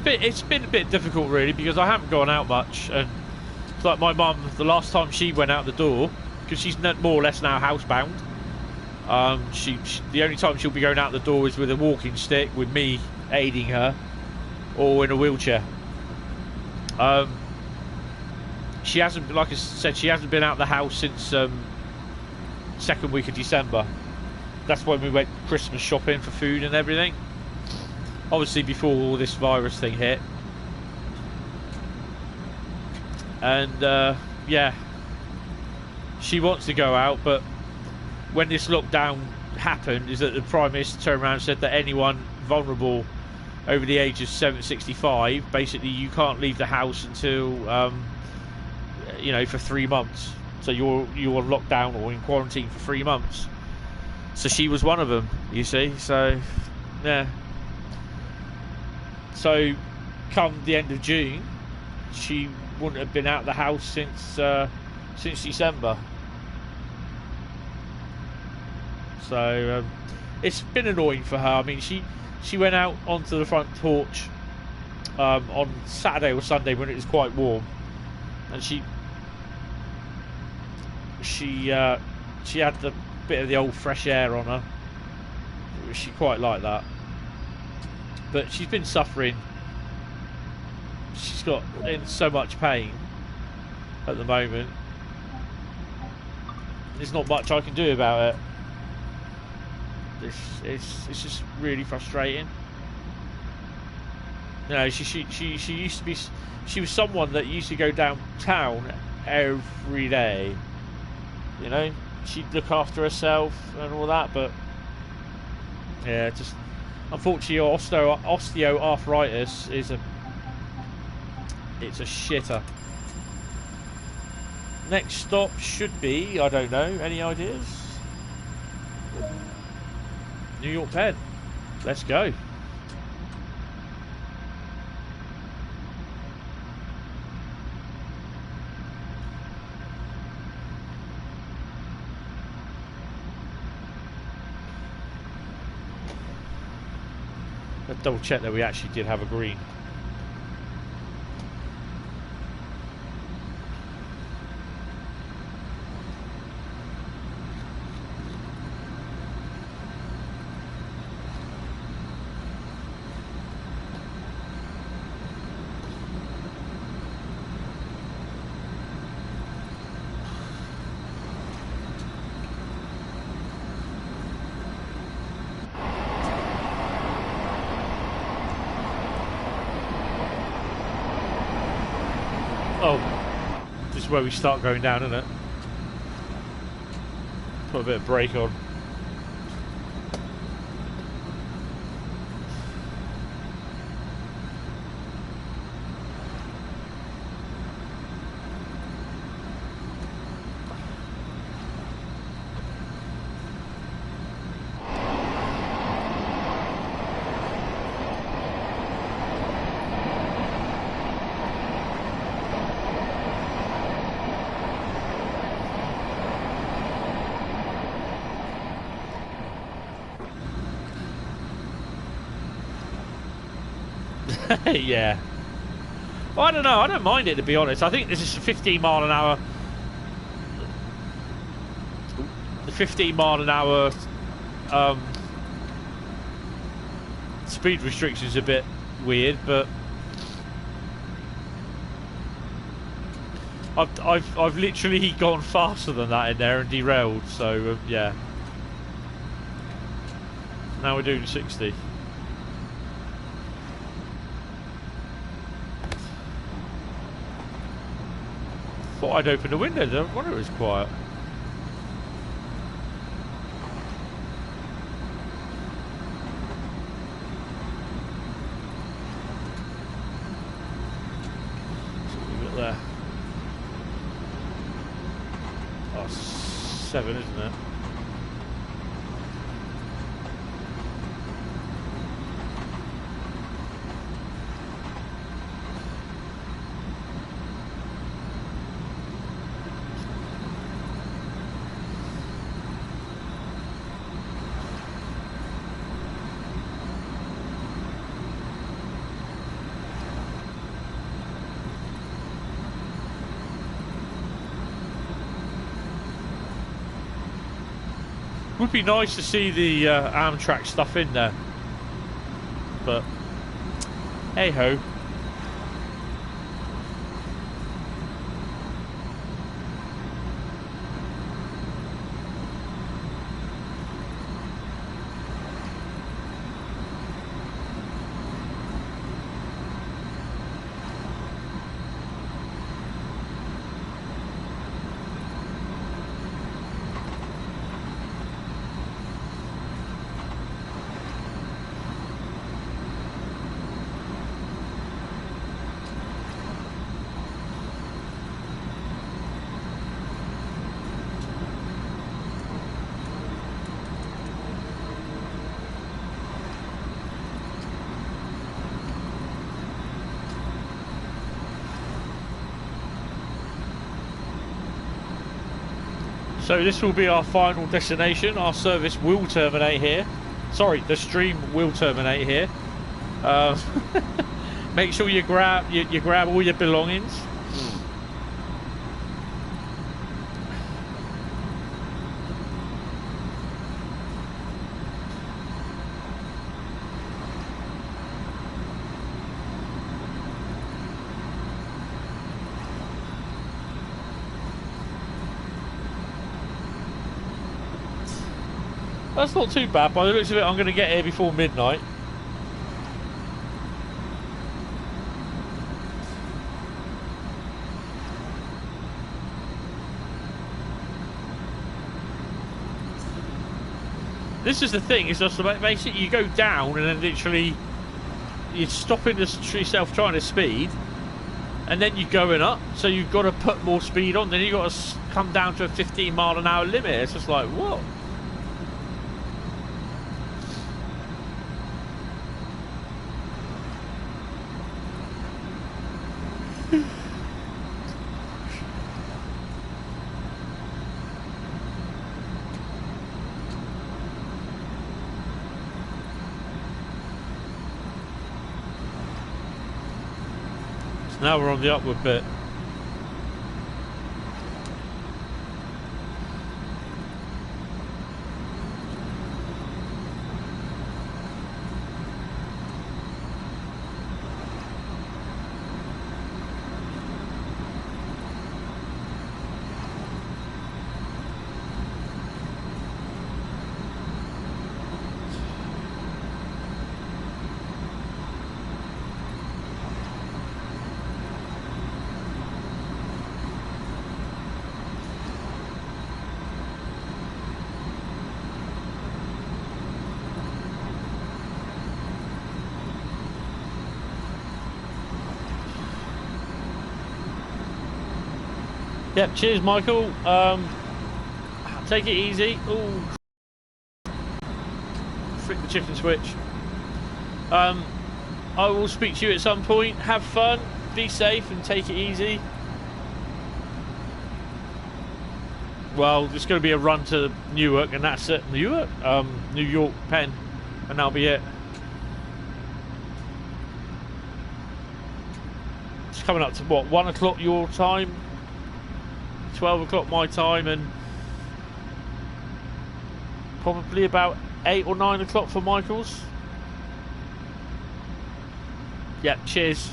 It's been a bit difficult really, because I haven't gone out much, and it's like my mum, the last time she went out the door, because she's more or less now housebound, the only time she'll be going out the door is with a walking stick, with me aiding her, or in a wheelchair. She hasn't, like I said, she hasn't been out the house since second week of December. That's when we went Christmas shopping for food and everything. Obviously before all this virus thing hit. And yeah, she wants to go out, but when this lockdown happened, is that the Prime Minister turned around and said that anyone vulnerable over the age of 65, basically you can't leave the house until you know, for 3 months. So you're locked down or in quarantine for 3 months. So she was one of them, you see. So yeah. So come the end of June, she wouldn't have been out of the house since December. So it's been annoying for her. I mean, she went out onto the front porch on Saturday or Sunday when it was quite warm, and she had the bit of the old fresh air on her. She quite liked that. but she's been suffering. She's got in so much pain at the moment. There's not much I can do about it. It's just really frustrating. You know, she used to be. She was someone that used to go downtown every day. You know, she'd look after herself and all that, but yeah, just unfortunately, osteoarthritis is it's a shitter. Next stop should be, I don't know, any ideas? New York Penn. Let's go. Let's double check that we actually did have a green. Oh, this is where we start going down, isn't it? Put a bit of brake on. Yeah. Well, I don't know. I don't mind it, to be honest. I think this is 15 mile an hour. The 15 mile an hour speed restriction is a bit weird, but I've literally gone faster than that in there and derailed. So yeah. Now we're doing 60. Thought I'd open the window. No wonder it was quiet. Leave it there. Oh, 7, isn't it? Would be nice to see the Amtrak stuff in there, but hey ho. So this will be our final destination. Our service will terminate here. Sorry, the stream will terminate here. Make sure you grab all your belongings. That's not too bad. By the looks of it, I'm going to get here before midnight. This is the thing, it's just basically you go down and then literally you're stopping yourself trying to speed, and then you're going up, so you've got to put more speed on, then you've got to come down to a 15-mile-an-hour limit. It's just like, what? Now we're on the upward bit. Yep, cheers Michael. Take it easy. Ooh. Frick the chicken switch. I will speak to you at some point. Have fun, be safe and take it easy. Well, there's going to be a run to Newark and that's it. Newark? New York, Penn, and that'll be it. It's coming up to what, 1 o'clock your time? 12 o'clock my time, and probably about 8 or 9 o'clock for Michael's. Yep, cheers.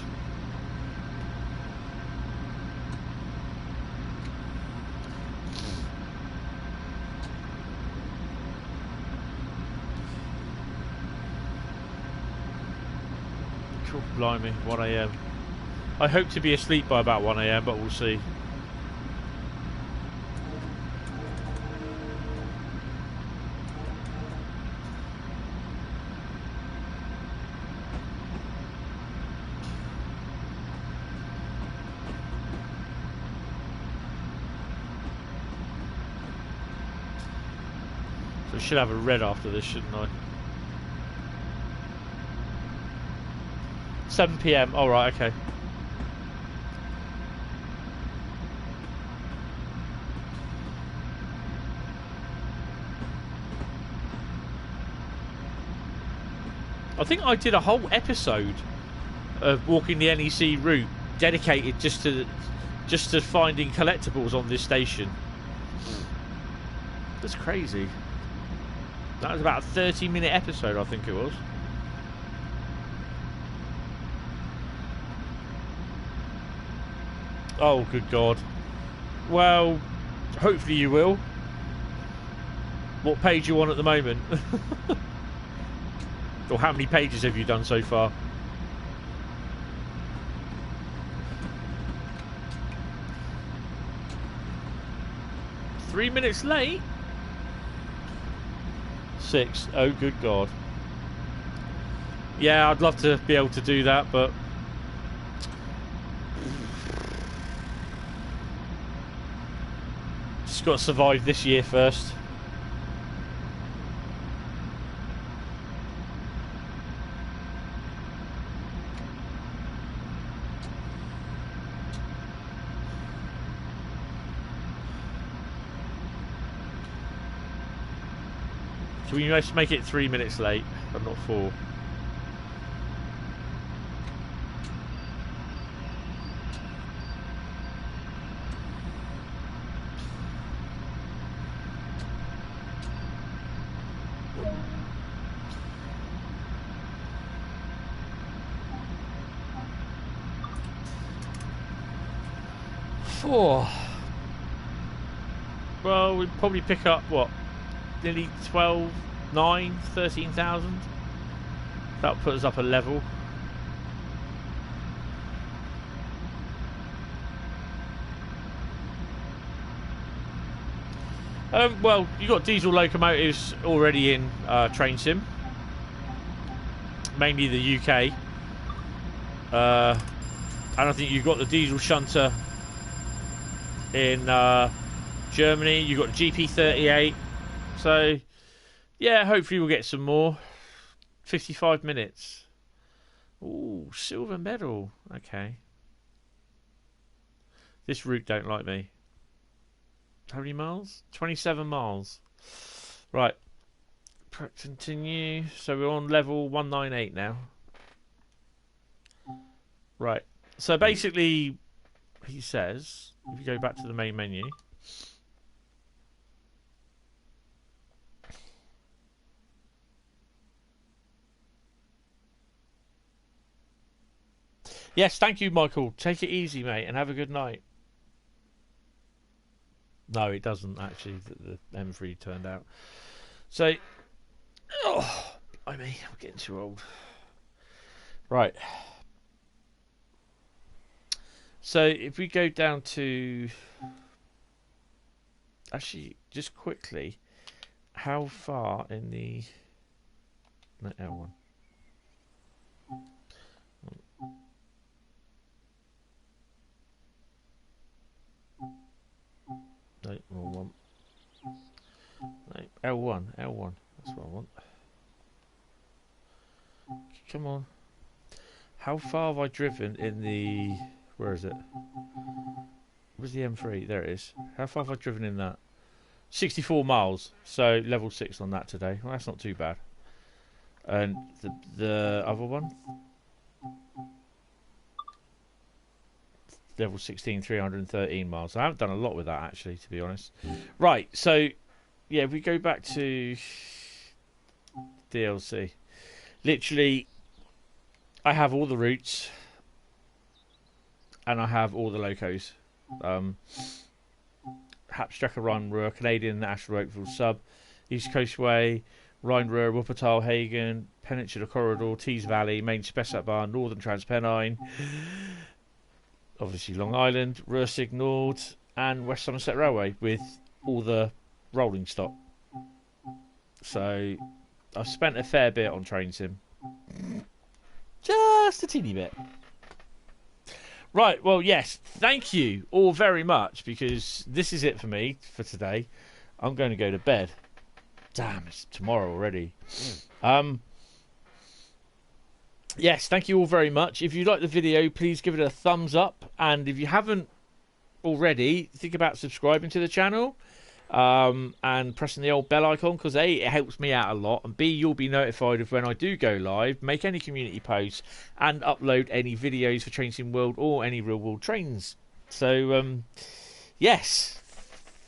Cool, blimey, 1 AM. I hope to be asleep by about 1 AM, but we'll see. I should have a red after this, shouldn't I? 7 PM. All right, okay. I think I did a whole episode of walking the NEC route dedicated just to finding collectibles on this station. That's crazy. That was about a 30-minute episode, I think it was. Oh, good God. Well, hopefully you will. What page are you on at the moment? Or how many pages have you done so far? $3 late? 6. Oh, good God. Yeah, I'd love to be able to do that, but just got to survive this year first. So we must make it 3 minutes late, but not 4. Well, we'd probably pick up, what, nearly 12 13,000. That'll put us up a level. Well, you've got diesel locomotives already in Train Sim, mainly the UK, and I think you've got the diesel shunter in Germany. You've got the GP38, so yeah, hopefully we'll get some more. 55 minutes. Ooh, silver medal. Okay. This route don't like me. How many miles? 27 miles. Right. Continue. So we're on level 198 now. Right. So basically, he says, if you go back to the main menu. Yes, thank you, Michael. Take it easy, mate, and have a good night. No, it doesn't actually. The M3 turned out. So, I mean, I'm getting too old. Right. So if we go down to, actually, just quickly, how far in the L1? No, wrong one. No, L1, that's what I want. Come on. How far have I driven in the... Where is it? Where's the M3? There it is. How far have I driven in that? 64 miles. So level 6 on that today. Well, that's not too bad. And the other one? Level 16, 313 miles. I haven't done a lot with that, actually, to be honest. Right, so, yeah, if we go back to DLC. Literally, I have all the routes. And I have all the locos. Hauptstrecke Rhein-Ruhr, Canadian National Oakville Sub, East Coast Way, Rhein-Ruhr, Wuppertal, Hagen, Peninsula Corridor, Tees Valley, Main Spessartbahn, Northern Trans Pennine, obviously Long Island, Rursig Nord, and West Somerset Railway with all the rolling stock. So I've spent a fair bit on Train Sim. Just a teeny bit. Right, well, yes, thank you all very much, because this is it for me for today. I'm going to go to bed. Damn, it's tomorrow already. Yes, thank you all very much. If you like the video, please give it a thumbs up. And if you haven't already, think about subscribing to the channel and pressing the old bell icon, because A, it helps me out a lot, and B, you'll be notified of when I do go live, make any community posts, and upload any videos for Train Sim World or any real world trains. So, yes,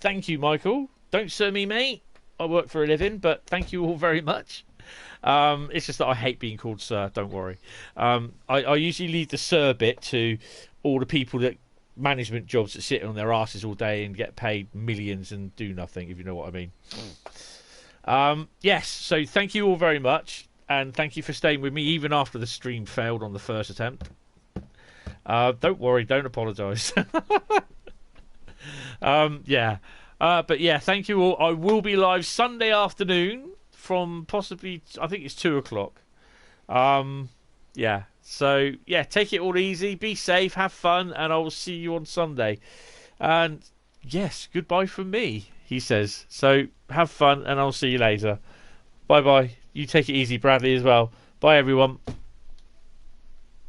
thank you, Michael. Don't sue me, mate. I work for a living, but thank you all very much. It's just that I hate being called sir, don't worry. I usually leave the sir bit to all the people that management jobs that sit on their asses all day and get paid millions and do nothing, if you know what I mean. Yes, so thank you all very much, and thank you for staying with me even after the stream failed on the first attempt. Don't worry, don't apologise. Yeah. But yeah, thank you all. I will be live Sunday afternoon from possibly, I think it's 2 o'clock. Yeah. So, yeah, take it all easy. Be safe. Have fun. And I will see you on Sunday. And, yes, goodbye from me, he says. So, have fun and I'll see you later. Bye-bye. You take it easy, Bradley, as well. Bye, everyone.